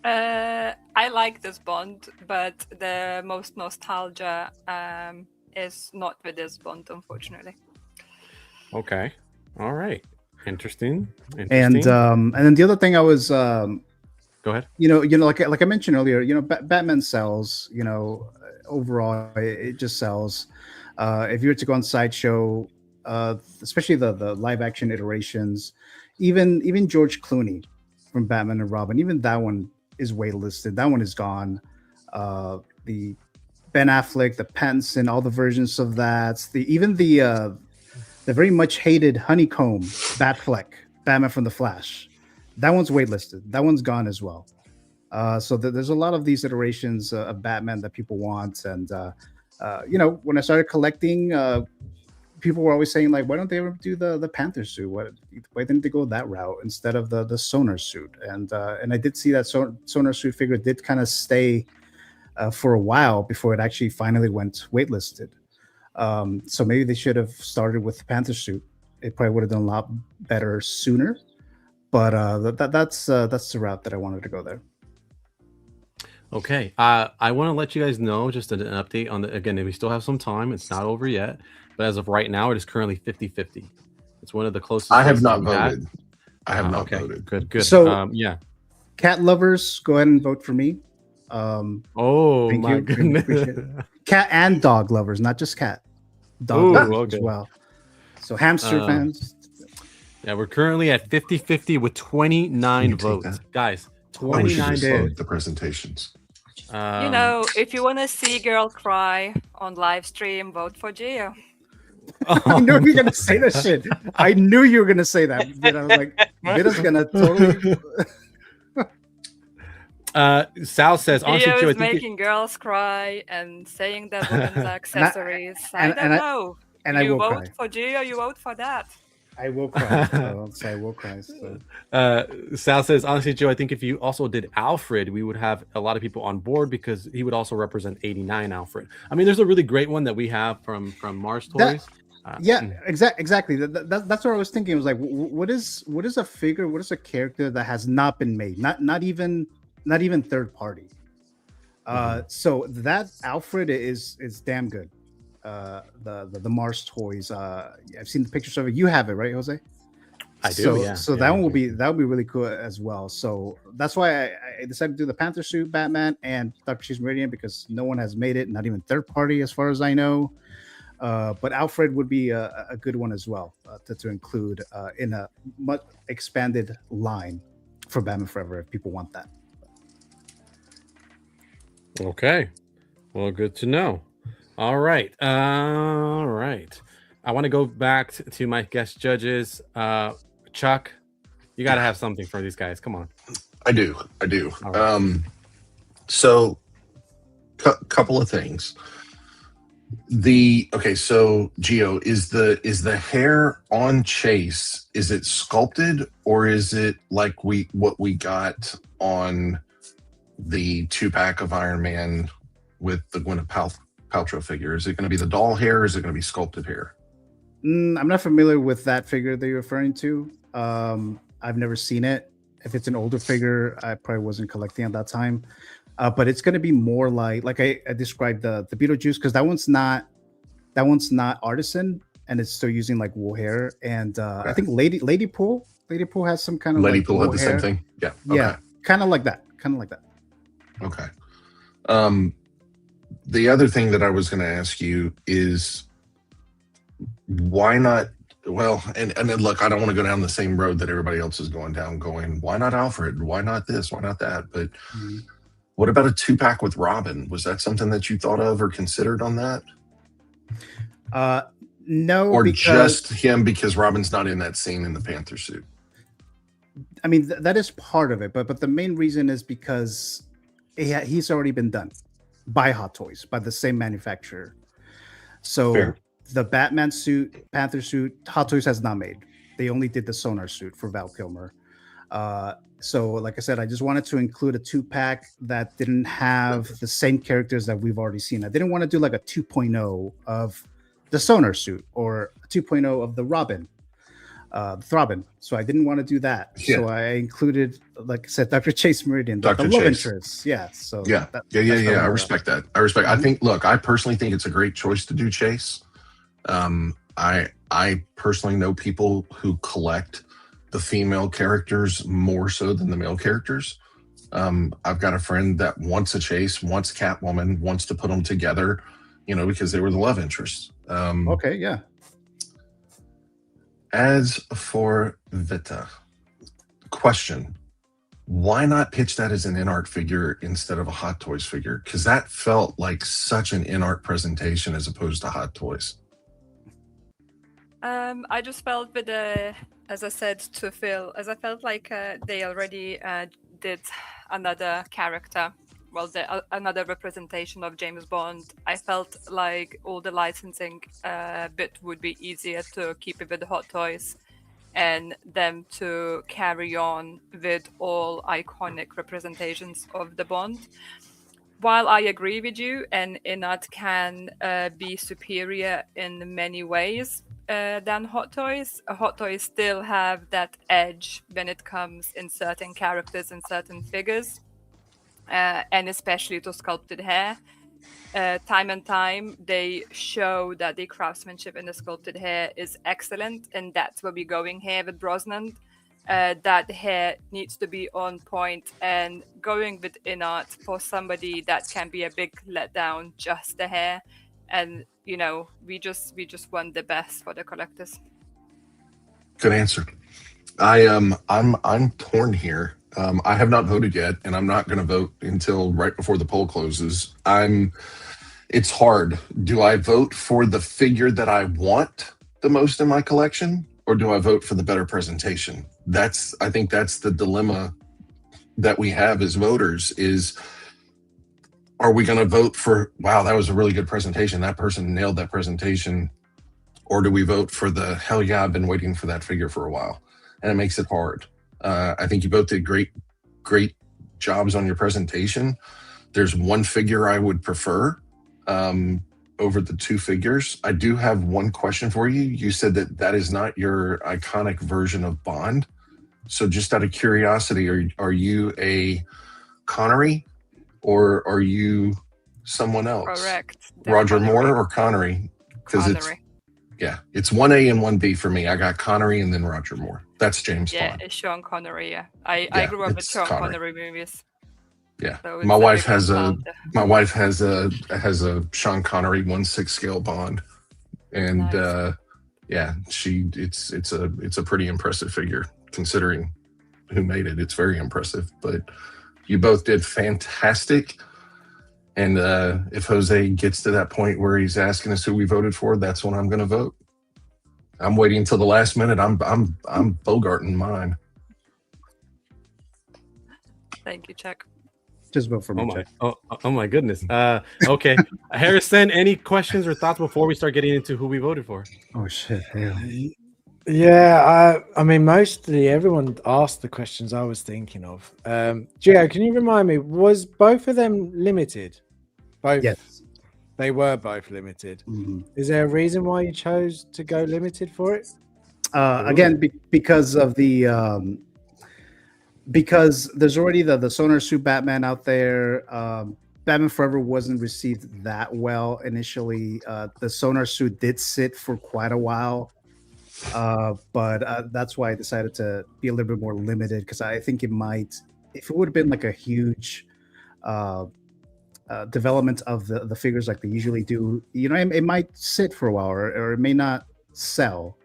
Speaker 6: I like this Bond, but the most nostalgia is not with this Bond, unfortunately.
Speaker 15: Okay, all right, interesting.
Speaker 3: And then the other thing I was
Speaker 15: go ahead.
Speaker 3: Like I mentioned earlier, Batman sells. Overall, it just sells. If you were to go on Sideshow, especially the live action iterations, even George Clooney from Batman and Robin, even that one is waitlisted. That one is gone. The Ben Affleck, the Pattinson, all the versions of that. Even the very much hated Honeycomb Batfleck, Batman from the Flash, that one's waitlisted. That one's gone as well. So there's a lot of these iterations of Batman that people want. And when I started collecting, people were always saying, like, why don't they ever do the Panther suit? Why didn't they go that route instead of the Sonar suit? And I did see that Sonar suit figure did kind of stay for a while before it actually finally went waitlisted. So maybe they should have started with the Panther suit. It probably would have done a lot better sooner. But that's the route that I wanted to go there.
Speaker 15: Okay, I want to let you guys know just an update on again, we still have some time. It's not over yet. but as of right now, it is currently 50-50. It's one of the closest.
Speaker 16: I have
Speaker 15: races
Speaker 16: not
Speaker 15: we've had.
Speaker 16: voted. I have not voted.
Speaker 15: Good.
Speaker 3: So
Speaker 15: yeah.
Speaker 3: Cat lovers, go ahead and vote for me.
Speaker 15: Oh
Speaker 3: thank
Speaker 15: my
Speaker 3: you.
Speaker 15: goodness.
Speaker 3: Appreciate it. Cat and dog lovers, not just cat. Dog
Speaker 15: Ooh,
Speaker 3: lovers
Speaker 15: okay.
Speaker 3: as well. So hamster fans.
Speaker 15: Yeah, we're currently at 50-50 with 29 votes. Guys,
Speaker 16: I wish you
Speaker 15: 29
Speaker 16: just
Speaker 15: votes.
Speaker 16: saved the presentations.
Speaker 6: You know, if you want to see girl cry on live stream, vote for Gio.
Speaker 3: I knew you were gonna say that shit. I knew you were gonna say that. But I was like, Vita's gonna totally.
Speaker 15: Sal says, honestly,
Speaker 6: Gio
Speaker 15: Joe, I
Speaker 6: is
Speaker 15: think
Speaker 6: making girls cry and saying that women's accessories. I
Speaker 3: and
Speaker 6: don't
Speaker 3: I-
Speaker 6: know.
Speaker 3: and I
Speaker 6: you
Speaker 3: will
Speaker 6: vote
Speaker 3: cry.
Speaker 6: for Gio, you vote for that.
Speaker 3: I will cry. I'll say I will cry. So.
Speaker 15: Sal says, honestly, Joe, I think if you also did Alfred, we would have a lot of people on board because he would also represent 89 Alfred. I mean, there's a really great one that we have from Mars Toys.
Speaker 3: Exactly. That's what I was thinking. It was like, what is a figure? What is a character that has not been made? Not even third party. So that Alfred is damn good. The Mars Toys. I've seen the pictures of it. You have it, right, Jose?
Speaker 15: I do.
Speaker 3: So that one will be really cool as well. So that's why I decided to do the Panther suit, Batman, and Dr. Chase Meridian because no one has made it, not even third party, as far as I know. But Alfred would be a good one as well to include in a much expanded line for Batman Forever if people want that.
Speaker 15: Okay. Well, good to know. All right. I want to go back to my guest judges. Chuck, you got to have something for these guys. Come on.
Speaker 16: I do.
Speaker 15: Right.
Speaker 16: So couple of things. So Gio, is the hair on Chase, is it sculpted or is it like what we got on the 2-pack of Iron Man with the Gwyneth Paltrow figure? Is it going to be the doll hair or is it going to be sculpted hair?
Speaker 3: I'm not familiar with that figure that you're referring to. I've never seen it. If it's an older figure, I probably wasn't collecting at that time. But it's going to be more like I described the Beetlejuice, because that one's not artisan and it's still using like wool hair. And I think Lady Pool has some kind of
Speaker 16: Lady
Speaker 3: like
Speaker 16: Pool had
Speaker 3: wool
Speaker 16: the
Speaker 3: hair.
Speaker 16: same thing. Yeah.
Speaker 3: Yeah, kind of like that.
Speaker 16: Okay. The other thing that I was going to ask you is why not? Well, and then look, I don't want to go down the same road that everybody else is going down. Going, why not Alfred? Why not this? Why not that? But what about a 2-pack with Robin? Was that something that you thought of or considered on that?
Speaker 3: No,
Speaker 16: or
Speaker 3: because,
Speaker 16: just him because Robin's not in that scene in the Panther suit.
Speaker 3: I mean, that is part of it, but the main reason is because he's already been done by Hot Toys, by the same manufacturer. So
Speaker 16: Fair.
Speaker 3: The Batman suit, Panther suit, Hot Toys has not made. They only did the Sonar suit for Val Kilmer. So like I said, I just wanted to include a 2-pack that didn't have the same characters that we've already seen. I didn't want to do like a 2.0 of the Sonar suit or a 2.0 of the Robin. Throbbing. So I didn't want to do that.
Speaker 16: Yeah.
Speaker 3: So I included, like I said, Dr. Chase Meridian, the
Speaker 16: Dr.
Speaker 3: love
Speaker 16: Chase.
Speaker 3: interest. Yeah. So
Speaker 16: Yeah. I respect that. I think, look, I personally think it's a great choice to do Chase. I personally know people who collect the female characters more so than the male characters. I've got a friend that wants a Chase, wants Catwoman, wants to put them together, because they were the love interests.
Speaker 3: Okay, yeah.
Speaker 16: As for Vita, question, why not pitch that as an in-art figure instead of a Hot Toys figure? Because that felt like such an in-art presentation as opposed to Hot Toys.
Speaker 6: I just felt with as I said to Phil, as I felt like they already did another character, another representation of James Bond. I felt like all the licensing bit would be easier to keep it with the Hot Toys and them to carry on with all iconic representations of the Bond. While I agree with you, and Edad can be superior in many ways than Hot Toys, Hot Toys still have that edge when it comes in certain characters and certain figures, and especially to sculpted hair. time and time, they show that the craftsmanship in the sculpted hair is excellent, and that's where we're going here with Brosnan. That hair needs to be on point, and going with Edad for somebody that can be a big letdown, just the hair. And you know, we just want the best for the collectors.
Speaker 16: Good answer. I'm torn here. I have not voted yet, and I'm not going to vote until right before the poll closes. It's hard. Do I vote for the figure that I want the most in my collection, or do I vote for the better presentation? I think that's the dilemma that we have as voters is, are we going to vote for, wow, that was a really good presentation, that person nailed that presentation, or do we vote for the, hell yeah, I've been waiting for that figure for a while? And it makes it hard. I think you both did great jobs on your presentation. There's one figure I would prefer over the two figures. I do have one question for you. You said that is not your iconic version of Bond. So just out of curiosity, are you a Connery or are you someone else?
Speaker 6: Correct.
Speaker 16: Roger
Speaker 6: Connery.
Speaker 16: Moore or Connery? Because it's 1A and 1B for me. I got Connery and then Roger Moore. That's James Bond.
Speaker 6: Yeah, it's Sean Connery. Yeah, I grew up with Sean Connery movies.
Speaker 16: Yeah,
Speaker 6: so
Speaker 16: my wife has a Sean Connery 1/6 scale Bond, and
Speaker 6: Nice.
Speaker 16: it's a pretty impressive figure considering who made it. It's very impressive. But you both did fantastic. And if Jose gets to that point where he's asking us who we voted for, that's when I'm going to vote. I'm waiting until the last minute. I'm Bogarting mine.
Speaker 6: Thank you, Chuck.
Speaker 3: Just vote for me, Chuck.
Speaker 15: Oh my goodness. Okay. Harrison, any questions or thoughts before we start getting into who we voted for?
Speaker 3: Oh shit. Yeah.
Speaker 1: Yeah, I mean, mostly everyone asked the questions I was thinking of. Gio, can you remind me, was both of them limited? Both?
Speaker 3: Yes.
Speaker 1: They were both limited.
Speaker 3: Mm-hmm.
Speaker 1: Is there a reason why you chose to go limited for it?
Speaker 3: Again, because of the because there's already the Sonar Suit Batman out there. Batman Forever wasn't received that well initially. The Sonar Suit did sit for quite a while. But that's why I decided to be a little bit more limited, because I think it might, if it would have been like a huge development of the figures like they usually do, you know, it might sit for a while, or it may not sell,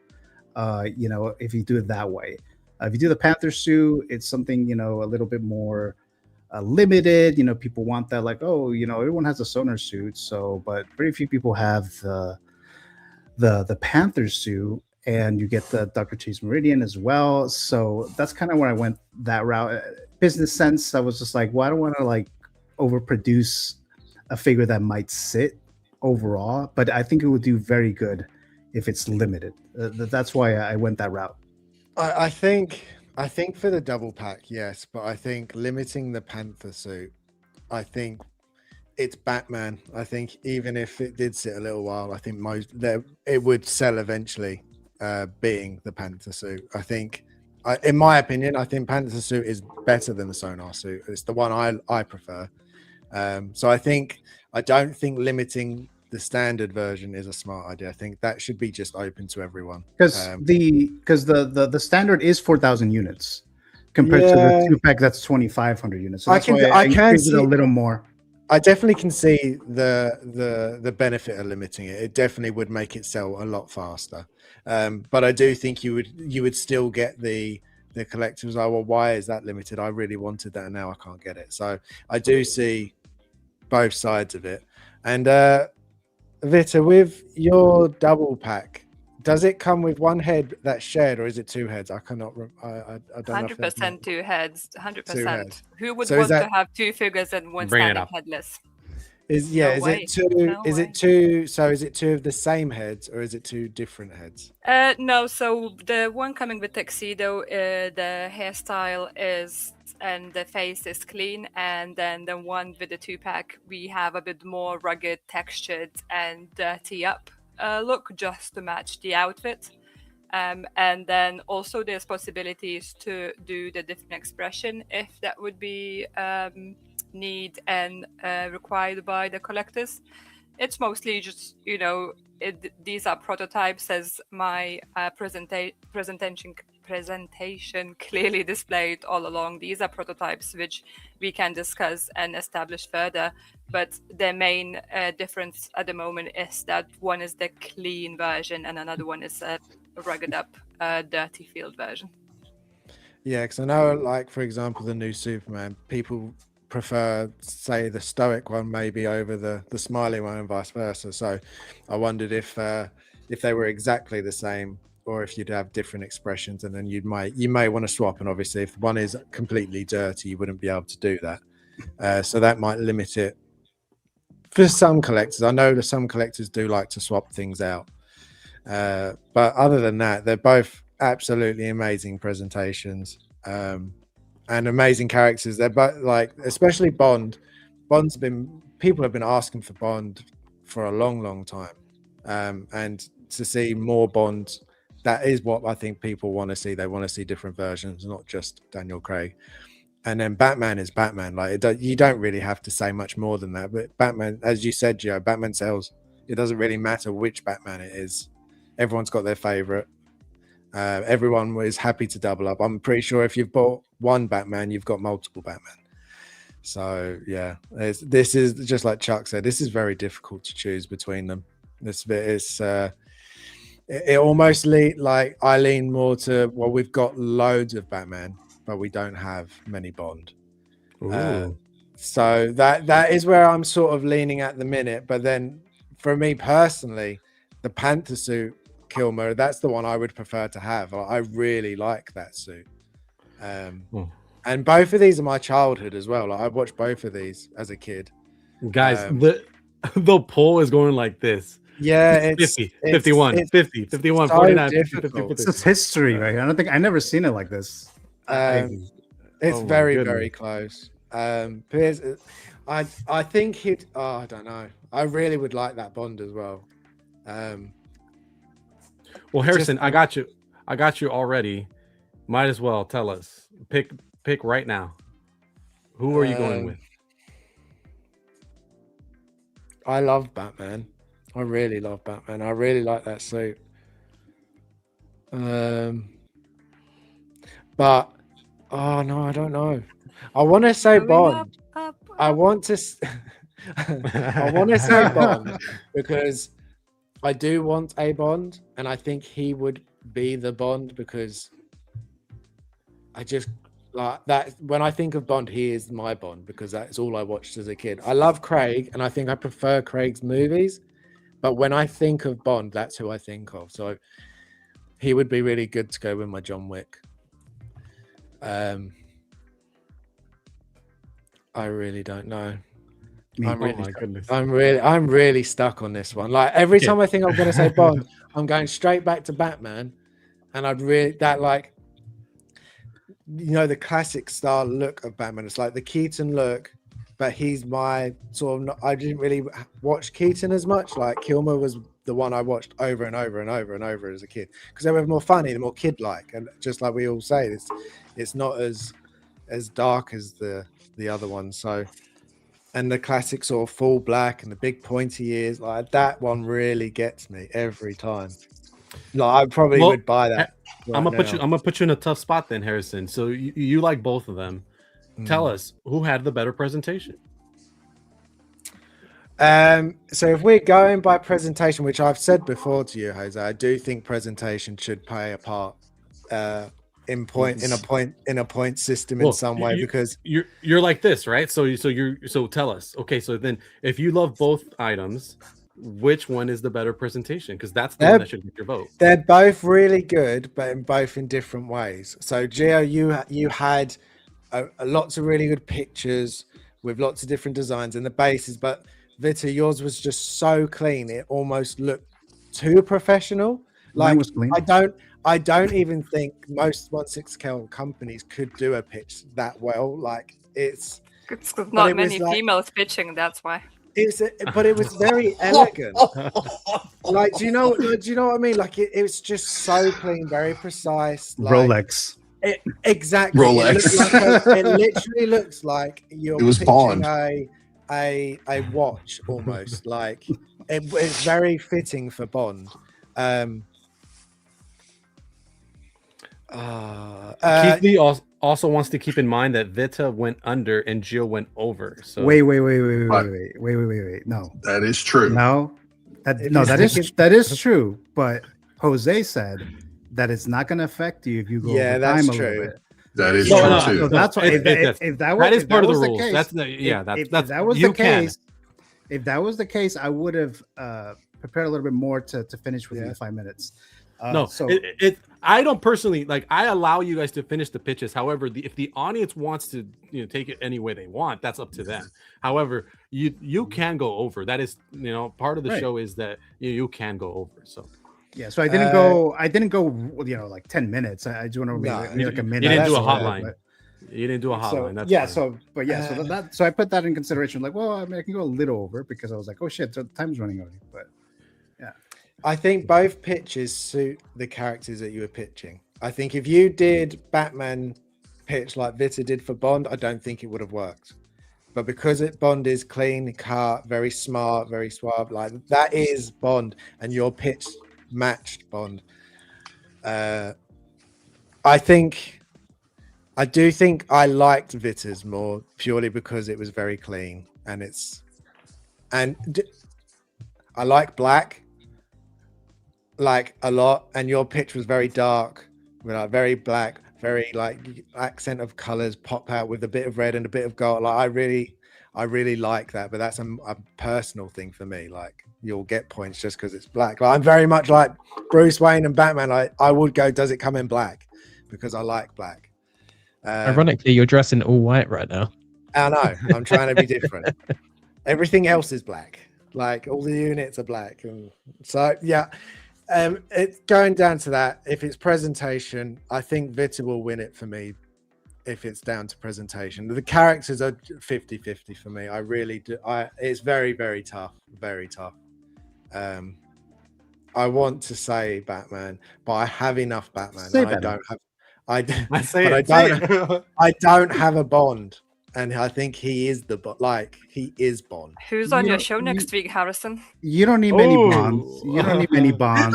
Speaker 3: you know, if you do it that way. If you do the Panther suit, it's something, you know, a little bit more limited. You know, people want that, like, oh, you know, everyone has a Sonar suit, so, but very few people have the Panther suit. And you get the Dr. Chase Meridian as well. So that's kind of where I went that route. Business sense, I was just like, well, I don't want to like overproduce a figure that might sit overall, but I think it would do very good if it's limited. That's why I went that route.
Speaker 1: I think for the double pack, yes, but I think limiting the Panther suit, I think it's Batman. I think even if it did sit a little while, I think it would sell eventually. Being the Panther suit, I think, in my opinion, I think Panther suit is better than the Sonar suit. It's the one I prefer. So I don't think limiting the standard version is a smart idea. I think that should be just open to everyone.
Speaker 3: Because the standard is 4,000 units compared to the 2-pack that's 2,500 units. So that's why I can see it a little more.
Speaker 1: I definitely can see the benefit of limiting it. It definitely would make it sell a lot faster. But I do think you would still get the collectors. Oh, well, why is that limited? I really wanted that and now I can't get it. So I do see both sides of it. And Vita, with your double pack, does it come with one head that's shared, or is it two heads? I cannot. I don't know.
Speaker 6: 100% two heads. 100%.
Speaker 1: 2 heads.
Speaker 6: Who would want to have two figures and one standing headless?
Speaker 1: Is it two? So is it two of the same heads, or is it two different heads?
Speaker 6: No. So the one coming with tuxedo, the hairstyle is and the face is clean, and then the one with the 2-pack, we have a bit more rugged, textured, and dirty up look just to match the outfit. And then also there's possibilities to do the different expression if that would be need and required by the collectors. It's mostly just, these are prototypes, as my presentation clearly displayed all along. These are prototypes which we can discuss and establish further. But the main difference at the moment is that one is the clean version and another one is a rugged up, dirty field version.
Speaker 1: Yeah, because I know, like, for example, the new Superman, people prefer, say, the stoic one maybe over the smiley one and vice versa. So I wondered if they were exactly the same or if you'd have different expressions, and then you may want to swap. And obviously if one is completely dirty, you wouldn't be able to do that. So that might limit it for some collectors. I know that some collectors do like to swap things out. But other than that, they're both absolutely amazing presentations. And amazing characters. They're both, like, especially Bond. People have been asking for Bond for a long time, and to see more Bond, that is what I think people want to see. They want to see different versions, not just Daniel Craig. And then Batman is Batman. Like, you don't really have to say much more than that. But Batman, as you said, Joe, Batman sells. It doesn't really matter which Batman it is. Everyone's got their favorite. Everyone was happy to double up. I'm pretty sure if you've bought one Batman, you've got multiple Batman. So yeah, this is just like Chuck said, this is very difficult to choose between them. This bit is it almost like I lean more to, well, we've got loads of Batman, but we don't have many Bond. So that is where I'm sort of leaning at the minute. But then for me personally, the Panther suit Kilmer, that's the one I would prefer to have. I really like that suit. And both of these are my childhood as well. Like, I watched both of these as a kid.
Speaker 15: Guys, the poll is going like this.
Speaker 1: Yeah, it's
Speaker 15: 50, 51, 50, 51,
Speaker 1: so
Speaker 15: 49, 50,
Speaker 1: difficult.
Speaker 15: 50, 50.
Speaker 3: It's just history, right? I never seen it like this.
Speaker 1: It's very close. Piers, I think I don't know. I really would like that Bond as well.
Speaker 15: Well, Harrison, I got you already. Might as well tell us. Pick right now. Who are you going with?
Speaker 1: I love Batman. I really love Batman. I really like that suit. But oh no, I don't know. I want to say Bond. I want to say Bond because I do want a Bond, and I think he would be the Bond because I just like that. When I think of Bond, he is my Bond because that's all I watched as a kid. I love Craig, and I think I prefer Craig's movies, but when I think of Bond, that's who I think of. So he would be really good to go with my John Wick. I really don't know. I'm really stuck on this one. Like, every time I think I'm going to say Bond, I'm going straight back to Batman, and the classic style look of Batman. It's like the Keaton look, but he's my sort of. I didn't really watch Keaton as much. Like, Kilmer was the one I watched over and over and over and over as a kid because they were more funny, they're more kid-like, and just like we all say, it's not as dark as the other one. So. And the classic sort of full black and the big pointy ears, like that one really gets me every time. Like, I probably would buy that.
Speaker 15: I'm gonna put you in a tough spot then, Harrison. So you like both of them. Tell us who had the better presentation.
Speaker 1: So if we're going by presentation, which I've said before to you, Jose, I do think presentation should play a part in a point system in some way, because
Speaker 15: you're like this, right? So tell us. Okay, so then if you love both items, which one is the better presentation? Because that's the one that should get your vote.
Speaker 1: They're both really good, but both in different ways. So Gio, you had lots of really good pictures with lots of different designs and the bases, but Vita, yours was just so clean, it almost looked too professional. Like, I don't even think most 1/6 companies could do a pitch that well. Like, it's
Speaker 6: not many females pitching, that's why.
Speaker 1: But it was very elegant. Like, do you know what I mean? Like, it's just so clean, very precise. Like,
Speaker 3: Rolex.
Speaker 1: Exactly.
Speaker 16: Rolex.
Speaker 1: It literally looks like you're
Speaker 16: It was
Speaker 1: pitching
Speaker 16: Bond.
Speaker 1: a watch almost. Like it's very fitting for Bond.
Speaker 15: Keith Lee also wants to keep in mind that Vita went under and Jill went over. So
Speaker 3: Wait. No,
Speaker 16: that is true.
Speaker 3: No, that is true. But Jose said that it's not going to affect you if you go over time a little bit.
Speaker 16: That is true too.
Speaker 3: So that's why if that is part of the rules.
Speaker 15: That's
Speaker 3: if that was the case. If that was the case, I would have prepared a little bit more to finish within the 5 minutes.
Speaker 15: I don't personally like. I allow you guys to finish the pitches. However, if the audience wants to, take it any way they want, that's up to them. However, you can go over. That is, part of the show is that you can go over. So
Speaker 3: yeah. So I didn't go. Like 10 minutes. I just want to be like a minute.
Speaker 15: You didn't do a hotline. You didn't do a hotline.
Speaker 3: So I put that in consideration. Like, well, I mean, I can go a little over because I was like, oh shit, the time's running already. But yeah.
Speaker 1: I think both pitches suit the characters that you were pitching. I think if you did Batman pitch like Vita did for Bond, I don't think it would have worked. But because Bond is clean cut, very smart, very suave, like that is Bond, and your pitch matched Bond. I do think I liked Vita's more purely because it was very clean and I like black. Like a lot, and your pitch was very dark, very black, very like accent of colors pop out with a bit of red and a bit of gold. Like I really like that, but that's a personal thing for me. Like you'll get points just because it's black. Like, I'm very much like Bruce Wayne and Batman. I would go, does it come in black? Because I like black.
Speaker 17: Ironically, you're dressing all white right now.
Speaker 1: I know. I'm trying to be different. Everything else is black. Like all the units are black, and so yeah. It's going down to that. If it's presentation, I think Vita will win it for me. If it's down to presentation, the characters are 50-50 for me. I really do. It's very, very tough. Very tough. I want to say Batman, but I have enough Batman. I don't have a Bond. And I think he is he is Bond.
Speaker 6: Who's on your show next week, Harrison?
Speaker 3: You don't need many Bonds. You don't need many Bonds.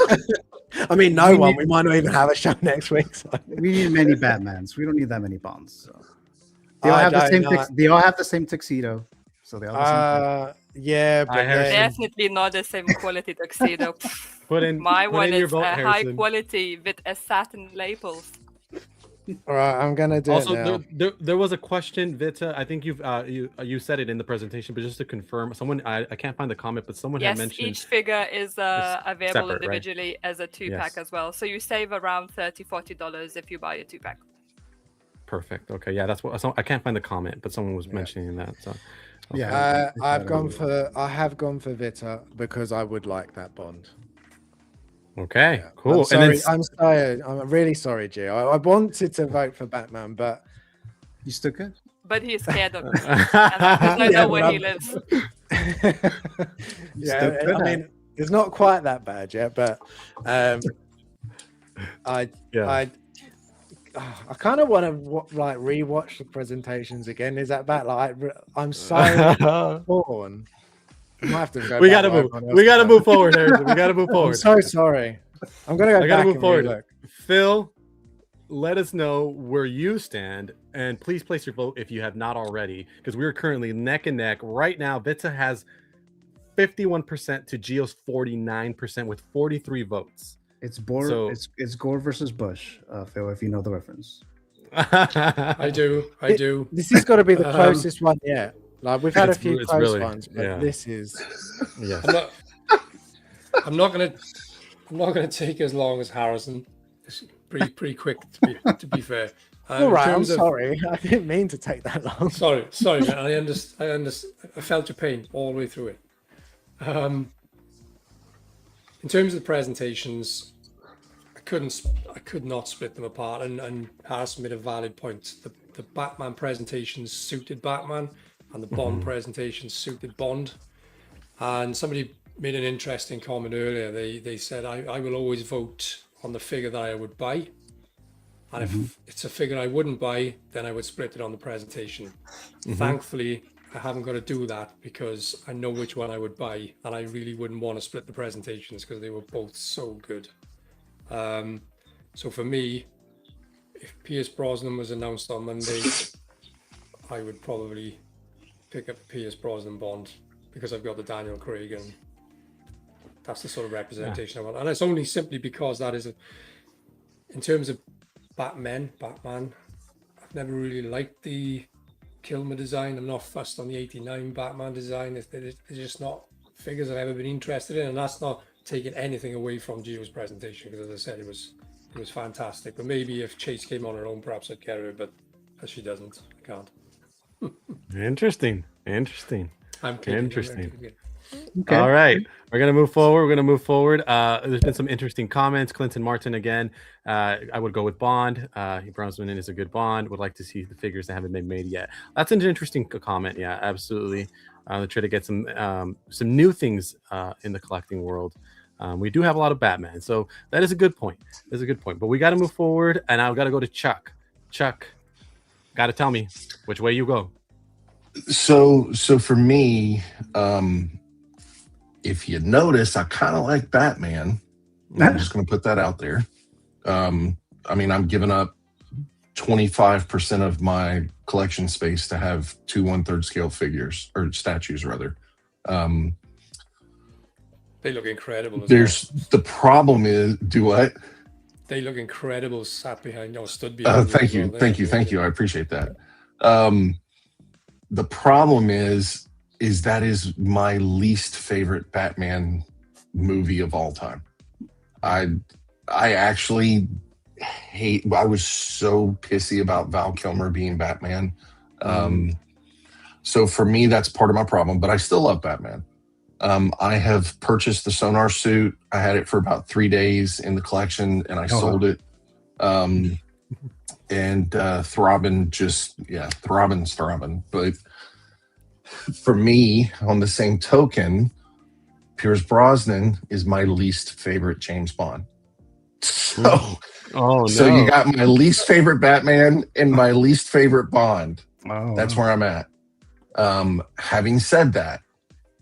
Speaker 1: I mean, no one. We might not even have a show next week. So.
Speaker 3: We need many Batmans. We don't need that many Bonds. So. They all have the same. They all have the same tuxedo. So they all have the same.
Speaker 1: Yeah, but
Speaker 6: definitely not the same quality tuxedo. My one is high quality with a satin labels.
Speaker 1: All right, I'm gonna do
Speaker 15: also,
Speaker 1: it now.
Speaker 15: There was a question, Vita. I think you said it in the presentation, but just to confirm, someone I can't find the comment, but someone had mentioned
Speaker 6: each figure is available
Speaker 15: separate,
Speaker 6: individually as a 2-pack as well. So you save around $30-40 if you buy a 2-pack.
Speaker 15: Perfect. Okay, yeah, that's what. I can't find the comment, but someone was mentioning that. So
Speaker 1: okay. Yeah, I have gone for Vita because I would like that Bond.
Speaker 15: Okay, cool.
Speaker 1: I'm sorry. I'm really sorry, Gio. I wanted to vote for Batman, but
Speaker 3: you still could.
Speaker 6: But he's scared of it. I know where he lives.
Speaker 1: Yeah, I mean, it's not quite that bad yet, but I kind of want to rewatch the presentations again. Is that bad? Like, I'm so torn.
Speaker 15: We gotta move. We gotta move forward, Harrison. We gotta move forward.
Speaker 1: I'm so sorry. I'm gonna go. I gotta move forward.
Speaker 15: Phil, let us know where you stand, and please place your vote if you have not already, because we are currently neck and neck right now. Vita has 51% to Gio's 49% with 43 votes.
Speaker 3: It's it's Gore versus Bush, Phil. If you know the reference.
Speaker 18: I do.
Speaker 1: This has got to be the closest one yet. Like we've had a few close ones, but this is.
Speaker 15: Yeah.
Speaker 18: I'm not gonna take as long as Harrison. It's pretty quick to be fair.
Speaker 1: All right, I'm sorry. I didn't mean to take that long.
Speaker 18: Sorry, man. I understand. I felt your pain all the way through it. In terms of the presentations, I could not split them apart. And Harrison made a valid point. The Batman presentations suited Batman, and the Bond presentation suited Bond. And somebody made an interesting comment earlier. They said, I will always vote on the figure that I would buy. And if it's a figure I wouldn't buy, then I would split it on the presentation. Thankfully, I haven't got to do that because I know which one I would buy, and I really wouldn't want to split the presentations because they were both so good. So for me, if Pierce Brosnan was announced on Monday, I would probably pick up Pierce Brosnan Bond because I've got the Daniel Craig, and that's the sort of representation I want. And it's only simply because that is, in terms of Batman, I've never really liked the Kilmer design. I'm not fussed on the 89 Batman design. They're just not figures I've ever been interested in, and that's not taking anything away from Gio's presentation, because as I said, it was fantastic. But maybe if Chase came on her own, perhaps I'd get her, but as she doesn't, I can't.
Speaker 15: Interesting.
Speaker 18: I'm kidding.
Speaker 15: Interesting.
Speaker 3: Okay.
Speaker 15: All right, we're gonna move forward. There's been some interesting comments. Clinton Martin again. I would go with Bond. Brosnan is a good Bond. Would like to see the figures that haven't been made yet. That's an interesting comment. Yeah, absolutely. To try to get some new things in the collecting world. We do have a lot of Batman, so that is a good point. But we got to move forward, and I've got to go to Chuck. Chuck, got to tell me which way you go.
Speaker 16: So for me, if you notice, I kind of like Batman. I'm just going to put that out there. I mean, I'm giving up 25% of my collection space to have 2 1/3 scale figures, or statues rather.
Speaker 18: They look incredible.
Speaker 16: The problem is, do what?
Speaker 18: They look incredible sat behind, stood behind.
Speaker 16: Thank you. I appreciate that. The problem is that is my least favorite Batman movie of all time. I actually I was so pissy about Val Kilmer being Batman. So for me, that's part of my problem, but I still love Batman. I have purchased the Sonar suit. I had it for about 3 days in the collection, and I sold it. And Throbbing's throbbing. But for me, on the same token, Pierce Brosnan is my least favorite James Bond. So you got my least favorite Batman and my least favorite Bond. That's where I'm at. Having said that,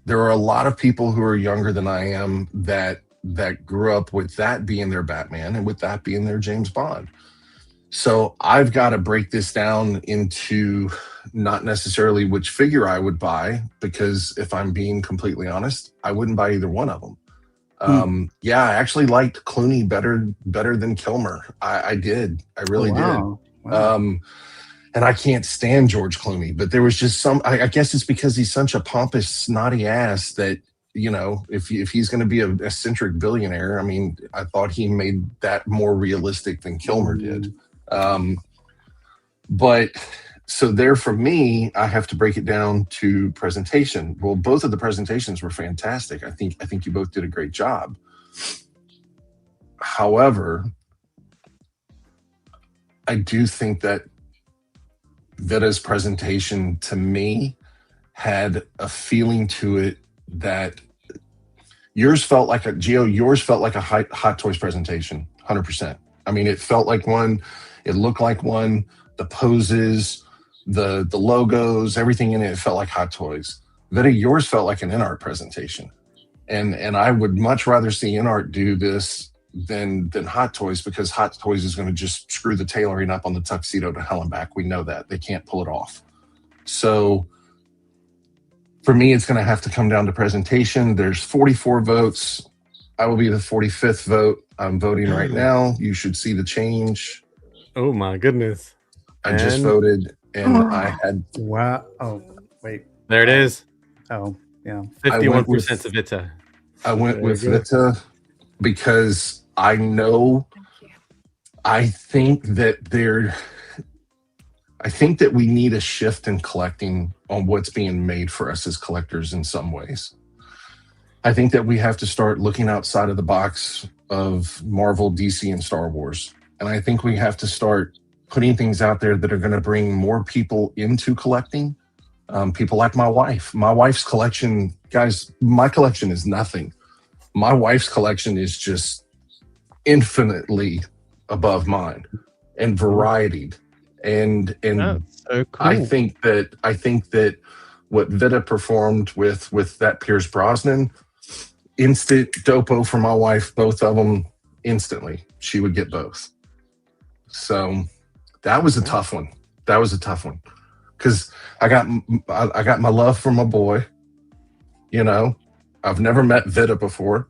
Speaker 16: there are a lot of people who are younger than I am that grew up with that being their Batman and with that being their James Bond. So I've got to break this down into not necessarily which figure I would buy, because if I'm being completely honest, I wouldn't buy either one of them. Yeah, I actually liked Clooney better than Kilmer. I did. I really did. Wow. And I can't stand George Clooney, but there was just I guess it's because he's such a pompous, snotty ass that, if he's going to be an eccentric billionaire, I mean, I thought he made that more realistic than Kilmer did. But so there, for me, I have to break it down to presentation. Well, both of the presentations were fantastic. I think you both did a great job. However, I do think that Vita's presentation to me had a feeling to it that yours felt like a Hot Toys presentation, 100%. I mean, it felt like one, it looked like one, the poses, the logos, everything in it felt like Hot Toys. Vita, yours felt like an InArt presentation. And I would much rather see InArt do this than Hot Toys, because Hot Toys is going to just screw the tailoring up on the tuxedo to hell and back. We know that. They can't pull it off. So for me, it's going to have to come down to presentation. There's 44 votes. I will be the 45th vote. I'm voting right now. You should see the change.
Speaker 15: Oh my goodness.
Speaker 16: I just voted, and I had...
Speaker 3: Wow. Oh, wait.
Speaker 15: There it is.
Speaker 3: Oh, yeah.
Speaker 15: 51% of Vita.
Speaker 16: I went with Vita because I think that we need a shift in collecting on what's being made for us as collectors in some ways. I think that we have to start looking outside of the box of Marvel, DC, and Star Wars. And I think we have to start putting things out there that are going to bring more people into collecting. People like my wife. My wife's collection, guys, my collection is nothing. My wife's collection is just infinitely above mine. and varietied. And
Speaker 17: so cool.
Speaker 16: I think that what Vita performed with that Pierce Brosnan, instant dopo for my wife, both of them instantly. She would get both. So that was a tough one. Because I got my love for my boy. You know, I've never met Vita before.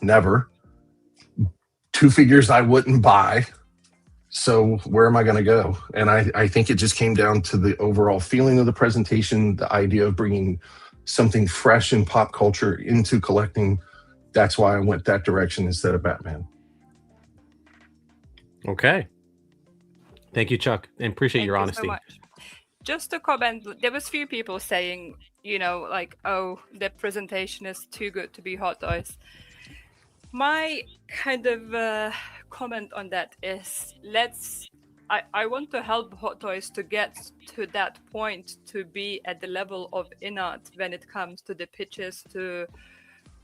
Speaker 16: Never. 2 figures I wouldn't buy. So where am I going to go? And I think it just came down to the overall feeling of the presentation, the idea of bringing something fresh in pop culture into collecting. That's why I went that direction instead of Batman.
Speaker 15: Okay. Thank you, Chuck, and appreciate
Speaker 6: Thank
Speaker 15: your
Speaker 6: you
Speaker 15: honesty.
Speaker 6: so much. Just to comment, there was few people saying, you know, like, oh, the presentation is too good to be Hot Toys. My kind of comment on that is, I want to help Hot Toys to get to that point, to be at the level of Edad when it comes to the pitches, to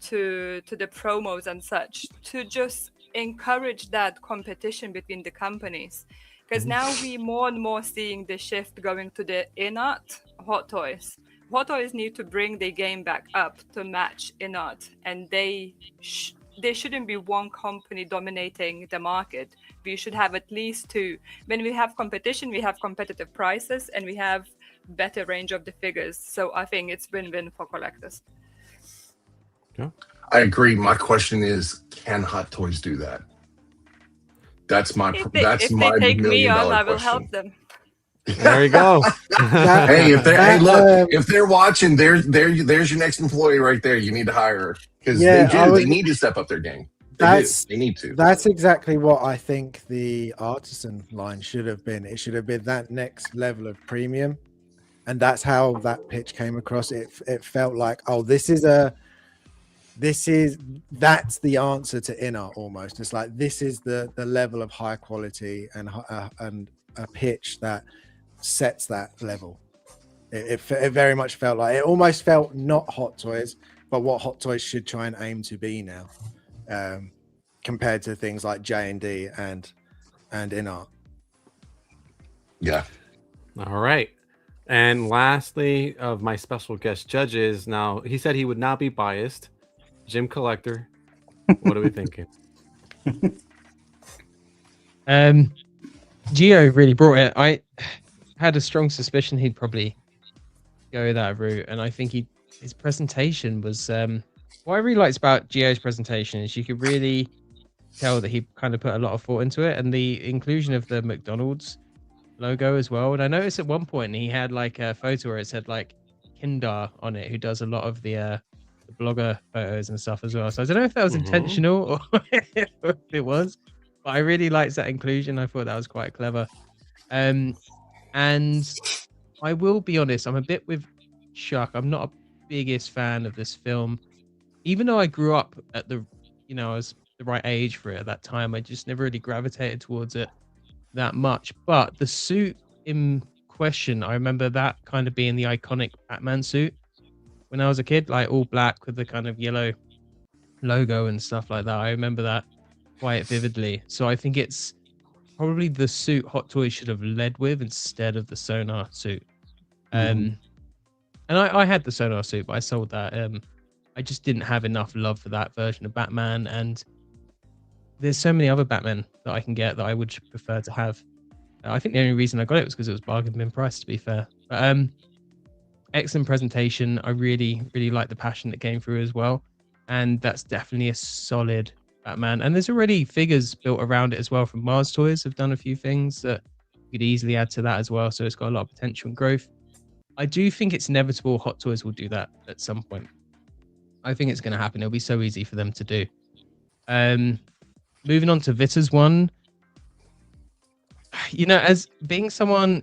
Speaker 6: the promos and such, to just encourage that competition between the companies. Because now we more and more seeing the shift going to the Edad Hot Toys. Hot Toys need to bring their game back up to match Edad, and they shouldn't be one company dominating the market. We should have at least two. When we have competition, we have competitive prices, and we have better range of the figures. So I think it's win-win for collectors.
Speaker 16: I agree. My question is, can Hot Toys do that? That's my
Speaker 6: If
Speaker 16: my
Speaker 6: they take
Speaker 16: $1
Speaker 6: me
Speaker 16: million
Speaker 6: on, I will
Speaker 16: question.
Speaker 6: help them.
Speaker 15: There you go.
Speaker 16: Hey, if they're watching, there's your next employee right there. You need to hire her because they need to step up their game. They need to.
Speaker 1: That's exactly what I think the artisan line should have been. It should have been that next level of premium, and that's how that pitch came across. It felt like, oh, that's the answer to Edad almost. It's like this is the level of high quality and a pitch that sets that level. It very much felt like, it almost felt not Hot Toys, but what Hot Toys should try and aim to be now, compared to things like J&D and Edad.
Speaker 16: Yeah.
Speaker 15: All right. And lastly, of my special guest judges, now he said he would not be biased. Jim Collector, what are we thinking?
Speaker 17: Gio really brought it. I had a strong suspicion he'd probably go that route, and I think his presentation was what I really liked about Gio's presentation is you could really tell that he kind of put a lot of thought into it, and the inclusion of the McDonald's logo as well. And I noticed at one point he had like a photo where it said like Kindar on it, who does a lot of the blogger photos and stuff as well. So I don't know if that was intentional or if it was, but I really liked that inclusion. I thought that was quite clever. And I will be honest, I'm a bit with Chuck. I'm not a biggest fan of this film, even though I grew up at I was the right age for it at that time. I just never really gravitated towards it that much. But the suit in question, I remember that kind of being the iconic Batman suit when I was a kid, like all black with the kind of yellow logo and stuff like that. I remember that quite vividly. So I think it's probably the suit Hot Toys should have led with instead of the Sonar suit. And I had the Sonar suit, but I sold that. I just didn't have enough love for that version of Batman. And there's so many other Batman that I can get that I would prefer to have. I think the only reason I got it was because it was bargain bin price, to be fair. But excellent presentation. I really, really like the passion that came through as well. And that's definitely a solid Batman. And there's already figures built around it as well from Mars Toys. Have done a few things that you could easily add to that as well. So it's got a lot of potential and growth. I do think it's inevitable Hot Toys will do that at some point. I think it's going to happen. It'll be so easy for them to do. Moving on to Vita's one. As being someone,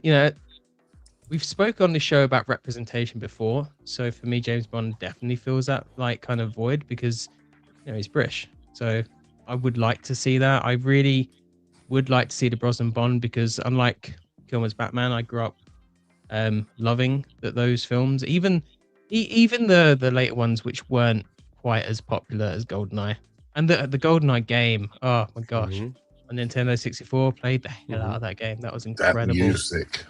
Speaker 17: we've spoken on the show about representation before. So for me, James Bond definitely fills that like kind of void because, he's British. So I would like to see that. I really would like to see the Brosnan Bond because unlike Kilmer's Batman, I grew up loving those films. Even the later ones, which weren't quite as popular as GoldenEye. And the GoldenEye game, oh my gosh. on Nintendo 64. Played the hell out of that game. That was
Speaker 16: That
Speaker 17: incredible.
Speaker 16: music.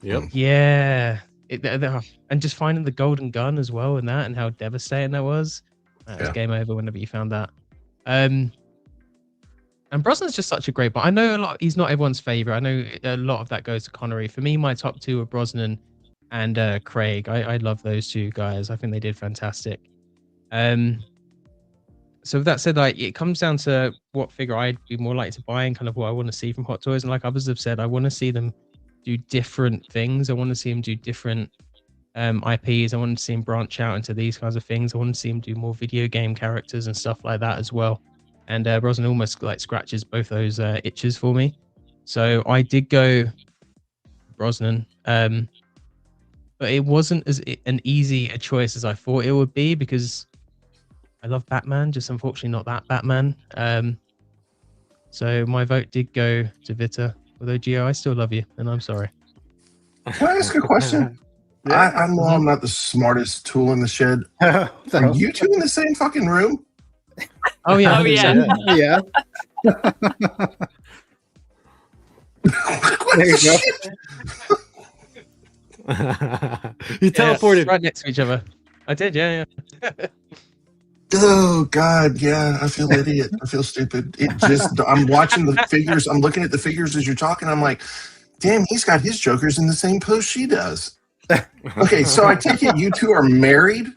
Speaker 15: Yep.
Speaker 17: Yeah. And just finding the golden gun as well in that, and how devastating that was. It was game over whenever you found that. And Brosnan's just such a great, but I know a lot. He's not everyone's favorite. I know a lot of that goes to Connery. For me, my top two are Brosnan and Craig. I love those two guys. I think they did fantastic. So with that said, like, it comes down to what figure I'd be more likely to buy and kind of what I want to see from Hot Toys. And like others have said, I want to see them do different things. I want to see them do different IPs. I want to see them branch out into these kinds of things. I want to see them do more video game characters and stuff like that as well. And Brosnan almost like scratches both those itches for me. So I did go Brosnan. But it wasn't as an easy a choice as I thought it would be, because I love Batman, just unfortunately not that Batman. So my vote did go to Vita. Although, Gio, I still love you, and I'm sorry.
Speaker 16: Can I ask a question? I know I'm not the smartest tool in the shed. Are you two in the same fucking room?
Speaker 17: Oh, yeah.
Speaker 6: Oh, yeah.
Speaker 3: Yeah. There you go.
Speaker 15: You teleported
Speaker 17: right next to each other. I did, yeah.
Speaker 16: Oh God, yeah. I feel idiot. I feel stupid. I'm watching the figures. I'm looking at the figures as you're talking. I'm like, damn, he's got his jokers in the same pose she does. Okay, so I take it you two are married?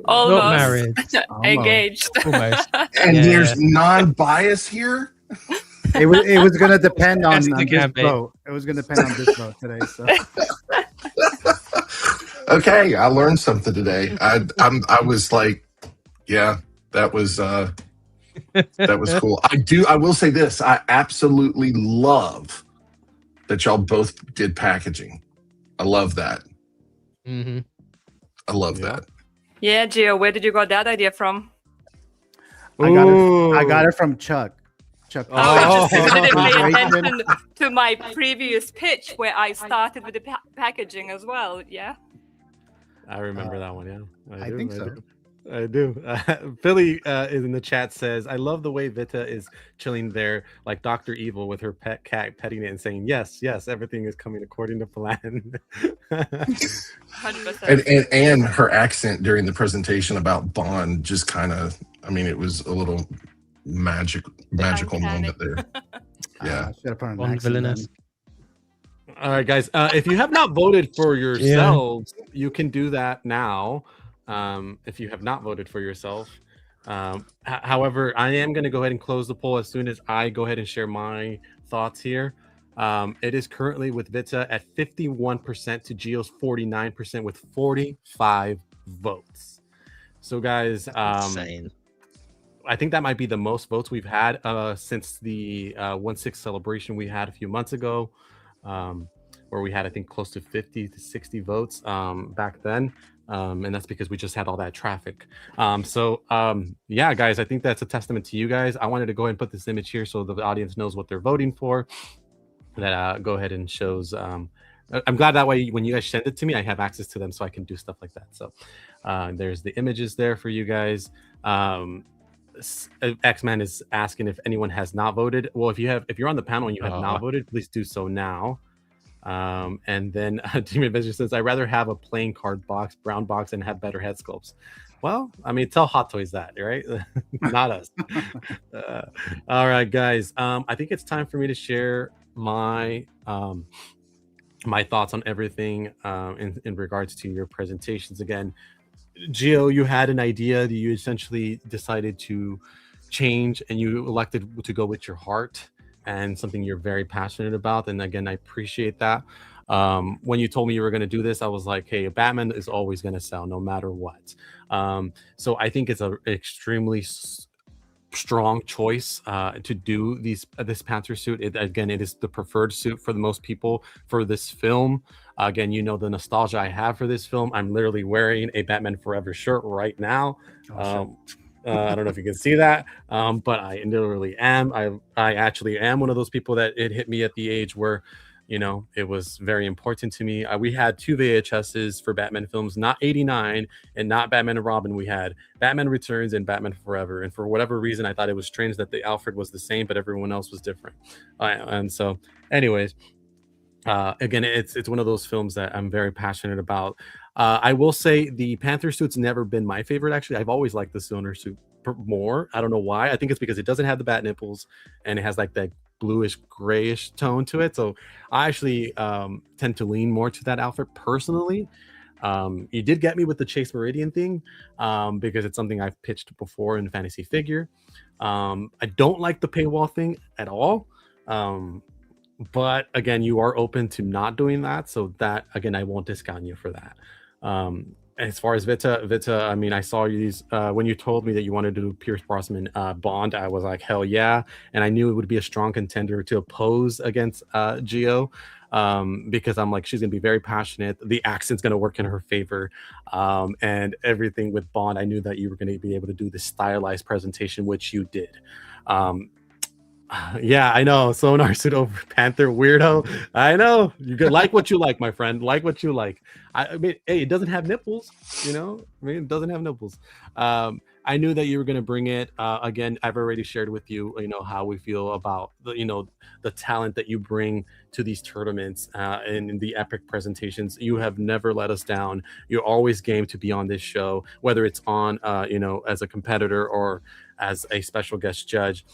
Speaker 6: Almost.
Speaker 17: Not married.
Speaker 6: Engaged.
Speaker 17: Almost.
Speaker 16: And there's non-bias here?
Speaker 3: It was going to depend on
Speaker 17: Yes, it
Speaker 3: this
Speaker 17: can be.
Speaker 3: vote. It was going to depend on this vote today. So.
Speaker 16: Okay, I learned something today. I was like, yeah, that was cool. I will say this. I absolutely love that y'all both did packaging. I love that.
Speaker 17: Mm-hmm.
Speaker 16: I love that.
Speaker 6: Yeah, Gio, where did you got that idea from?
Speaker 3: I got it from Chuck. Chuck.
Speaker 6: Oh, you didn't pay attention to my previous pitch where I started with the packaging as well. Yeah.
Speaker 15: I remember that one. Yeah,
Speaker 3: I think so.
Speaker 15: I do. Philly is in the chat says, I love the way Vita is chilling there like Dr. Evil with her pet cat petting it and saying, yes, everything is coming according to plan.
Speaker 6: 100%.
Speaker 16: And her accent during the presentation about Bond just kind of, I mean, it was a little magical moment there. Yeah.
Speaker 3: Should have put an
Speaker 17: Bond
Speaker 3: accent
Speaker 17: villainous.
Speaker 15: All right, guys. If you have not voted for yourselves, you can do that now. If you have not voted for yourself. However, I am going to go ahead and close the poll as soon as I go ahead and share my thoughts here. It is currently with Vita at 51% to Gio's 49% with 45 votes. So, guys,
Speaker 12: Insane.
Speaker 15: I think that might be the most votes we've had since the 1/6 celebration we had a few months ago, where we had, I think, close to 50 to 60 votes back then. And that's because we just had all that traffic. Yeah, guys, I think that's a testament to you guys. I wanted to go ahead and put this image here so the audience knows what they're voting for. That go ahead and shows. I'm glad that way when you guys send it to me, I have access to them so I can do stuff like that. So there's the images there for you guys. X-Man is asking if anyone has not voted. Well, if you're on the panel and you have not voted, please do so now. And then Demon Avenger says, I'd rather have a plain card box, brown box, and have better head sculpts. Well, I mean, tell Hot Toys that, right? Not us. All right, guys. I think it's time for me to share my my thoughts on everything in regards to your presentations. Again, Gio, you had an idea that you essentially decided to change, and you elected to go with your heart and something you're very passionate about. And again, I appreciate that. When you told me you were going to do this, I was like, hey, Batman is always going to sell no matter what. So I think it's an extremely strong choice to do this Panther suit. It is the preferred suit for the most people for this film. Again, you know the nostalgia I have for this film. I'm literally wearing a Batman Forever shirt right now. I don't know if you can see that, but I literally am. I actually am one of those people that it hit me at the age where You know, it was very important to me. We had 2 VHSs for Batman films, not 89 and not Batman and Robin. We had Batman Returns and Batman Forever. And for whatever reason, I thought it was strange that the Alfred was the same, but everyone else was different. And so, anyways, again, it's one of those films that I'm very passionate about. I will say the Panther suit's never been my favorite. Actually, I've always liked the Stoner suit more. I don't know why. I think it's because it doesn't have the bat nipples and it has like that bluish grayish tone to it. So I actually tend to lean more to that outfit personally. You did get me with the Chase Meridian thing because it's something I've pitched before in Fantasy Figure. I don't like the paywall thing at all. But again, you are open to not doing that. So that, again, I won't discount you for that. As far as Vita, I mean, I saw you when you told me that you wanted to do Pierce Brosnan Bond, I was like, hell yeah. And I knew it would be a strong contender to oppose against Gio because I'm like, she's going to be very passionate. The accent's going to work in her favor. And everything with Bond, I knew that you were going to be able to do the stylized presentation, which you did. Yeah, I know. Sonar suit over Panther weirdo. I know. You could like what you like, my friend. Like what you like. I mean, hey, it doesn't have nipples, you know? I mean, it doesn't have nipples. I knew that you were going to bring it. Again, I've already shared with you, you know, how we feel about the, you know, the talent that you bring to these tournaments and in the epic presentations. You have never let us down. You're always game to be on this show, whether it's on, you know, as a competitor or as a special guest judge.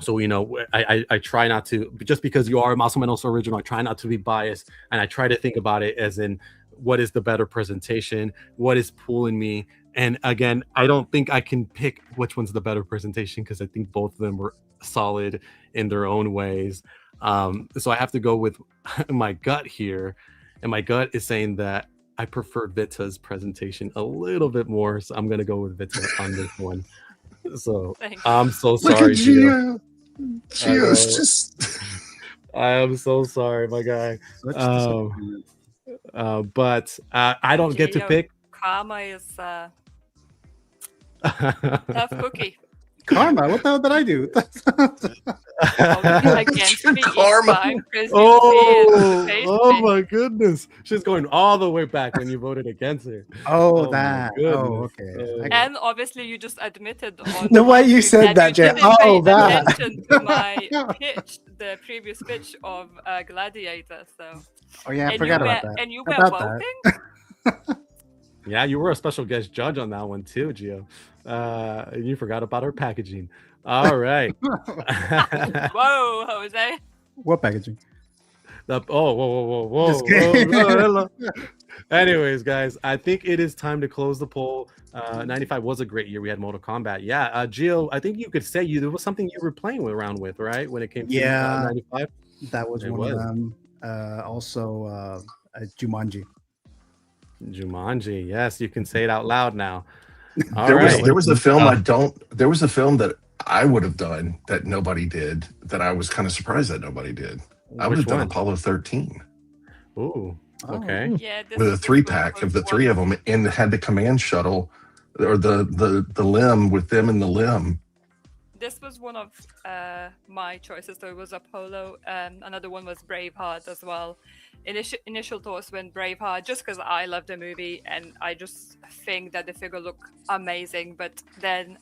Speaker 15: So, you know, I try not to, just because you are a Maso Menos original, I try not to be biased, and I try to think about it as in what is the better presentation, what is pulling me. And again, I don't think I can pick which one's the better presentation because I think both of them were solid in their own ways. So I have to go with my gut here, and my gut is saying that I prefer Vita's presentation a little bit more, so I'm going to go with Vita on this one. So I'm so sorry, Gio.
Speaker 16: Gio's just.
Speaker 15: I am so sorry, my guy. But I don't get to pick.
Speaker 6: Karma is tough cookie.
Speaker 3: Karma? What the hell did I do?
Speaker 15: Karma. Oh my goodness. She's going all the way back when you voted against her.
Speaker 3: Oh, that. Oh, okay.
Speaker 6: And obviously you just admitted on
Speaker 1: the way you said that, Jay. Oh, that.
Speaker 6: Attention to my pitch, the previous pitch of Gladiator. So.
Speaker 3: Oh yeah, I forgot about that.
Speaker 6: And you were voting?
Speaker 15: Yeah, you were a special guest judge on that one too, Gio. You forgot about our packaging. All right.
Speaker 6: Whoa, Jose.
Speaker 3: What packaging?
Speaker 15: Whoa.
Speaker 3: Just kidding.
Speaker 15: Anyways, guys, I think it is time to close the poll. 95 was a great year. We had Mortal Kombat. Yeah, Gio, I think you could say there was something you were playing around with, right? When it came to 95?
Speaker 3: That was one of them. Also, Jumanji.
Speaker 15: Jumanji, yes, you can say it out loud now.
Speaker 16: There was a film there was a film that I would have done that nobody did, that I was kind of surprised that nobody did. I would have done Apollo 13.
Speaker 15: Ooh, okay.
Speaker 6: Yeah,
Speaker 16: with a 3-pack of the 3 of them, and had the command shuttle or the limb with them in the limb.
Speaker 6: This was one of my choices. So it was Apollo. Another one was Braveheart as well. Initial thoughts went Braveheart just because I love the movie and I just think that the figure looked amazing. But then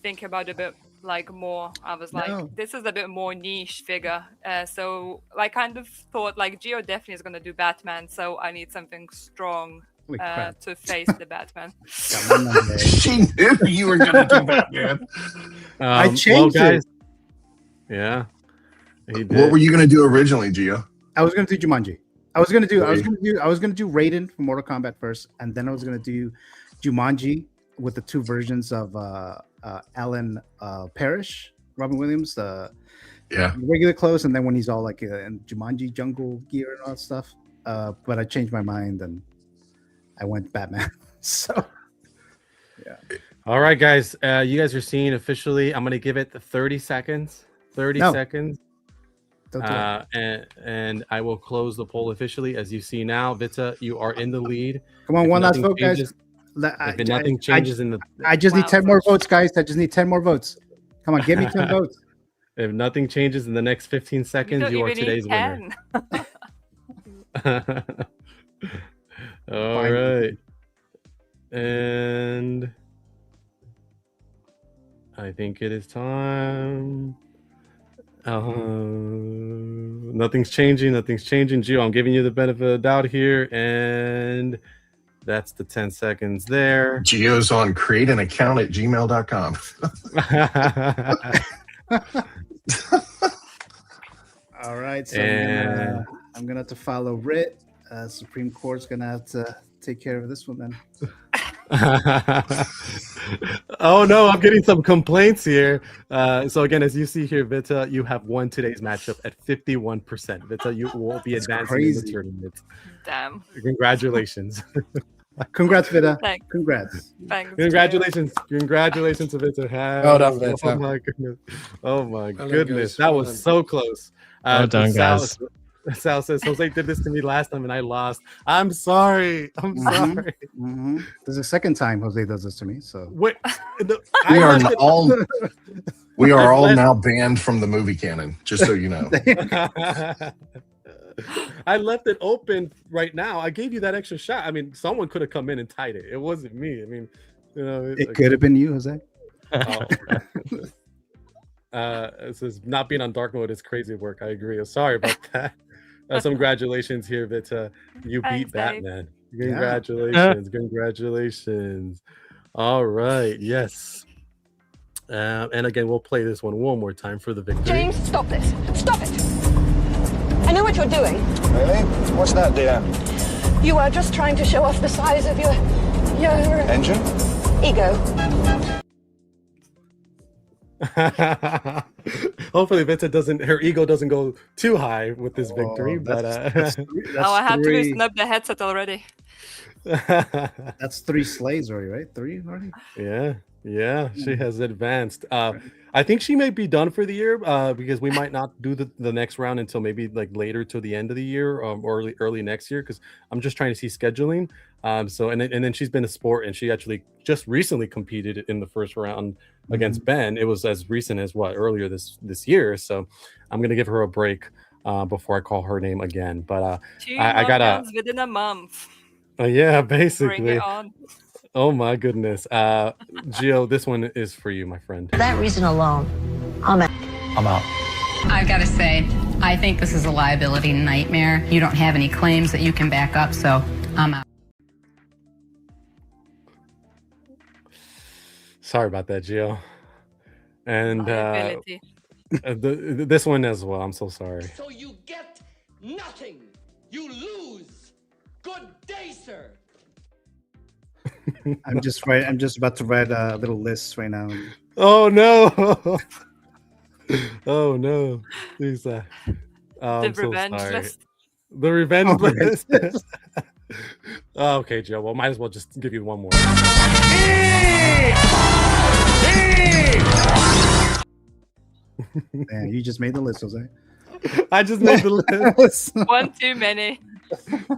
Speaker 6: thinking about it a bit like more, I was like, this is a bit more niche figure. So I kind of thought like Gio definitely is going to do Batman. So I need something strong to face the Batman.
Speaker 16: She knew you were going to do Batman.
Speaker 3: I changed it.
Speaker 15: Yeah.
Speaker 16: What were you going to do originally, Gio?
Speaker 3: I was going to do Jumanji. I was going to do Raiden from Mortal Kombat first, and then I was going to do Jumanji with the 2 versions of Alan Parrish, Robin Williams, regular clothes, and then when he's all like in Jumanji jungle gear and all that stuff. But I changed my mind and I went Batman. So yeah.
Speaker 15: All right, guys. You guys are seeing officially. I'm gonna give it 30 seconds. 30 seconds. And I will close the poll officially. As you see now, Vita, you are in the lead.
Speaker 3: Come on, one last vote, guys.
Speaker 15: If nothing changes in the,
Speaker 3: I just need 10 more votes, guys. I just need 10 more votes. Come on, give me 10 votes.
Speaker 15: If nothing changes in the next 15 seconds, you are today's winner. All right. And I think it is time. Nothing's changing. Gio, I'm giving you the benefit of the doubt here. And that's the 10 seconds there.
Speaker 16: Gio's on create an account at gmail.com.
Speaker 3: All right. So I'm gonna have to follow Writ. Supreme Court's gonna have to take care of this one then.
Speaker 15: Oh no, I'm getting some complaints here. So again, as you see here, Vita, you have won today's matchup at 51%. Vita, you will be advancing in the tournament.
Speaker 6: Damn.
Speaker 15: Congratulations.
Speaker 3: Congrats, Vita.
Speaker 6: Thanks.
Speaker 3: Congrats.
Speaker 6: Thanks.
Speaker 15: Congratulations to Vita.
Speaker 1: Well done, Vita.
Speaker 15: Oh my goodness. Oh my
Speaker 18: Well done,
Speaker 15: goodness.
Speaker 18: guys.
Speaker 15: That
Speaker 18: Well
Speaker 15: was
Speaker 18: done.
Speaker 15: so close.
Speaker 17: Well done, guys.
Speaker 15: Sal says, Jose did this to me last time and I lost. I'm sorry. I'm sorry.
Speaker 3: Mm-hmm. This is the second time Jose does this to me. So
Speaker 15: Wait,
Speaker 16: We are all now banned from the movie canon, just so you know.
Speaker 15: I left it open right now. I gave you that extra shot. I mean, someone could have come in and tied it. It wasn't me. I mean, you know,
Speaker 3: it could have been you, Jose.
Speaker 15: It says not being on dark mode is crazy work. I agree. Sorry about that. Some congratulations here, Vita. You beat Batman. Congratulations. Congratulations. All right. Yes. And again, we'll play this one more time for the victory.
Speaker 23: James, stop this. Stop it. I know what you're doing.
Speaker 22: Really? What's that, dear?
Speaker 23: You are just trying to show off the size of your
Speaker 22: Engine?
Speaker 23: ego.
Speaker 15: Hopefully Vita her ego doesn't go too high with this victory, but
Speaker 3: that's
Speaker 6: I had to
Speaker 3: three.
Speaker 6: loosen up the headset already.
Speaker 3: That's 3 slays already, right? 3 already?
Speaker 15: Yeah, she has advanced. I think she may be done for the year because we might not do the next round until maybe like later to the end of the year or early next year, because I'm just trying to see scheduling. So and then she's been a sport, and she actually just recently competed in the first round against Ben. It was as recent as earlier this year. So I'm gonna give her a break before I call her name again. But I got
Speaker 6: within a month.
Speaker 15: Yeah, basically.
Speaker 6: Bring it on.
Speaker 15: Oh my goodness. Gio, this one is for you, my friend.
Speaker 2: For that reason alone, I'm out.
Speaker 15: I'm out.
Speaker 2: I've got to say, I think this is a liability nightmare. You don't have any claims that you can back up, so I'm out.
Speaker 15: Sorry about that, Gio. And this one as well. I'm so sorry.
Speaker 19: So you get nothing. You lose. Good day, sir.
Speaker 3: I'm just about to write a little list right now.
Speaker 15: Oh no! Oh no! Please,
Speaker 6: The
Speaker 15: I'm so
Speaker 6: revenge
Speaker 15: sorry.
Speaker 6: list.
Speaker 15: The revenge list. Oh, okay, Joe. Well, might as well just give you one more.
Speaker 3: Man, you just made the list, Jose.
Speaker 15: I just made the list.
Speaker 6: One too many.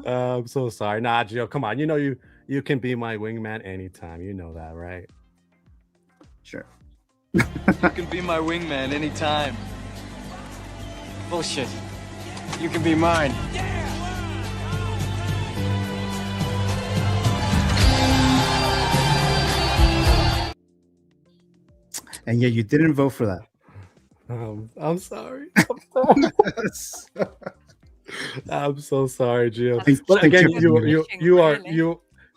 Speaker 15: I'm so sorry. Nah, Gio, come on. You know you can be my wingman anytime. You know that, right?
Speaker 3: Sure.
Speaker 5: You can be my wingman anytime. Bullshit. You can be mine.
Speaker 3: And yeah, you didn't vote for that.
Speaker 15: I'm sorry. I'm so sorry, Gio. But again,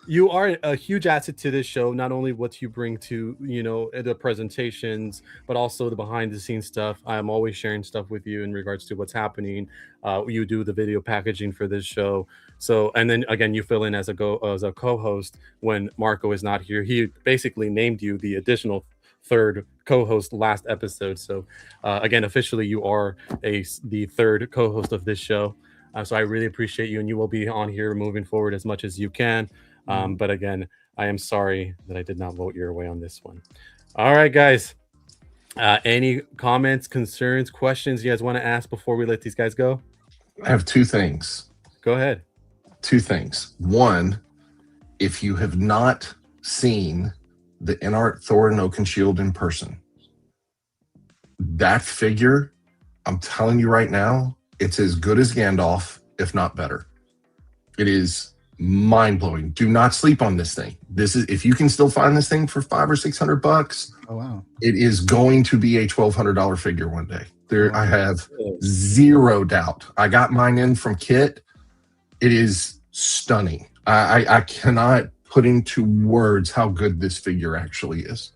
Speaker 15: you are a huge asset to this show. Not only what you bring to the presentations, but also the behind the scenes stuff. I'm always sharing stuff with you in regards to what's happening. You do the video packaging for this show. So, and then again, you fill in as a co-host when Marco is not here. He basically named you the additional third co-host last episode. So again, officially you are the third co-host of this show. So I really appreciate you, and you will be on here moving forward as much as you can. But again, I am sorry that I did not vote your way on this one. All right, guys. Any comments, concerns, questions you guys want to ask before we let these guys go?
Speaker 16: I have 2 things.
Speaker 15: Go ahead.
Speaker 16: 2 things. One, if you have not seen the Inart Thorin Oakenshield in person, that figure, I'm telling you right now, it's as good as Gandalf, if not better. It is mind-blowing. Do not sleep on this thing. This is, if you can still find this thing for $500 or $600,
Speaker 3: oh wow,
Speaker 16: it is going to be a $1,200 figure one day. I have zero doubt. I got mine in from Kit. It is stunning. I cannot put into words how good this figure actually is.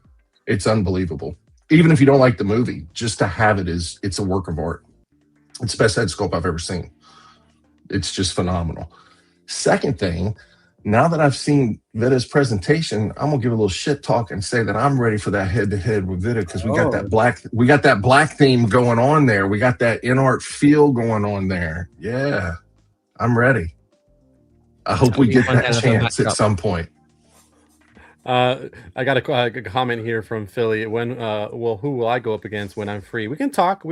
Speaker 16: It's unbelievable. Even if you don't like the movie, just to have it's a work of art. It's the best head sculpt I've ever seen. It's just phenomenal. Second thing, now that I've seen Vita's presentation, I'm gonna give a little shit talk and say that I'm ready for that head-to-head with Vita, because we got that black theme going on there. We got that in-art feel going on there. Yeah, I'm ready. I hope we get that chance at some point.
Speaker 15: I got a comment here from Philly. When who will I go up against when I'm free? We can talk.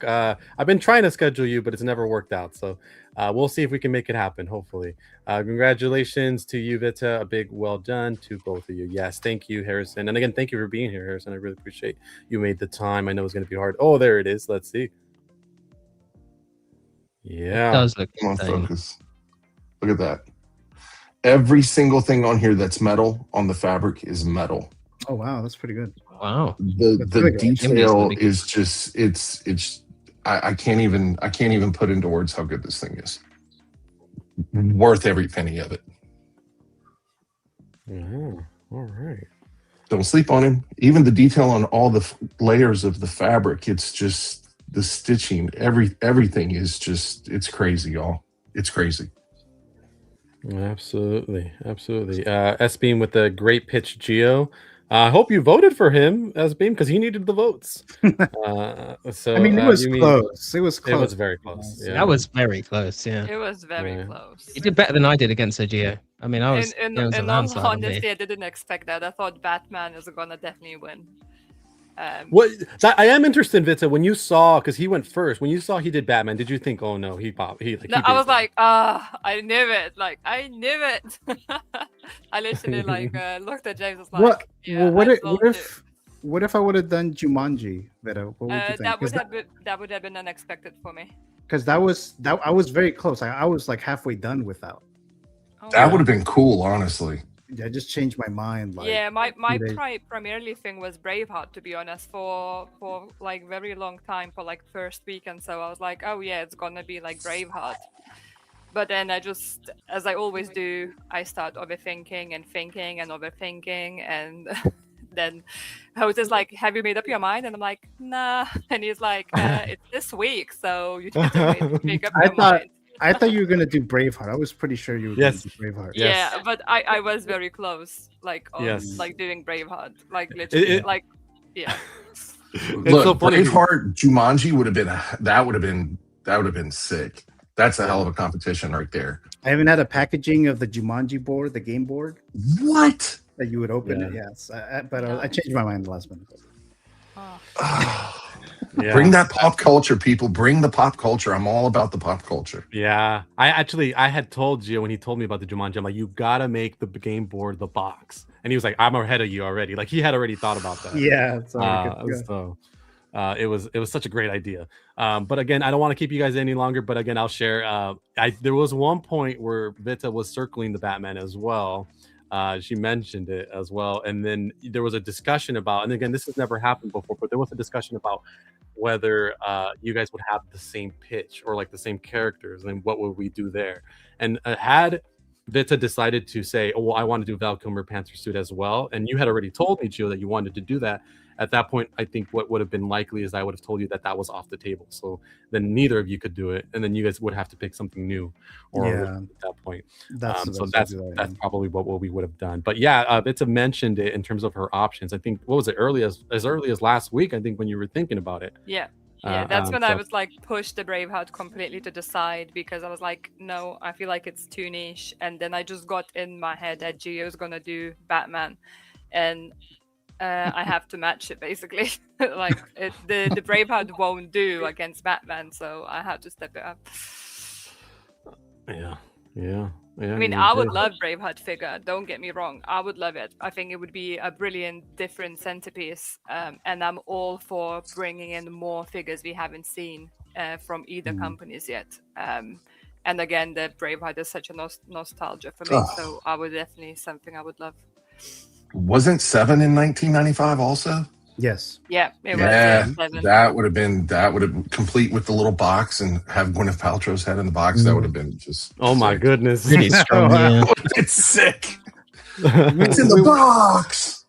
Speaker 15: I've been trying to schedule you, but it's never worked out. So we'll see if we can make it happen, hopefully. Congratulations to you, Vita. A big well done to both of you. Yes, thank you, Harrison. And again, thank you for being here, Harrison. I really appreciate you made the time. I know it's going to be hard. Oh, there it is. Let's see. Yeah.
Speaker 17: It does look
Speaker 16: Come on, focus. Look at that. Every single thing on here that's metal on the fabric is metal.
Speaker 3: Oh wow, that's pretty good.
Speaker 17: Wow.
Speaker 16: The detail is just I can't even put into words how good this thing is. Worth every penny of it.
Speaker 15: Oh, all right.
Speaker 16: Don't sleep on him. Even the detail on all the layers of the fabric, it's just the stitching, everything is just, it's crazy, y'all. It's crazy.
Speaker 15: Absolutely. S-Beam with the great pitch Geo. I hope you voted for him, S-Beam, because he needed the votes. So
Speaker 3: I mean, it was close. It was close.
Speaker 15: It was very close. Yeah.
Speaker 17: That was very close. Yeah.
Speaker 6: It was very close.
Speaker 17: He did better than I did against Sergio. I mean, I was.
Speaker 6: In
Speaker 17: it was a
Speaker 6: all
Speaker 17: landslide on me.
Speaker 6: honesty, I didn't expect that. I thought Batman is gonna definitely win.
Speaker 15: I am interested, Vita, when you saw, because he went first, when you saw he did Batman, did you think, oh no, he popped?
Speaker 6: I was like, I knew it. Like, I knew it. I literally looked at James. Was like,
Speaker 3: what?
Speaker 6: Yeah,
Speaker 3: what if I would have done Jumanji, Vita? What would you think?
Speaker 6: That would have been unexpected for me.
Speaker 3: Because I was very close. I was like halfway done without.
Speaker 16: That would have been cool, honestly.
Speaker 3: I just changed my mind.
Speaker 6: My primarily thing was Braveheart, to be honest, for like very long time, for like first week, and so I was like, oh yeah, it's gonna be like Braveheart. But then I just, as I always do, I start overthinking and thinking and overthinking, and then host is like, have you made up your mind? And I'm like, nah. And he's like, it's this week, so you need to make up your mind.
Speaker 3: I thought you were gonna do Braveheart. I was pretty sure you were gonna do Braveheart.
Speaker 6: Yeah, but I was very close, like on like doing Braveheart, like literally, yeah.
Speaker 16: Look, so Braveheart, Jumanji would have been sick. That's a hell of a competition right there.
Speaker 3: I even had a packaging of the Jumanji board, the game board.
Speaker 16: What?
Speaker 3: That you would open it, yes. But I changed my mind the last minute.
Speaker 16: Yeah. Bring that pop culture, people. Bring the pop culture. I'm all about the pop culture.
Speaker 15: Yeah. I had told Gio when he told me about the Jumanji, I'm like, you gotta make the game board the box. And he was like, I'm ahead of you already. Like he had already thought about that.
Speaker 3: Yeah.
Speaker 15: So it was such a great idea. But again, I don't want to keep you guys any longer, but again, I'll share. There was one point where Vita was circling the Batman as well. She mentioned it as well. And then there was a discussion about, and again, this has never happened before, but there was a discussion about whether you guys would have the same pitch or like the same characters, and what would we do there? And had Vita decided to say, oh, well, I want to do Val Kilmer Panther suit as well, and you had already told me, Gio, that you wanted to do that, at that point, I think what would have been likely is I would have told you that was off the table. So then neither of you could do it, and then you guys would have to pick something new, or at that point. That's probably what we would have done. But yeah, Vita mentioned it in terms of her options. I think what was it as early as last week? I think when you were thinking about it.
Speaker 6: Yeah. Yeah, that's when I was like pushed the Braveheart completely to the side, because I was like, no, I feel like it's too niche. And then I just got in my head that Gio's gonna do Batman, and I have to match it basically. Like the Braveheart won't do against Batman, so I have to step it up.
Speaker 15: Yeah. Yeah.
Speaker 6: I mean, I would love Braveheart figure. Don't get me wrong. I would love it. I think it would be a brilliant, different centerpiece. And I'm all for bringing in more figures we haven't seen from either companies yet. And again, the Braveheart is such a nostalgia for me. So I would definitely something I would love.
Speaker 16: Wasn't 7 in 1995 also?
Speaker 3: Yes.
Speaker 6: Yeah, it was.
Speaker 16: Yeah,
Speaker 6: 7.
Speaker 16: that would have complete with the little box and have Gwyneth Paltrow's head in the box. That would have been just.
Speaker 15: Oh my goodness!
Speaker 17: Really strong. Yeah.
Speaker 16: It's sick. It's in the box.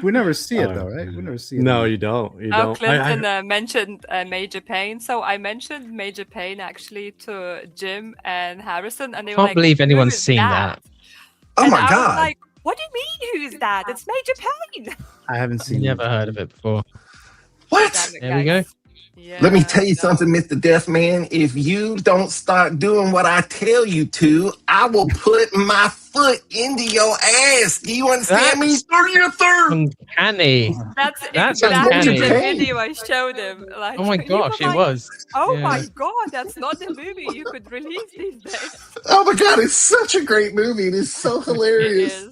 Speaker 3: We never see it though, right? We never see it.
Speaker 15: No, you don't. You don't.
Speaker 6: Clinton mentioned Major Payne, so I mentioned Major Payne actually to Jim and Harrison, and they were
Speaker 17: Can't
Speaker 6: like,
Speaker 17: believe anyone's
Speaker 6: "Who's
Speaker 17: seen that."
Speaker 16: Oh
Speaker 6: and
Speaker 16: my
Speaker 6: I
Speaker 16: god!
Speaker 6: was like, what do you mean? Who's that? It's Major Payne.
Speaker 3: I haven't seen.
Speaker 17: Never heard of it before.
Speaker 16: What?
Speaker 17: There we go.
Speaker 6: Yeah,
Speaker 16: Let me tell you something, Mr. Death Man. If you don't start doing what I tell you to, I will put my foot into your ass. Do you understand me?
Speaker 17: Uncanny.
Speaker 6: That's
Speaker 17: uncanny.
Speaker 6: exactly the video I showed him. Like,
Speaker 17: Oh my gosh, it was.
Speaker 6: Oh
Speaker 17: Yeah.
Speaker 6: my god, that's not the movie you could release these days.
Speaker 16: Oh my god, it's such a great movie. It is so hilarious.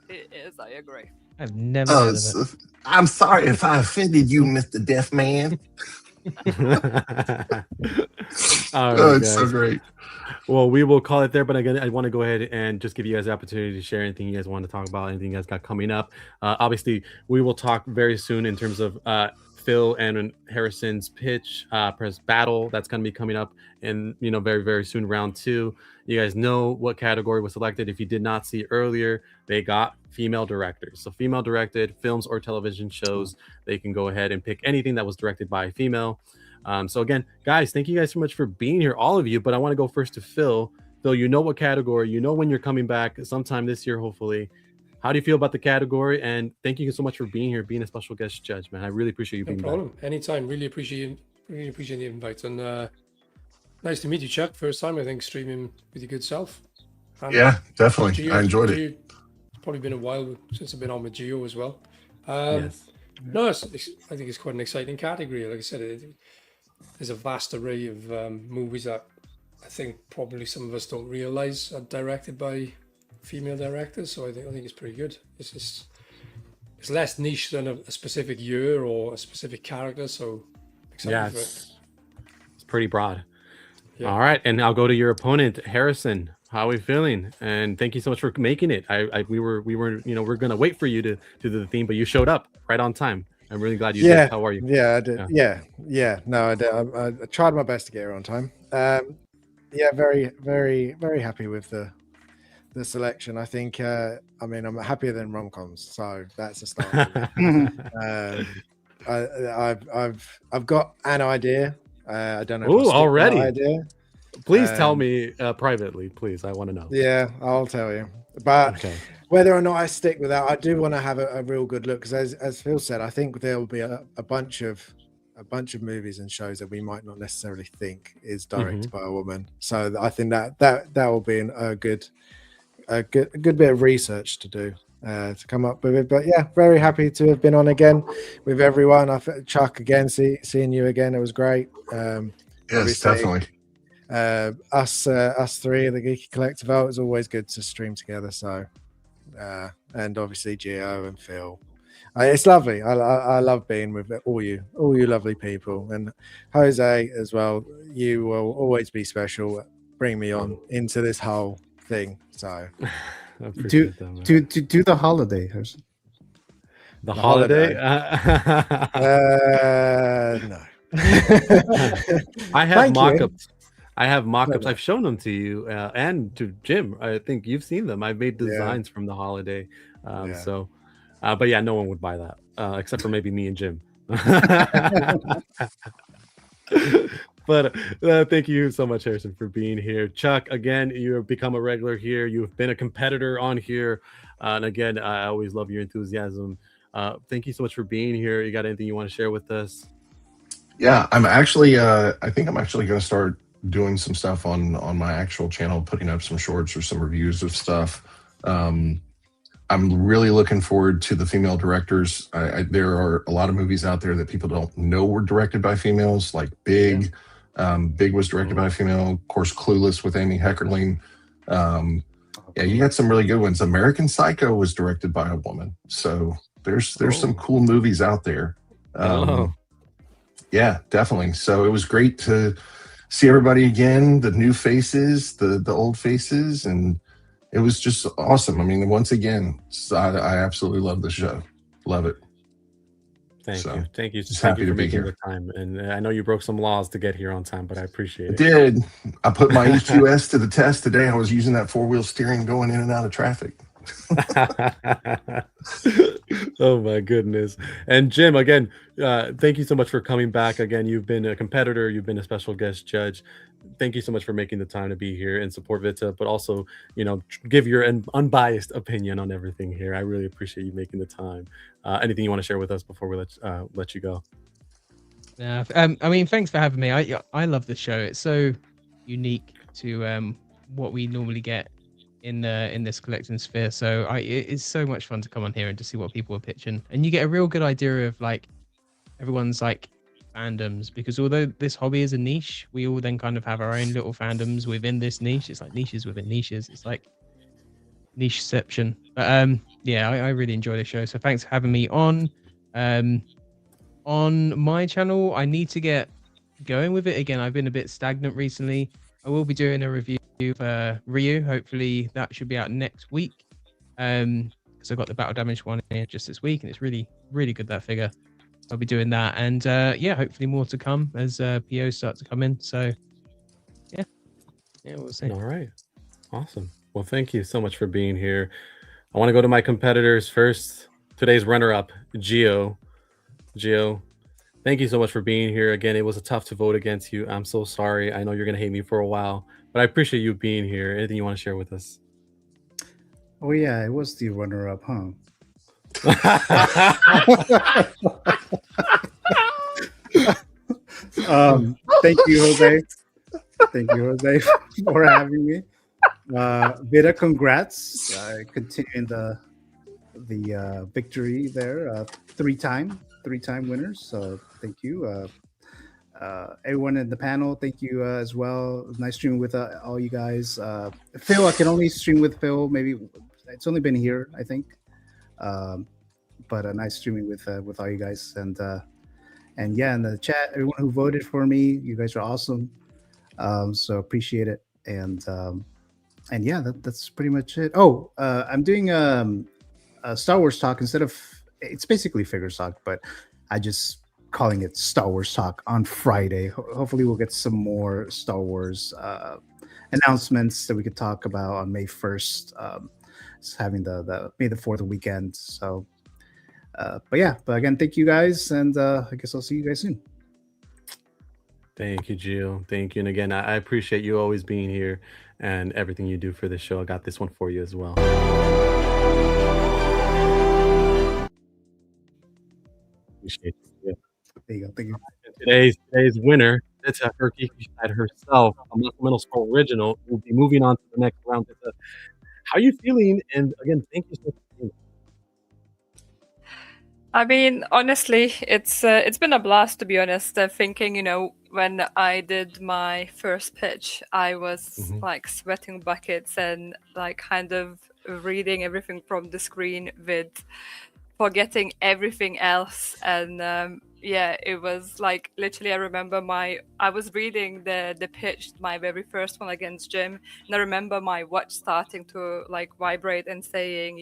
Speaker 6: It is. I agree.
Speaker 17: I've never heard of it.
Speaker 16: I'm sorry if I offended you, Mr. Death Man. It's so great.
Speaker 15: Well, we will call it there, but again, I want to go ahead and just give you guys the opportunity to share anything you guys want to talk about, anything you guys got coming up. Obviously, we will talk very soon in terms of Phil and Harrison's pitch press battle that's going to be coming up in very, very soon, round 2. You guys know what category was selected. If you did not see earlier, they got female directors. So female directed films or television shows, they can go ahead and pick anything that was directed by a female. So again, guys, thank you guys so much for being here, all of you. But I want to go first to Phil. Phil, you know what category, you know when you're coming back sometime this year, hopefully. How do you feel about the category? And thank you so much for being here, being a special guest judge, man. I really appreciate you being
Speaker 18: No problem. Anytime. Really appreciate the invite. And nice to meet you, Chuck. First time, I think, streaming with your good self. And
Speaker 16: Yeah, definitely.
Speaker 18: Gio,
Speaker 16: I enjoyed it.
Speaker 18: Gio, it's probably been a while since I've been on with Gio as well.
Speaker 15: Yes.
Speaker 18: No, I think it's quite an exciting category. Like I said, there's a vast array of movies that I think probably some of us don't realize are directed by female directors. So I think it's pretty good. It's less niche than a specific year or a specific character. So excited for it.
Speaker 15: It's pretty broad.
Speaker 18: Yeah.
Speaker 15: All right, and I'll go to your opponent, Harrison. How are we feeling? And thank you so much for making it. We were we're gonna wait for you to do the theme, but you showed up right on time. I'm really glad you did. How are you?
Speaker 1: Yeah, I did. Yeah. No, I did. I tried my best to get here on time. Very, very, very happy with the selection. I think. I'm happier than rom-coms, so that's a start. I've got an idea. I don't know.
Speaker 15: Ooh, already.
Speaker 1: Idea.
Speaker 15: Please tell me privately, please. I want to know.
Speaker 1: Yeah, I'll tell you. But whether or not I stick with that, I do want to have a real good look, because as Phil said, I think there will be a bunch of movies and shows that we might not necessarily think is directed by a woman. So I think that will be a good bit of research to do to come up with it. But yeah, very happy to have been on again with everyone. Chuck, again, seeing you again, it was great.
Speaker 16: Yes, definitely.
Speaker 1: Us three, the Geeky Collective, it was always good to stream together. So and obviously Gio and Phil, it's lovely. I love being with all you lovely people, and Jose as well. You will always be special. Bring me on into this whole thing. So
Speaker 3: to the holiday.
Speaker 15: The holiday?
Speaker 1: No.
Speaker 15: I have mock-ups. I have mock-ups. I've shown them to you and to Jim. I think you've seen them. I've made designs from the holiday. So, but yeah, no one would buy that except for maybe me and Jim. But thank you so much, Harrison, for being here. Chuck, again, you have become a regular here. You've been a competitor on here. And again, I always love your enthusiasm. Thank you so much for being here. You got anything you want to share with us?
Speaker 16: Yeah, I'm actually, I think I'm actually going to start doing some stuff on my actual channel, putting up some shorts or some reviews of stuff. I'm really looking forward to the female directors. There are a lot of movies out there that people don't know were directed by females, like Big, Big was directed by a female. Of course, Clueless with Amy Heckerling. Yeah, you got some really good ones. American Psycho was directed by a woman. So there's some cool movies out there. Yeah, definitely. So it was great to see everybody again, the new faces, the old faces, and it was just awesome. I mean, once again, I absolutely love the show. Love it.
Speaker 15: Thank you. Thank you
Speaker 16: happy
Speaker 15: for
Speaker 16: to be
Speaker 15: making
Speaker 16: here.
Speaker 15: the time. And I know you broke some laws to get here on time, but I appreciate it.
Speaker 16: I did. I put my EQS to the test today. I was using that 4-wheel steering going in and out of traffic.
Speaker 15: Oh my goodness. And Jim, again, thank you so much for coming back. Again, you've been a competitor, you've been a special guest judge. Thank you so much for making the time to be here and support Vita, but also, give your unbiased opinion on everything here. I really appreciate you making the time. Anything you want to share with us before we let you go?
Speaker 17: Yeah, I mean, thanks for having me. I love the show. It's so unique to what we normally get in this collecting sphere. So it's so much fun to come on here and to see what people are pitching, and you get a real good idea of like everyone's like fandoms, because although this hobby is a niche, we all then kind of have our own little fandoms within this niche. It's like niches within niches. It's like nicheception. But yeah, I really enjoy the show. So thanks for having me on. On my channel, I need to get going with it again. I've been a bit stagnant recently. I will be doing a review of Ryu. Hopefully that should be out next week. Because I got the Battle Damage one here just this week, and it's really, really good, that figure. I'll be doing that, and yeah, hopefully more to come as POs start to come in. So yeah, we'll see.
Speaker 15: All right, awesome. Well, thank you so much for being here. I want to go to my competitors first. Today's runner-up, Gio. Gio, thank you so much for being here. Again, it was tough to vote against you. I'm so sorry. I know you're gonna hate me for a while, but I appreciate you being here. Anything you want to share with us?
Speaker 3: Oh yeah, it was the runner-up, huh? Thank you, Jose. Thank you, Jose, for having me. Vita, congrats. Continuing the victory there. Three-time winners. So thank you. Everyone in the panel, thank you as well. Nice streaming with all you guys. Phil, I can only stream with Phil. Maybe it's only been here, I think. But a nice streaming with all you guys, and yeah, in the chat, everyone who voted for me, you guys are awesome. So appreciate it, and yeah, that's pretty much it. Oh, I'm doing a Star Wars talk instead of, it's basically figure talk, but I just calling it Star Wars talk on Friday. Hopefully we'll get some more Star Wars announcements that we could talk about on May 1st. It's having the May the 4th weekend. So but yeah, but again, thank you guys, and I guess I'll see you guys soon.
Speaker 15: Thank you, Gio. Thank you. And again, I appreciate you always being here and everything you do for the show. I got this one for you as well. Appreciate you.
Speaker 3: There you go. Thank you.
Speaker 15: Today's winner, it's a Hergeekyside herself, a Menos original, will be moving on to the next round. How are you feeling? And again, thank you so much.
Speaker 6: I mean, honestly, it's been a blast, to be honest. Thinking, when I did my first pitch, I was like sweating buckets and like kind of reading everything from the screen with forgetting everything else. And yeah, it was like literally, I remember I was reading the pitch, my very first one against Jim, and I remember my watch starting to like vibrate and saying,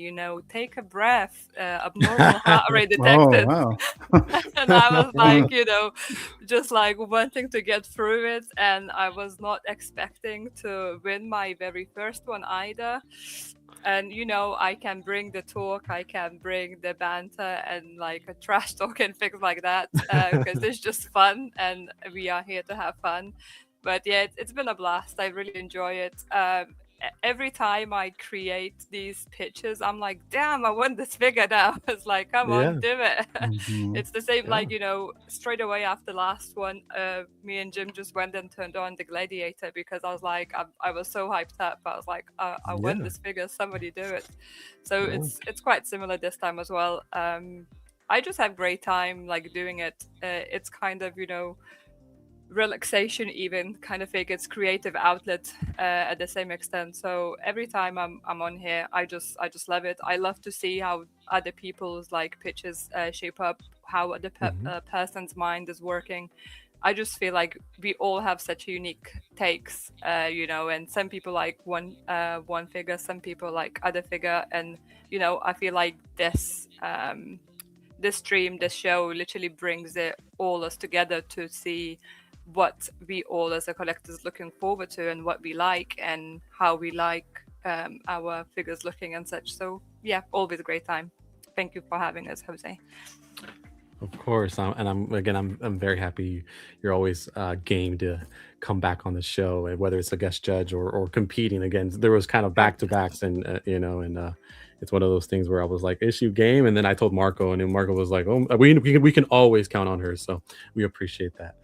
Speaker 6: take a breath, abnormal heart rate detected.
Speaker 3: Oh, wow.
Speaker 6: And I was like, just like wanting to get through it, and I was not expecting to win my very first one either. And I can bring the talk, I can bring the banter and like a trash talk and things like that, because it's just fun, and we are here to have fun. But yeah, it's been a blast. I really enjoy it. Every time I create these pitches, I'm like, damn, I won this figure now. It's like, come on, do it. It's the same, like, straight away after the last one, me and Jim just went and turned on the Gladiator, because I was like, I was so hyped up. I was like, I won this figure, somebody do it. So it's quite similar this time as well. I just have great time like doing it. It's kind of, relaxation, even kind of think it's creative outlet at the same extent. So every time I'm on here, I just love it. I love to see how other people's like pitches shape up, how the person's mind is working. I just feel like we all have such unique takes, you know, and some people like one figure, some people like other figure, and you know, I feel like this stream, this show literally brings it all us together to see what we all as a collectors looking forward to and what we like and how we like our figures looking and such. So yeah, always a great time. Thank you for having us, Jose.
Speaker 15: Of course, I'm very happy you're always game to come back on the show, and whether it's a guest judge or competing again. There was kind of back-to-backs, and you know, and it's one of those things where I was like, issue game, and then I told Marco, and then Marco was like, oh, we can always count on her, so we appreciate that.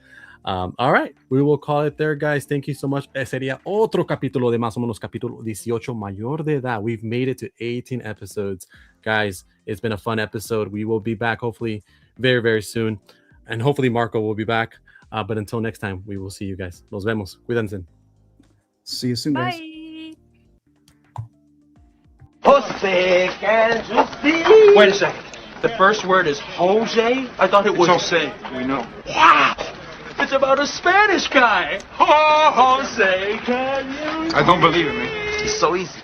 Speaker 15: All right, we will call it there, guys. Thank you so much. Sería otro capítulo de Más o Menos, capítulo 18, mayor de edad. We've made it to 18 episodes, guys. It's been a fun episode. We will be back hopefully very, very soon, and hopefully Marco will be back. But until next time, we will see you guys. Nos vemos. Cuídense.
Speaker 3: See you soon, guys.
Speaker 6: Bye.
Speaker 19: Jose, can't you see?
Speaker 5: Wait a second. The first word is Jose? I thought it was
Speaker 22: Jose. We know.
Speaker 5: Wow! It's about a Spanish guy. Oh, Jose, can you?
Speaker 22: I don't believe it, man.
Speaker 19: It's so easy.